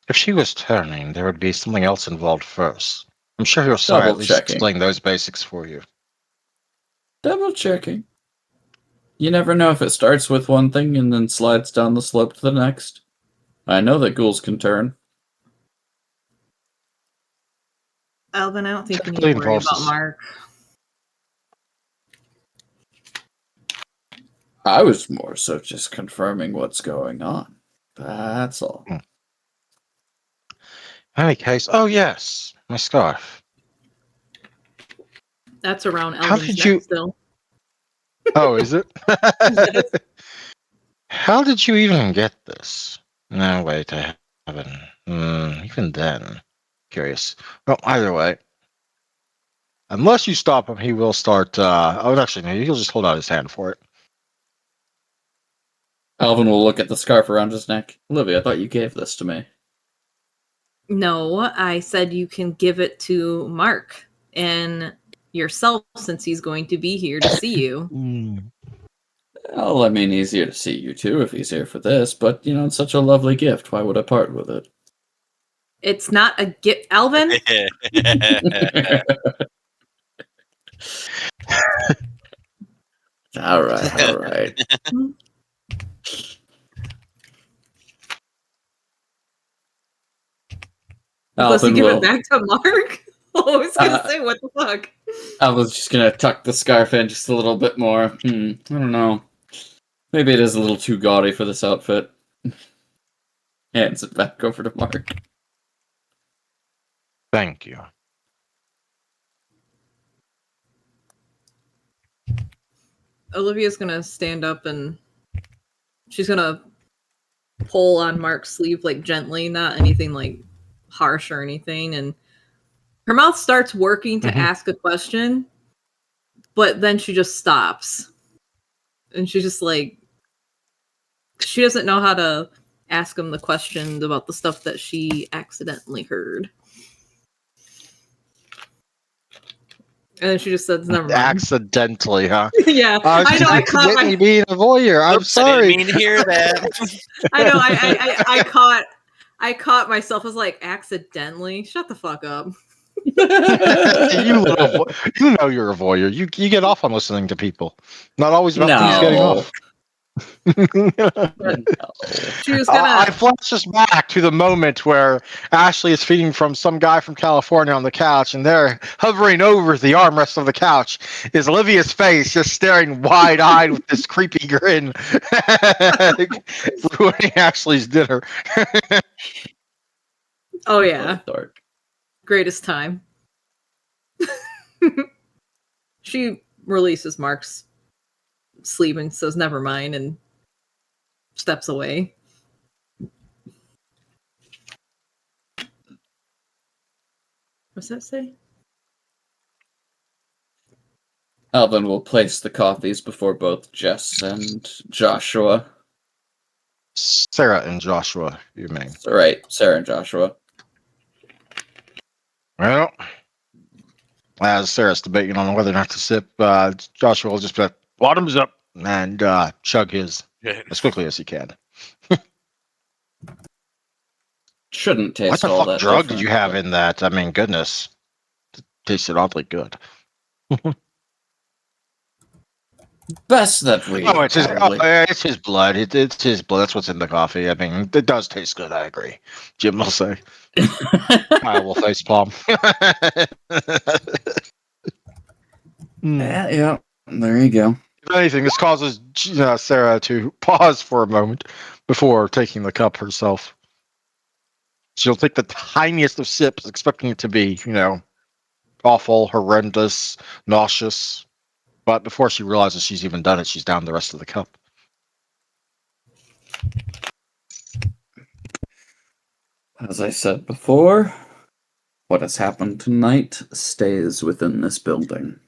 If she was turning, there would be something else involved first. I'm sure your sire Double at least checking. explained those basics for you. Double checking. You never know if it starts with one thing and then slides down the slope to the next. I know that ghouls can turn. Alvin, I don't think you need Typically to worry involves about this. Mark. I was more so just confirming what's going on. That's all. In any case, oh yes, my scarf. That's around How Alvin's did neck you? still. Oh, is it? Yes. How did you even get this? No way to heaven. Even then, curious. Well, either way, unless you stop him, he will start. Oh, actually, no, he'll just hold out his hand for it. Alvin will look at the scarf around his neck. Olivia, I thought you gave this to me. No, I said you can give it to Mark and yourself since he's going to be here to see you. Well, I mean, easier to see you too if he's here for this, but, you know, it's such a lovely gift. Why would I part with it? It's not a gift, Alvin. All right, all right. Does he Alvin give it will. back to Mark? I was gonna say, what the fuck? I was just gonna tuck the scarf in just a little bit more. I don't know. Maybe it is a little too gaudy for this outfit. Hands it back over to Mark. Thank you. Olivia's gonna stand up and she's gonna pull on Mark's sleeve like gently, not anything like harsh or anything, and her mouth starts working to ask a question, but then she just stops. And she's just like, she doesn't know how to ask him the questions about the stuff that she accidentally heard. And then she just says, never mind. Accidentally, huh? Yeah, I was I know. I caught accidentally being a voyeur. I'm Oops, sorry. I didn't mean to hear that. I know. I caught myself. I was like, accidentally. Shut the fuck up. You know you're a voyeur. You get off on listening to people. Not always about things getting No. off. But she was gonna. I flash us back to the moment where Ashley is feeding from some guy from California on the couch, and there, hovering over the armrest of the couch, is Olivia's face, just staring wide-eyed with this creepy grin, ruining Ashley's dinner. Oh yeah, Dark. greatest time. She releases Mark's sleeve and says, "Never mind," and steps away. What's that say? Alvin will place the coffees before both Jess and Joshua. Sarah and Joshua, you mean? Right, Sarah and Joshua. Well, as Sarah's debating on whether or not to sip, Joshua will just be like, bottoms up, and chug his as quickly as he can. Shouldn't taste What the all fuck that drug did different, you have but- in that? I mean, goodness. It tasted oddly good. Best that we. Oh, probably- it's his blood. It's his blood. That's what's in the coffee. I mean, it does taste good. I agree. Jim will say. I will face palm. Yeah, there you go. If anything, this causes Sarah to pause for a moment before taking the cup herself. She'll take the tiniest of sips, expecting it to be, awful, horrendous, nauseous. But before she realizes she's even done it, she's down the rest of the cup. As I said before, what has happened tonight stays within this building.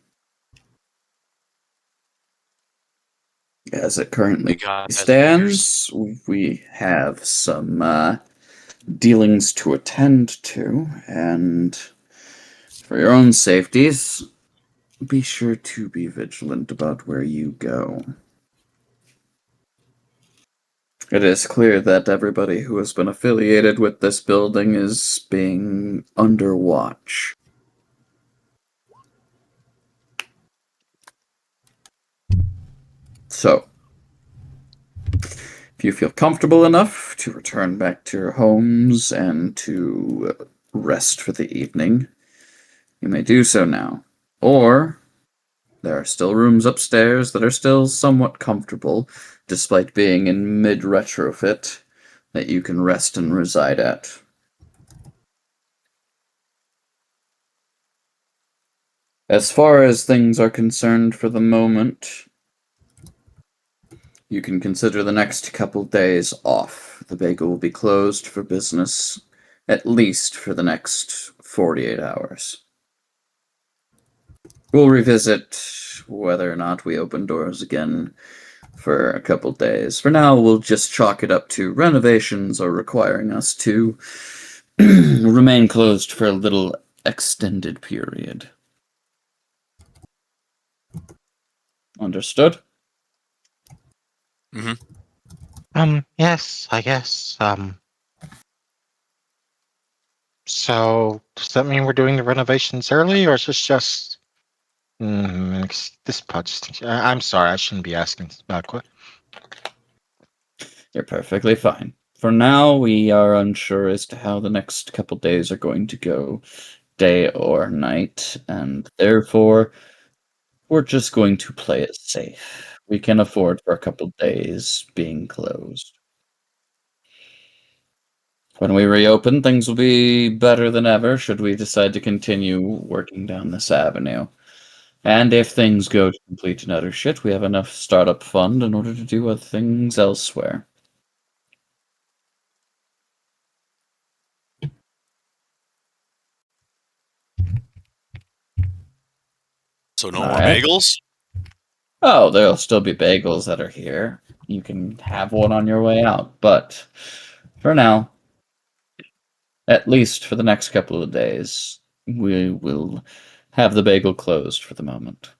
As it currently God has stands, we have some dealings to attend to, and for your own safeties, be sure to be vigilant about where you go. It is clear that everybody who has been affiliated with this building is being under watch. So, if you feel comfortable enough to return back to your homes and to rest for the evening, you may do so now. Or, there are still rooms upstairs that are still somewhat comfortable, despite being in mid retrofit, that you can rest and reside at. As far as things are concerned for the moment, you can consider the next couple days off. The bagel will be closed for business, at least for the next 48 hours. We'll revisit whether or not we open doors again for a couple days. For now, we'll just chalk it up to renovations are requiring us to remain closed for a little extended period. Understood? Yes, I guess. So does that mean we're doing the renovations early, or is this just? This part just. I'm sorry, I shouldn't be asking about questions. You're perfectly fine. For now, we are unsure as to how the next couple days are going to go, day or night, and therefore, we're just going to play it safe. We can afford for a couple days being closed. When we reopen, things will be better than ever should we decide to continue working down this avenue. And if things go to complete and utter shit, we have enough startup fund in order to do other things elsewhere. So no All more right. bagels? Oh, there'll still be bagels that are here. You can have one on your way out, but for now, at least for the next couple of days, we will have the bagel closed for the moment.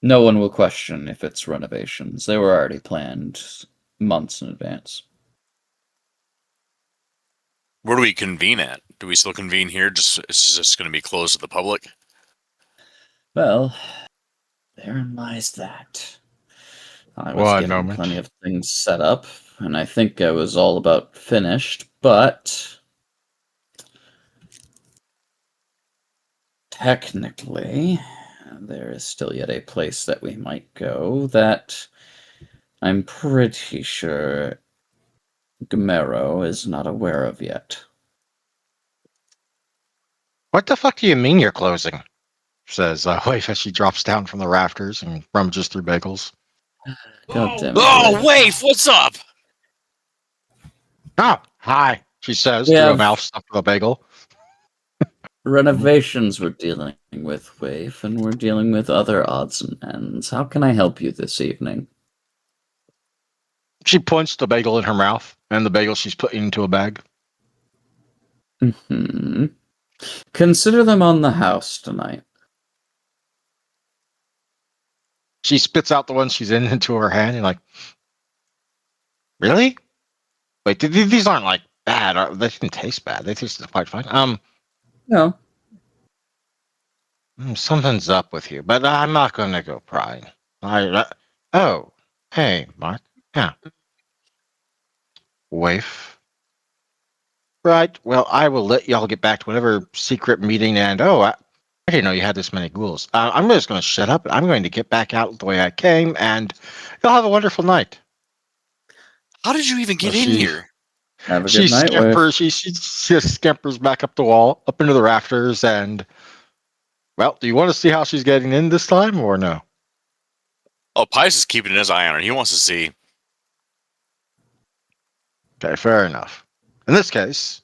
No one will question if it's renovations. They were already planned months in advance. Where do we convene at? Do we still convene here? It's just going to be closed to the public? Well, therein lies that. I was One getting plenty moment. of things set up, and I think I was all about finished, but technically, there is still yet a place that we might go that I'm pretty sure Gamero is not aware of yet. What the fuck do you mean you're closing? Says Waif as she drops down from the rafters and rummages through bagels. God damn it, Oh, Wave. Waif, what's up? Oh, hi, she says We through a have mouth stuffed with a bagel. renovations we're dealing with, Wave, and we're dealing with other odds and ends. How can I help you this evening? She points the bagel in her mouth and the bagel she's putting into a bag. Hmm. Consider them on the house tonight. She spits out the one she's in into her hand and like, really? Wait, these aren't like bad. They didn't taste bad. They tasted quite fine. No. Something's up with you, but I'm not gonna go prying. Oh, hey, Mark. Yeah, waif. Right. Well, I will let y'all get back to whatever secret meeting. And I didn't know you had this many ghouls. I'm just gonna shut up. I'm going to get back out the way I came, and y'all have a wonderful night. How did you even Well, get in here? Have a she good night, Wave. scampers. She just scampers back up the wall, up into the rafters, and well, do you want to see how she's getting in this time or no? Oh, Pius is keeping his eye on it. He wants to see. Okay, fair enough. In this case,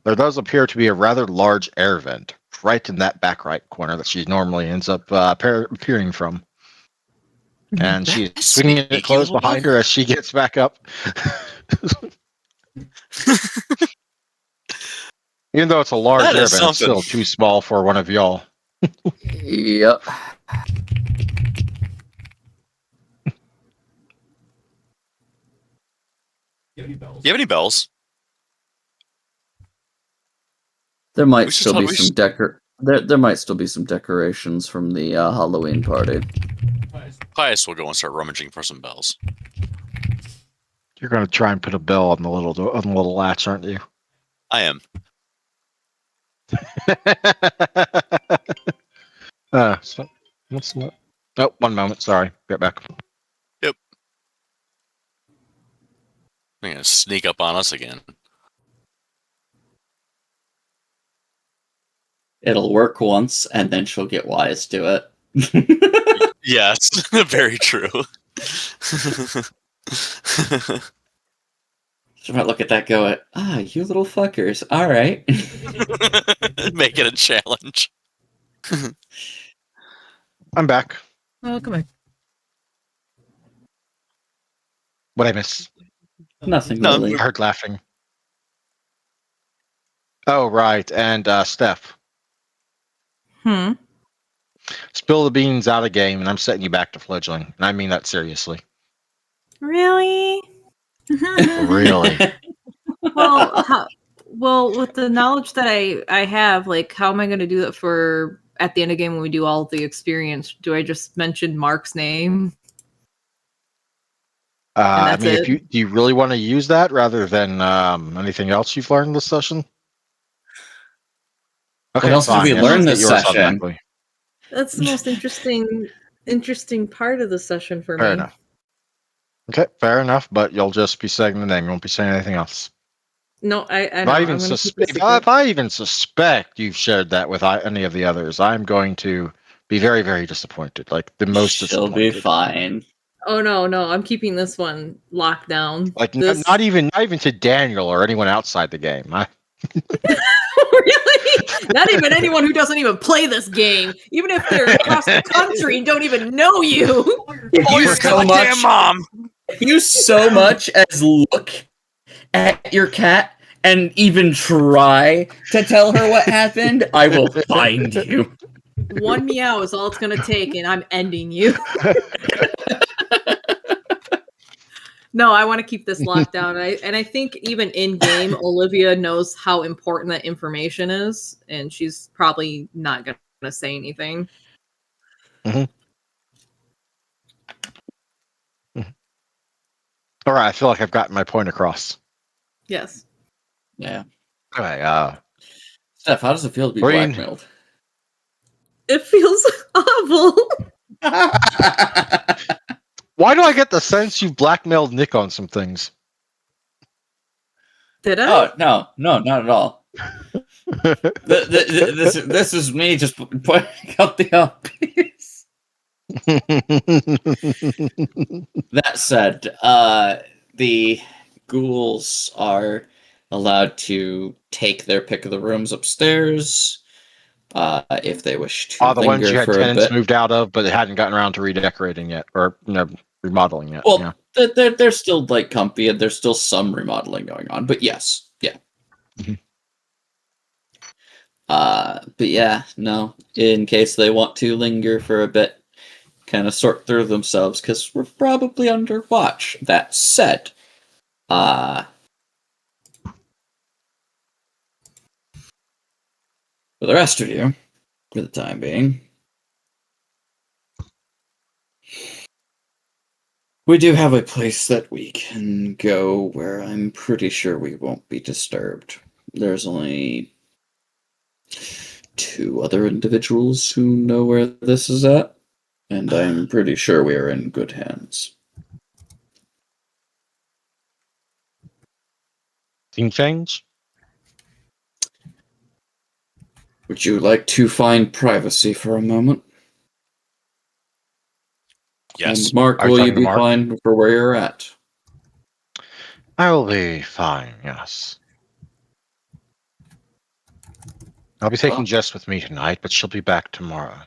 there does appear to be a rather large air vent right in that back right corner that she normally ends up appearing from. And she's That's swinging it sneaky, closed Lola. behind her as she gets back up. Even though it's a large That air is vent, it's something. still too small for one of y'all. Yep. You have any bells? There might We should still talk- be we some should- there might still be some decorations from the Halloween party. Pius will go and start rummaging for some bells. You're going to try and put a bell on the little latch, aren't you? I am. So, what's that? Oh, 1 moment. Sorry. Get back. They're gonna sneak up on us again. It'll work once, and then she'll get wise to it. Yes, very true. She might look at that, go, you little fuckers. All right. Make it a challenge. I'm back. Oh, come on. What'd I miss? Nothing No. really. I heard laughing. Oh, right. And Steph, Hmm. spill the beans out of game, and I'm setting you back to fledgling. And I mean that seriously. Really? Really? Well, with the knowledge that I have, like, how am I going to do that for at the end of the game when we do all of the experience? Do I just mention Mark's name? I that's mean, it? do you really want to use that rather than anything else you've learned this session? Okay, else did fine. we Yes, learn get this yours session? automatically. That's the most interesting part of the session for Fair me. enough. Okay, fair enough. But you'll just be saying the name. You won't be saying anything else. No, I If know. I I'm even going to keep it suspect, secret. if I even suspect you've shared that with any of the others, I'm going to be very, very disappointed. Like the most She'll be disappointed. fine. Oh no, I'm keeping this one locked down. Like This not even to Daniel or anyone outside the game. really? Not even anyone who doesn't even play this game, even if they're across the country and don't even know you. If you so much, mom! if you so much as look at your cat and even try to tell her what happened, I will find you. One meow is all it's going to take, and I'm ending you. No, I want to keep this locked down. And I think even in game, Olivia knows how important that information is, and she's probably not going to say anything. All right, I feel like I've gotten my point across. Yes. Yeah. Okay, Steph, how does it feel to be Green. blackmailed? It feels awful. why do I get the sense you've blackmailed Nick on some things? Did I? Oh, no, not at all. This is me just pointing out the obvious. That said, the ghouls are allowed to take their pick of the rooms upstairs if they wish to the ones you linger had for a tenants bit. moved out of, but they hadn't gotten around to redecorating yet, or remodeling yet. Well, Yeah. they're still like comfy, and there's still some remodeling going on. But yes, yeah. Mhm. But yeah, no. In case they want to linger for a bit, kind of sort through themselves, because we're probably under watch. That said, for the rest of you, for the time being, we do have a place that we can go where I'm pretty sure we won't be disturbed. There's only 2 other individuals who know where this is at, and I'm pretty sure we are in good hands. Theme change? Would you like to find privacy for a moment? Yes. And Mark, Are you will you talking to be Mark? fine for where you're at? I will be fine, yes. I'll be taking Jess with me tonight, but she'll be back tomorrow.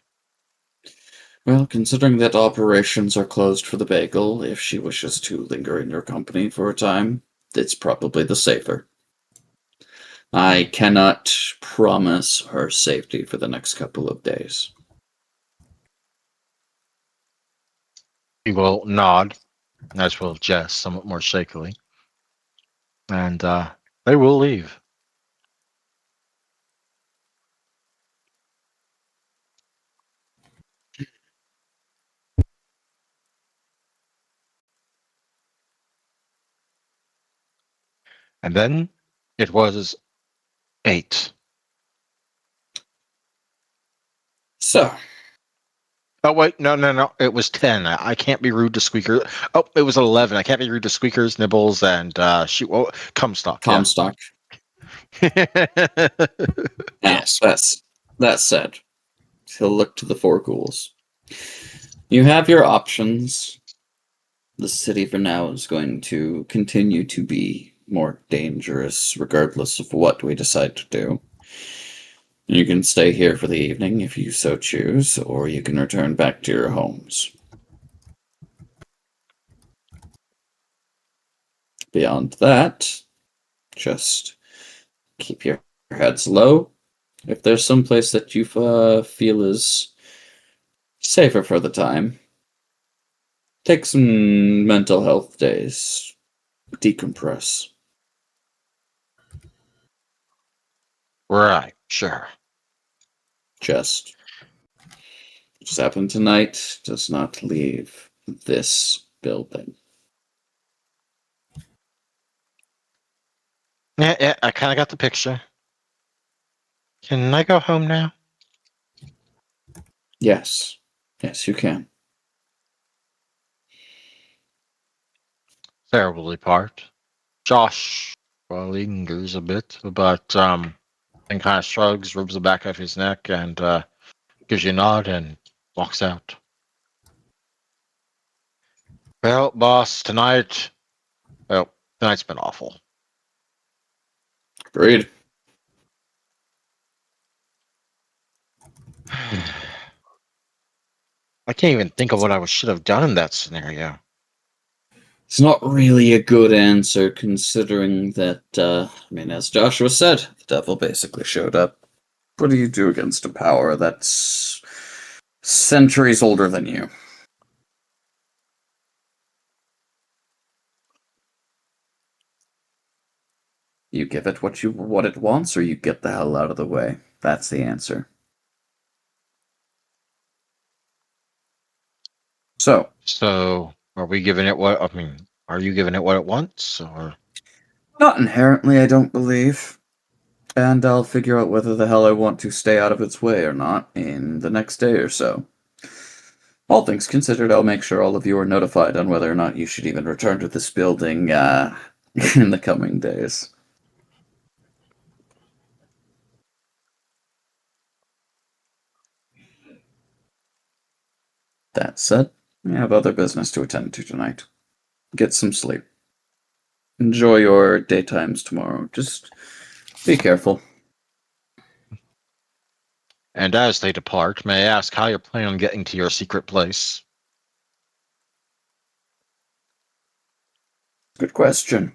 Well, considering that operations are closed for the bagel, if she wishes to linger in your company for a time, it's probably the safer. I cannot promise her safety for the next couple of days. He will nod, as will Jess, somewhat more shakily. And they will leave. And then it was 8. So, Oh, wait, no. It was 10. I can't be rude to Squeaker. Oh, it was 11. I can't be rude to Squeakers, Nibbles, and Comstock, yeah. Comstock. Now, Yes. that said, he'll look to the four ghouls. You have your options. The city for now is going to continue to be more dangerous regardless of what we decide to do. You can stay here for the evening if you so choose, or you can return back to your homes. Beyond that, just keep your heads low. If there's some place that you feel is safer for the time, take some mental health days. Decompress. Right, sure. Just happen tonight does not leave this building. Yeah, I kind of got the picture. Can I go home now? Yes. Yes, you can. Terribly part. Josh lingers a bit, but then kind of shrugs, rubs the back of his neck, and gives you a nod and walks out. Well, boss, tonight's been awful. Agreed. I can't even think of what I should have done in that scenario. It's not really a good answer considering that, as Joshua said, the devil basically showed up. What do you do against a power that's centuries older than you? You give it what it wants, or you get the hell out of the way. That's the answer. So, So, are we giving it what? I mean, are you giving it what it wants, or? not inherently, I don't believe. And I'll figure out whether the hell I want to stay out of its way or not in the next day or so. All things considered, I'll make sure all of you are notified on whether or not you should even return to this building in the coming days. That said, I have other business to attend to tonight. Get some sleep. Enjoy your daytimes tomorrow. Just be careful. And as they depart, may I ask how you're planning on getting to your secret place? Good question.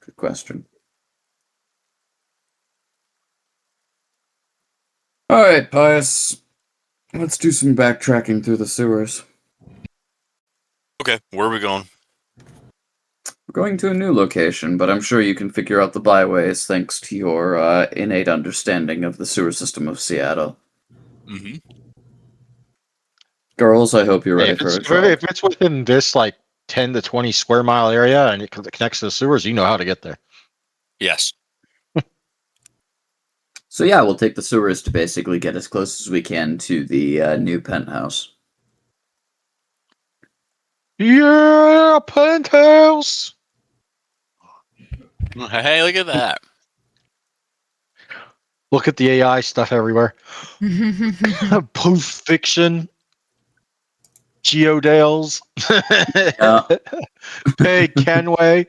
Good question. Alright, Pius. Let's do some backtracking through the sewers. Okay, where are we going? We're going to a new location, but I'm sure you can figure out the byways thanks to your innate understanding of the sewer system of Seattle. Mm-hmm. Girls, I hope you're Hey, ready for a job. if it's within this like 10 to 20 square mile area and it connects to the sewers, you know how to get there. Yes. So yeah, we'll take the sewers to basically get as close as we can to the new penthouse. Yeah, penthouse. Hey, look at that. Look at the AI stuff everywhere. Post fiction. Geodales. Yeah. Hey, Kenway.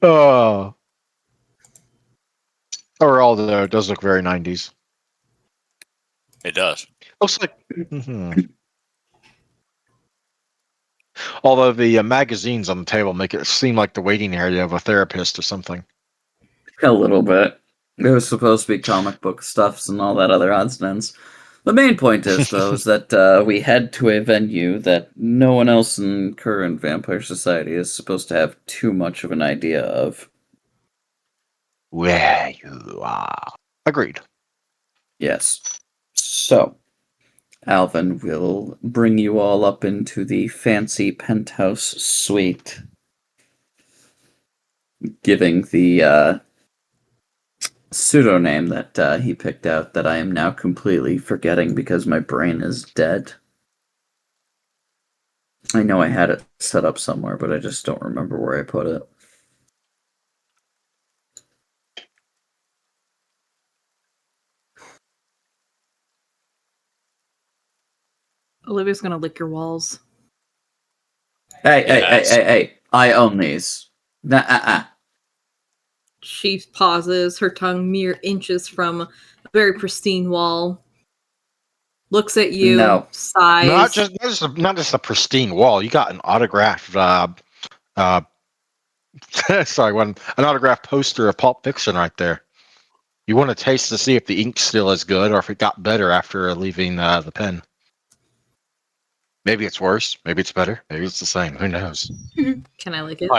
Oh. Overall, though, it does look very 90s. It does. Looks like. Mhm. Although the magazines on the table make it seem like the waiting area of a therapist or something. A little bit. It was supposed to be comic book stuffs and all that other odds and ends. The main point is, though, is that we head to a venue that no one else in current Vampire Society is supposed to have too much of an idea of. Where you are. Agreed. Yes. So, Alvin will bring you all up into the fancy penthouse suite, giving the pseudonym that he picked out that I am now completely forgetting because my brain is dead. I know I had it set up somewhere, but I just don't remember where I put it. Olivia's gonna lick your walls. Hey! I own these. Nah. She pauses, her tongue mere inches from a very pristine wall. Looks at you, No. sighs. Not just a pristine wall. You got an autographed. Sorry, an autographed poster of Pulp Fiction right there. You want to taste to see if the ink's still as good or if it got better after leaving the pen. Maybe it's worse. Maybe it's better. Maybe it's the same. Who knows? Can I lick it?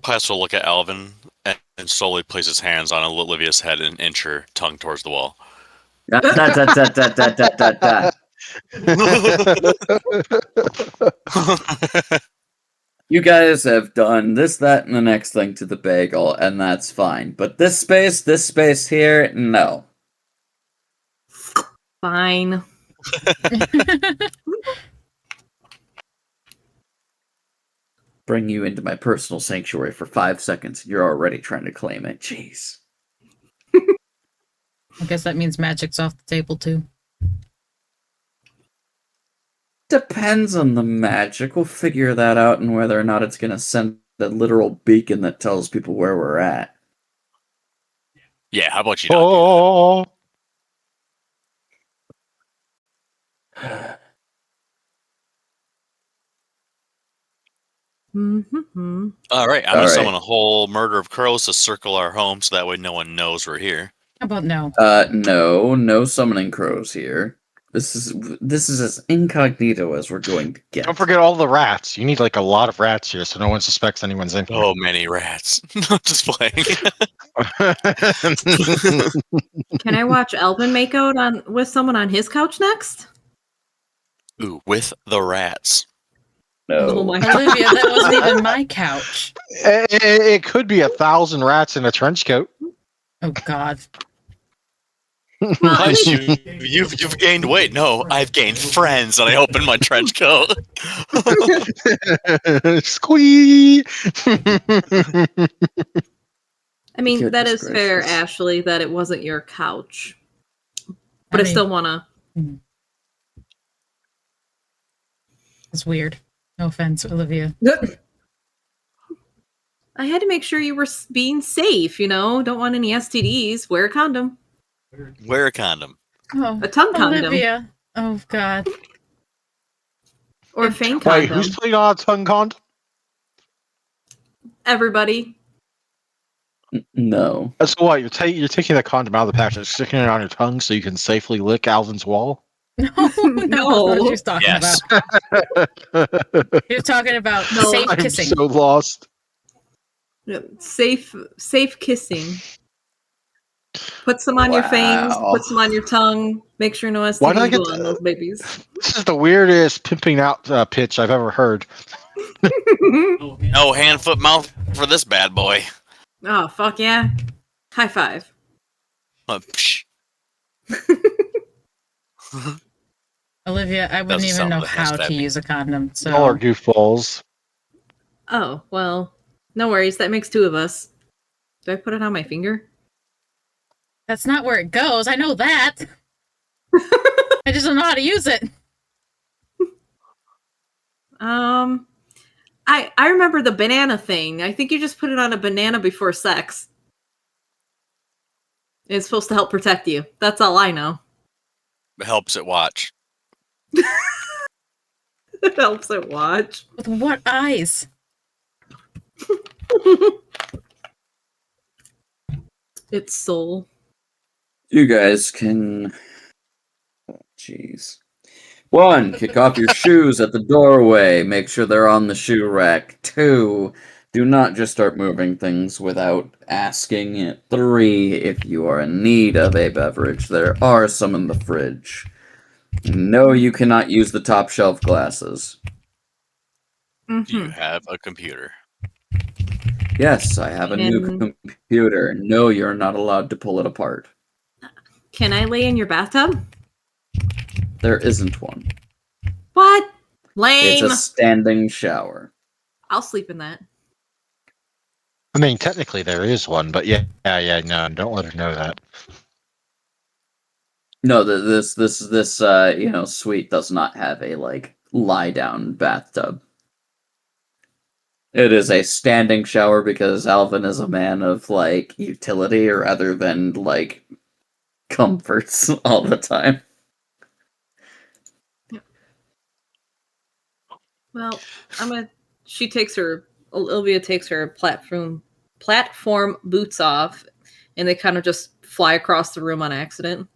Pius will look at Alvin and slowly place his hands on Olivia's head and inch her tongue towards the wall. Da. You guys have done this, that, and the next thing to the bagel, and that's fine. But this space here, no. Fine. Bring you into my personal sanctuary for 5 seconds, and you're already trying to claim it. Jeez. I guess that means magic's off the table too. Depends on the magic. We'll figure that out and whether or not it's going to send a literal beacon that tells people where we're at. Yeah, how about you not? Oh, Mm-hmm. All right, I'm All gonna right. summon a whole murder of crows to circle our home, so that way no one knows we're here. How about no? No summoning crows here. This is as incognito as we're going to get. don't forget all the rats. You need like a lot of rats here, so no one suspects anyone's in here. So many rats. Just playing. Can I watch Alvin make out with someone on his couch next? Ooh, with the rats. No. Oh my god. Olivia, that wasn't even my couch. It could be 1,000 rats in a trench coat. Oh God. Well, at Pius, least you've gained weight. No, I've gained friends, and I open my trench coat. Squee! I mean, that Goodness is fair, gracious. Ashley, that it wasn't your couch. But I mean, still wanna. It's weird. No offense, Olivia. I had to make sure you were being safe, you know? Don't want any STDs. Wear a condom. Wear a condom. Oh, A tongue condom. Olivia. Oh God. Or a fang Wait, condom. who's putting on a tongue condom? Everybody. No. So what? You're taking the condom out of the package and sticking it on your tongue so you can safely lick Alvin's wall? No, that's not what she was talking Yes. about. She was talking about No, safe I'm kissing. so lost. Safe kissing. Put some on your fangs, Wow. put some on your tongue. Make sure no Why did I STDs get go on those babies. This is the weirdest pimping out pitch I've ever heard. No hand, foot, mouth for this bad boy. Oh, fuck yeah. High five. Psh. Olivia, I wouldn't Doesn't even sound know like how that to big. use a condom. So Y'all are goofballs. Oh, well, no worries. That makes 2 of us. Do I put it on my finger? that's not where it goes. I know that. I just don't know how to use it. I remember the banana thing. I think you just put it on a banana before sex. It's supposed to help protect you. That's all I know. It helps it watch. It helps it watch. With what eyes? Its soul. You guys can. Jeez. 1, kick off your shoes at the doorway. Make sure they're on the shoe rack. 2, do not just start moving things without asking it. 3, if you are in need of a beverage, there are some in the fridge. No, you cannot use the top shelf glasses. Do you Mhm. have a computer? Yes, I have a new Can- computer. No, you're not allowed to pull it apart. Can I lay in your bathtub? There isn't one. What? It's Lame. a standing shower. I'll sleep in that. I mean, technically there is one, but yeah, no, don't let her know that. No, this suite does not have a lie down bathtub. It is a standing shower because Alvin is a man of utility rather than comforts all the time. Well, Olivia takes her platform boots off, and they kind of just fly across the room on accident.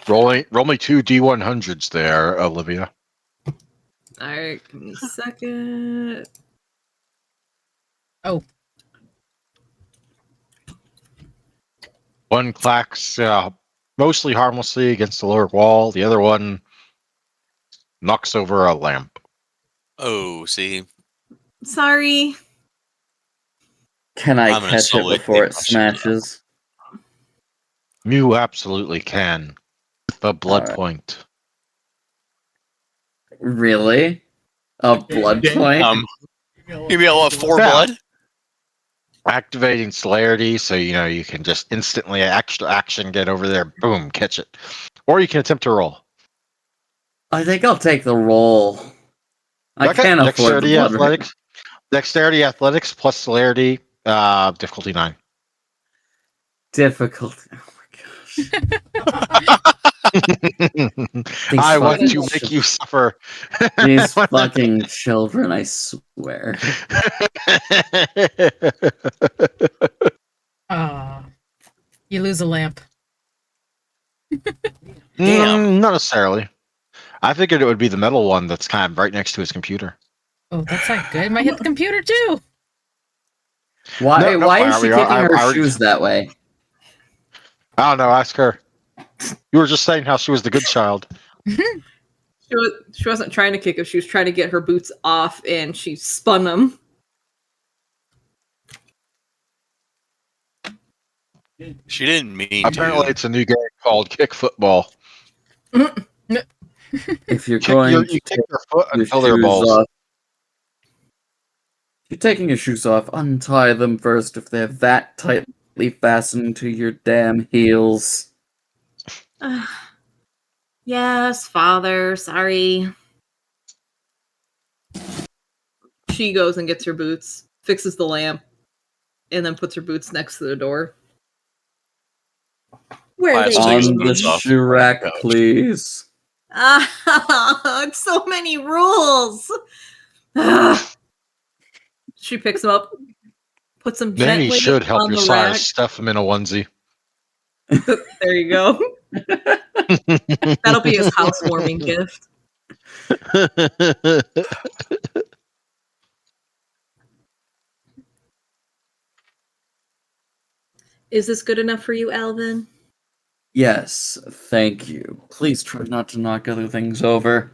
Roll me 2 D100s there, Olivia. All right, give me a second. Oh. One clacks mostly harmlessly against the lower wall. The other one knocks over a lamp. Oh, see, Sorry. Can I I'm gonna catch it slowly before take it my shoes off. smashes? You absolutely can. The blood Alright. point. Really? A blood point? You be able to have 4 Yeah. blood? Activating celerity, so you can just instantly extra action get over there, boom, catch it. Or you can attempt to roll. I think I'll take the roll. I Okay, can't afford the Dexterity blood right athletics. Dexterity athletics plus celerity, difficulty 9. Difficult. Oh my gosh. These I want fucking to make you suffer. These fucking children, I swear. You lose a lamp. Not necessarily. I figured it would be the metal one that's kind of right next to his computer. Oh, that's not good. Might hit the computer too. Why No, why is I she mean, kicking her I already- shoes that way? I don't know. Ask her. You were just saying how she was the good child. She wasn't trying to kick him. She was trying to get her boots off, and she spun them. She didn't mean Apparently, to. it's a new game called kick football. If you're going You to kick take their foot your until they're shoes balls. off, you're taking your shoes off, untie them first if they're that tightly fastened to your damn heels. Yes, father. Sorry. She goes and gets her boots, fixes the lamp, and then puts her boots next to the door. Where are they Stick his On the boots off shoe rack, couch. please. It's so many rules. She picks them up, puts them Maybe gently should help on your the size rack. stuff them in a onesie. There you go. That'll be his housewarming gift. Is this good enough for you, Alvin? Yes, thank you. Please try not to knock other things over.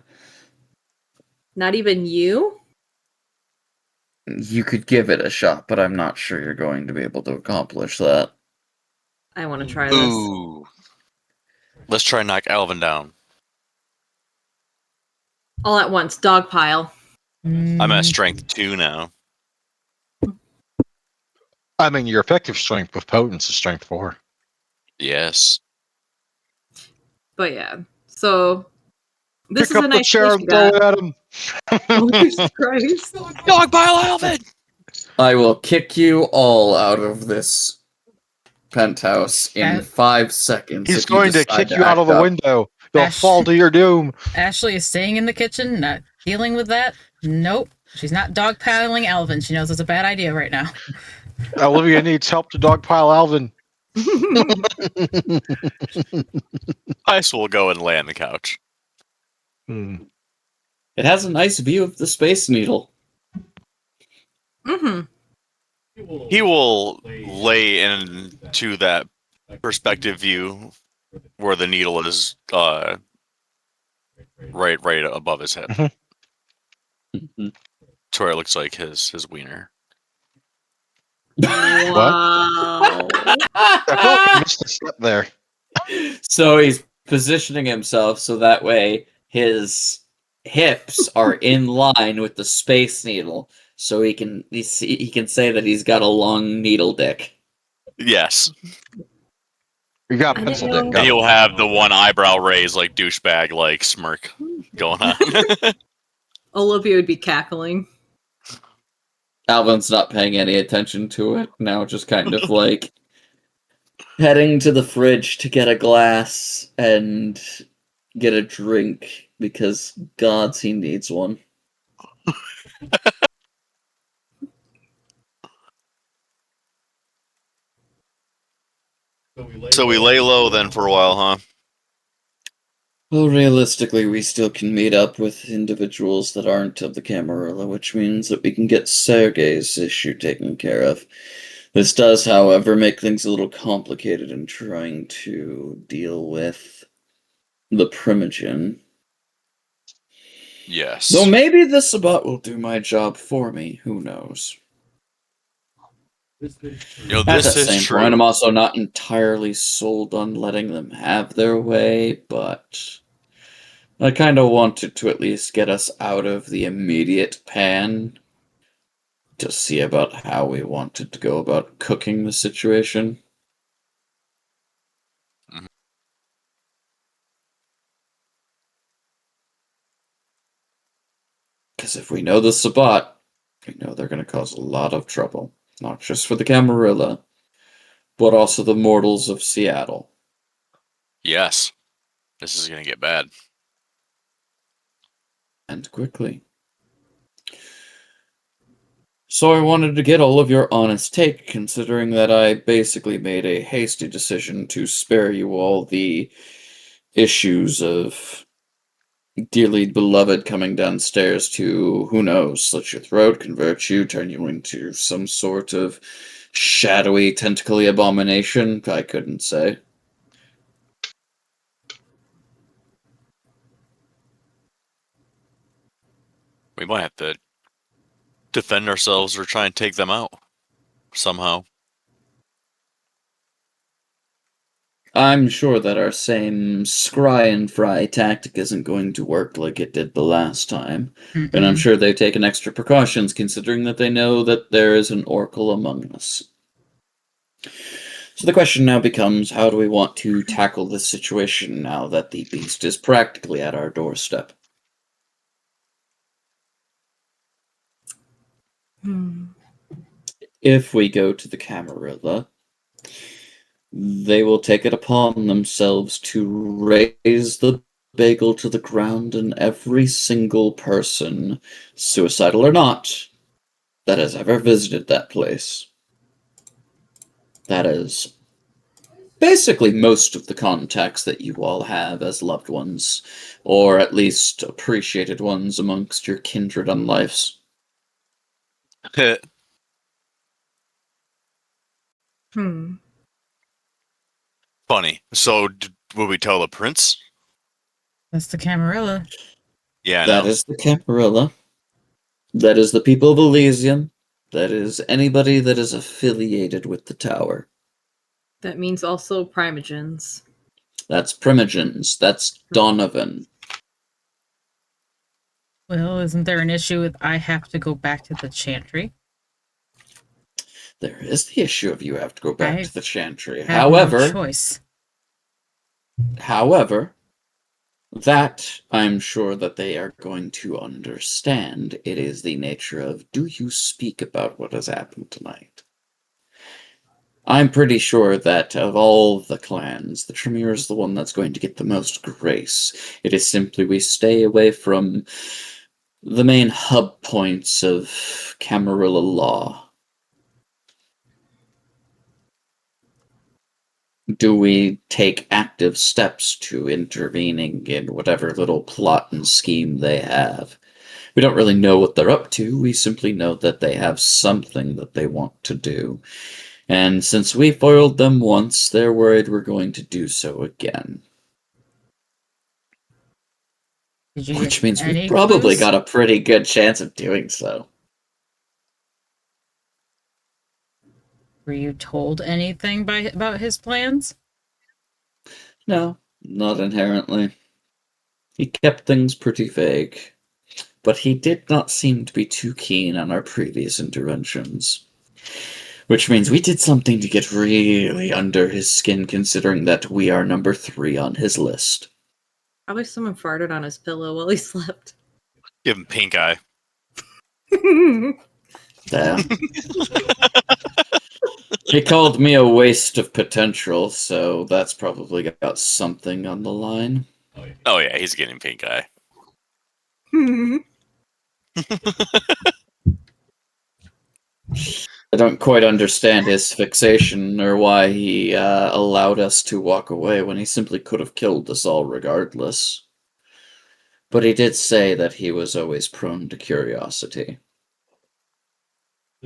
Not even you? You could give it a shot, but I'm not sure you're going to be able to accomplish that. I want to try this. Ooh. Let's try and knock Alvin down. All at once, dog pile. I'm at strength 2 now. I mean, your effective strength with potence is strength 4. Yes. But yeah, so this Pick is up a the nice chair place and you throw got. it at him. Oh, Jesus Christ. Dog pile Alvin! I will kick you all out of this penthouse in That- 5 seconds. He's if you going to decide kick you out of act the up. window. You'll Ash- fall to your doom. Ashley is staying in the kitchen, not dealing with that. Nope. She's not dogpiling Alvin. She knows it's a bad idea right now. Olivia needs help to dogpile Alvin. Ice will go and lay on the couch. Hmm. It has a nice view of the Space Needle. hmm He will lay into that perspective view where the needle is right above his hip. Mhm. To where it looks like his wiener. Wow. I feel like I missed a step there. So he's positioning himself so that way his hips are in line with the Space Needle, so he can say that he's got a long needle dick. Yes. You got I pencil didn't dick. know- And Got it. he'll have the one eyebrow raised like douchebag like smirk going on. Olivia would be cackling. Alvin's not paying any attention to it now, just kind of like heading to the fridge to get a glass and get a drink because gods he needs one. So we lay low then for a while, huh? Well, realistically, we still can meet up with individuals that aren't of the Camarilla, which means that we can get Sergei's issue taken care of. This does, however, make things a little complicated in trying to deal with the Primogen. Yes. Though maybe the Sabbat will do my job for me, who knows? You know, At this that is same true. point, I'm also not entirely sold on letting them have their way, but I kind of wanted to at least get us out of the immediate pan to see about how we wanted to go about cooking the situation. Mhm. Because if we know the Sabbat, we know they're going to cause a lot of trouble. Not just for the Camarilla, but also the mortals of Seattle. Yes. This is gonna get bad. And quickly. So I wanted to get all of your honest take, considering that I basically made a hasty decision to spare you all the issues of dearly beloved coming downstairs to, who knows, slit your throat, convert you, turn you into some sort of shadowy, tentacly abomination. I couldn't say. We might have to defend ourselves or try and take them out somehow. I'm sure that our same scry and fry tactic isn't going to work like it did the last time. And I'm Mm-mm. sure they've taken extra precautions considering that they know that there is an oracle among us. So the question now becomes, how do we want to tackle this situation now that the beast is practically at our doorstep? Hmm. If we go to the Camarilla, they will take it upon themselves to raise the bagel to the ground, and every single person, suicidal or not, that has ever visited that place. That is basically most of the contacts that you all have as loved ones, or at least appreciated ones amongst your kindred on lives. Hmm. Funny. So, would we tell the prince? That's the Camarilla. Yeah, I That know. is the Camarilla. That is the people of Elysium. That is anybody that is affiliated with the tower. That means also primogens. That's Primogens. That's Donovan. Well, isn't there an issue with I have to go back to the chantry? There is the issue of you have to go back I to the Chantry. Have no choice. However, That I'm sure that they are going to understand. It is the nature of, do you speak about what has happened tonight? I'm pretty sure that of all the clans, the Tremere is the one that's going to get the most grace. It is simply we stay away from the main hub points of Camarilla law. Do we take active steps to intervening in whatever little plot and scheme they have? We don't really know what they're up to. We simply know that they have something that they want to do. And since we foiled them once, they're worried we're going to do so again. Did you Which get means we've any probably clues? got a pretty good chance of doing so. Were you told anything about his plans? No, not inherently. He kept things pretty vague. But he did not seem to be too keen on our previous interventions. Which means we did something to get really under his skin, considering that we are number 3 on his list. Probably someone farted on his pillow while he slept. Give him pink eye. Yeah. He called me a waste of potential, so that's probably got something on the line. Oh yeah, he's getting pink eye. I don't quite understand his fixation or why he allowed us to walk away when he simply could have killed us all regardless. But he did say that he was always prone to curiosity.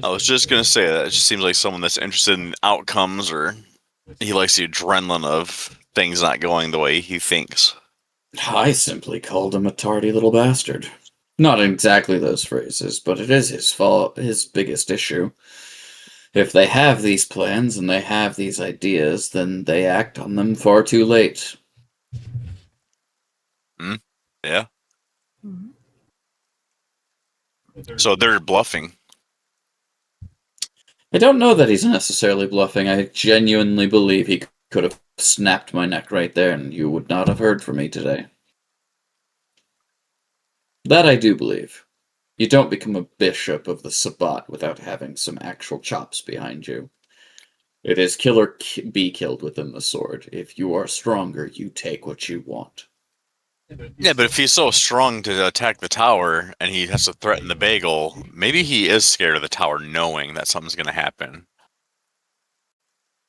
I was just gonna say that it just seems like someone that's interested in outcomes, or he likes the adrenaline of things not going the way he thinks. I simply called him a tardy little bastard. Not exactly those phrases, but it is his fault, his biggest issue. If they have these plans and they have these ideas, then they act on them far too late. Yeah. So they're bluffing. I don't know that he's necessarily bluffing. I genuinely believe he could have snapped my neck right there and you would not have heard from me today. That I do believe. You don't become a bishop of the Sabbat without having some actual chops behind you. It is kill or be killed within the sword. If you are stronger, you take what you want. Yeah, but if he's so strong to attack the tower and he has to threaten the bagel, maybe he is scared of the tower knowing that something's going to happen.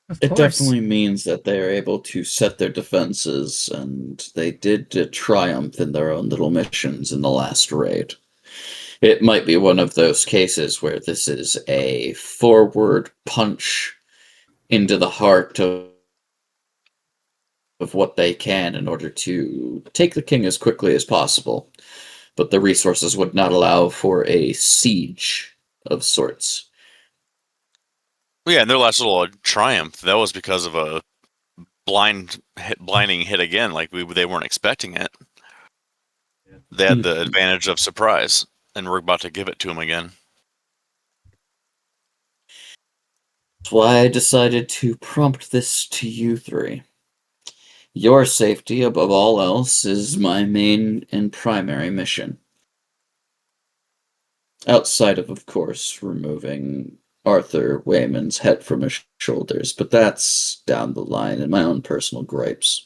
Of It course. definitely means that they are able to set their defenses, and they did triumph in their own little missions in the last raid. It might be one of those cases where this is a forward punch into the heart of what they can in order to take the king as quickly as possible. But the resources would not allow for a siege of sorts. Well, yeah, and their last little triumph, that was because of a blinding hit again. Like they weren't expecting it. They had the advantage of surprise, and we're about to give it to them again. That's why I decided to prompt this to you three. Your safety, above all else, is my main and primary mission. Outside of course, removing Arthur Wayman's head from his shoulders, but that's down the line in my own personal gripes.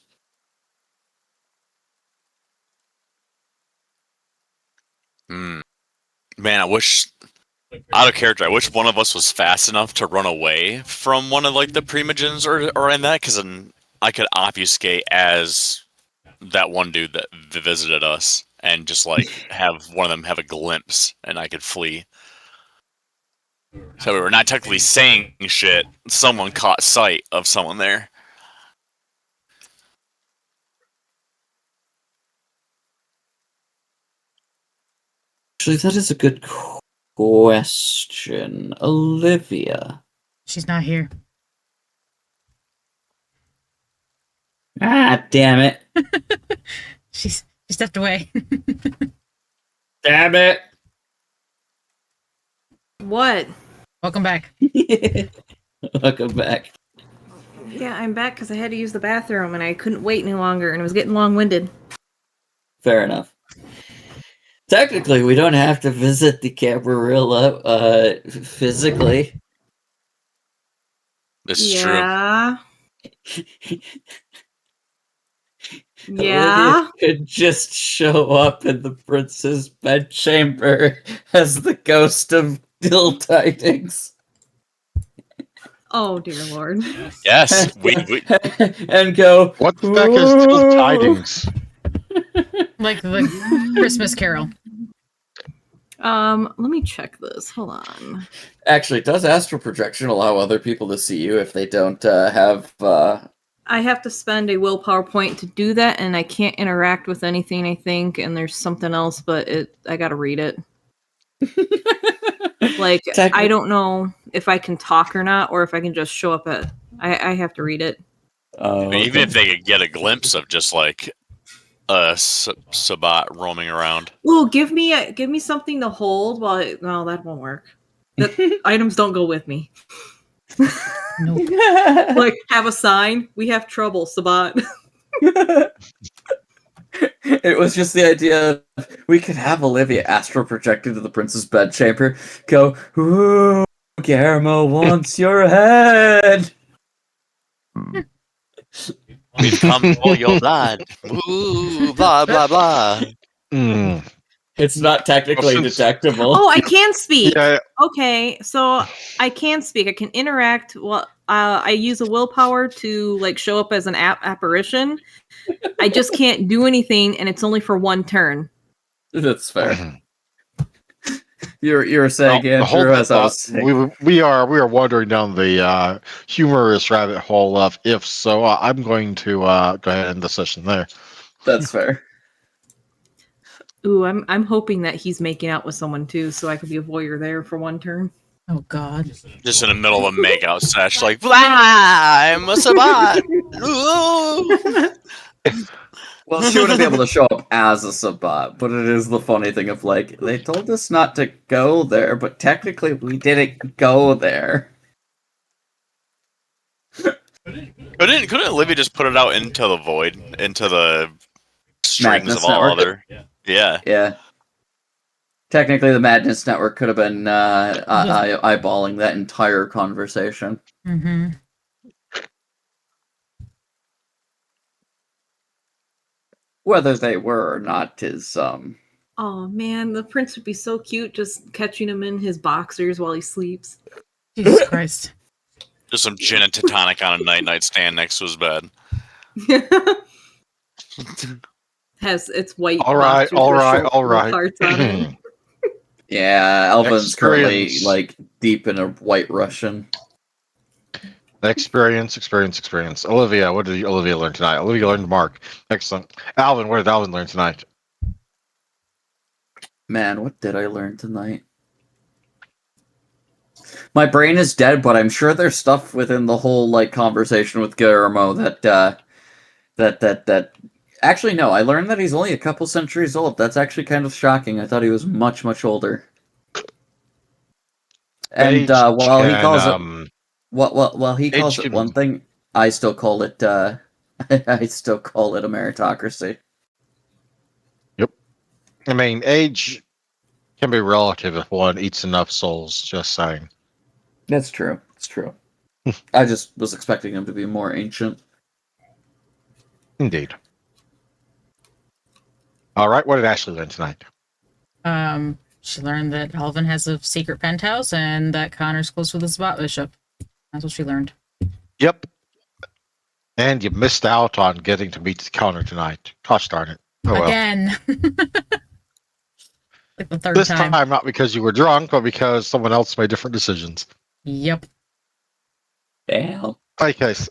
Man, I wish, out of character, I wish one of us was fast enough to run away from one of like the primogens or in that, because then I could obfuscate as that one dude that visited us and just like have one of them have a glimpse and I could flee. So we were not technically saying shit. Someone caught sight of someone there. Actually, that is a good question. Olivia. She's not here. Ah, damn it. She stepped away. Damn it. What? Welcome back. Welcome back. Yeah, I'm back because I had to use the bathroom and I couldn't wait any longer and it was getting long-winded. Fair enough. Technically, we don't have to visit the Camarilla physically. This is true. Yeah. Olivia Yeah. could just show up in the prince's bedchamber as the ghost of Dill Tidings. Oh dear lord. Yes, we and go. What the heck is Dill Tidings? Like the Christmas Carol. Let me check this. Hold on. Actually, does astral projection allow other people to see you if they don't have? I have to spend a willpower point to do that, and I can't interact with anything, I think, and there's something else, but I gotta read it. Like, I don't know if I can talk or not, or if I can just show up at... I have to read it. even if they could get a glimpse of just like a Sabat roaming around. Ooh, give me something to hold while no, that won't work. The items don't go with me. Nope. Like, have a sign. We have trouble, Sabat. It was just the idea we could have Olivia astral projected to the prince's bedchamber. Go, ooh, Guillermo wants your head. We've come for your blood. Ooh, blah blah blah. Mm. It's not technically Well, since- detectable. Oh, I can speak. Yeah, Okay, so I can speak. I can interact. Well, I use a willpower to like show up as an apparition. I just can't do anything, and it's only for one turn. That's fair. You're saying, well, hold Andrew, that as I thought. was saying. We are wandering down the humorous rabbit hole of if so. I'm going to go ahead and end the session there. That's fair. Ooh, I'm hoping that he's making out with someone too, so I could be a voyeur there for one turn. Oh God. Just in the middle of a makeout sesh, like blah, I'm a Sabat. Ooh. Well, she wouldn't be able to show up as a Sabat, but it is the funny thing of like, they told us not to go there, but technically we didn't go there. Couldn't Olivia just put it out into the void, into the strings Madness of all Network? other? Yeah. Yeah. Technically, the Madness Network could have been eyeballing that entire conversation. Mm-hmm. Whether they were or not is Oh man, the prince would be so cute just catching him in his boxers while he sleeps. Jesus Christ. Just some gin and tonic on a night stand next to his bed. Has its white All right, boxers all with right, short all little right. hearts on it. Yeah, Elvin's currently Experience. like deep in a White Russian. Experience. Olivia, what did Olivia learn tonight? Olivia learned Mark. Excellent. Alvin, what did Alvin learn tonight? Man, what did I learn tonight? My brain is dead, but I'm sure there's stuff within the whole like conversation with Guillermo that actually no, I learned that he's only a couple centuries old. That's actually kind of shocking. I thought he was much, much older. And Age while he can, calls it while he calls age it can- one thing, I still call it I still call it a meritocracy. I mean, age can be relative if one eats enough souls. Just saying. That's true. It's true. I just was expecting him to be more ancient. Indeed. All right, what did Ashley learn tonight? She learned that Alvin has a secret penthouse and that Connor's close with the Sabat Bishop. That's what she learned. Yep. And you missed out on getting to meet the counter tonight. Gosh darn it. Oh well. Again. Like the third This time. time, not because you were drunk, but because someone else made different decisions. Yep. Damn. In any case,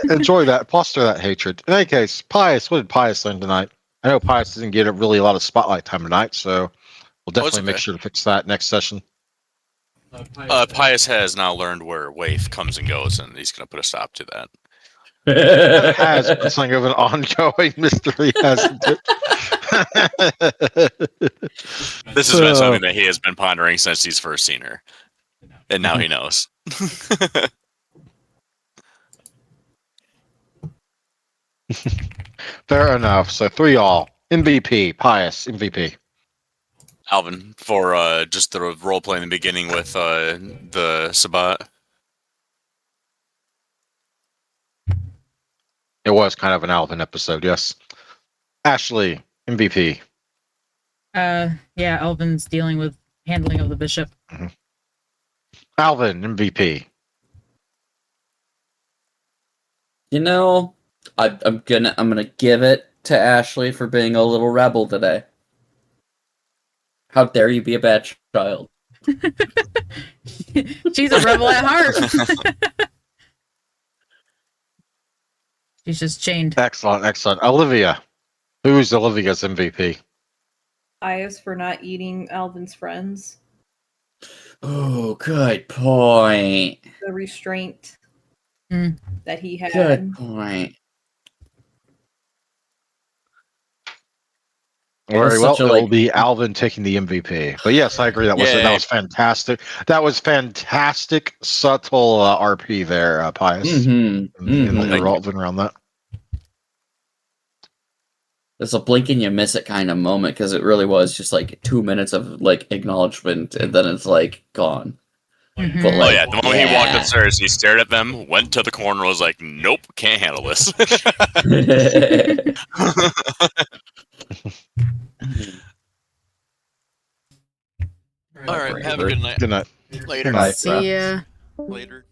enjoy that, foster that hatred. In any case, Pius, what did Pius learn tonight? I know Pius didn't get really a lot of spotlight time tonight, so we'll definitely make okay. sure to fix that next session. Pius has now learned where Waif comes and goes, and he's going to put a stop to that. That has been something of an ongoing mystery, hasn't it? This has been something that he has been pondering since he's first seen her, and now he knows. Fair enough. So 3 all. MVP, Pius, MVP. Alvin, for just the role play in the beginning with the Sabat. It was kind of an Alvin episode, yes. Ashley, MVP. Yeah, Elvin's dealing with handling of the bishop. Alvin, MVP. You know, I'm gonna give it to Ashley for being a little rebel today. How dare you be a bad child? She's a rebel at heart. She's just chained. Excellent, excellent. Olivia. Who's Olivia's MVP? Pius for not eating Alvin's friends. Oh, good point. The restraint Mm. that he had. Good point. Very well. such a, It will like- be Alvin taking the MVP. But yes, I agree. That was Yay. fantastic. That was fantastic, subtle RP there, Pius. Mm-hmm. In the Thank you. revolving around that. It's a blink and you miss it kind of moment because it really was just like 2 minutes of like acknowledgement and then it's like gone. Mhm. But, Oh like, yeah, the moment he walked yeah. upstairs, he stared at them, went to the corner, was like, "Nope, can't handle this." All right. Have a good night. Good night. Later. Good night. See ya. Later.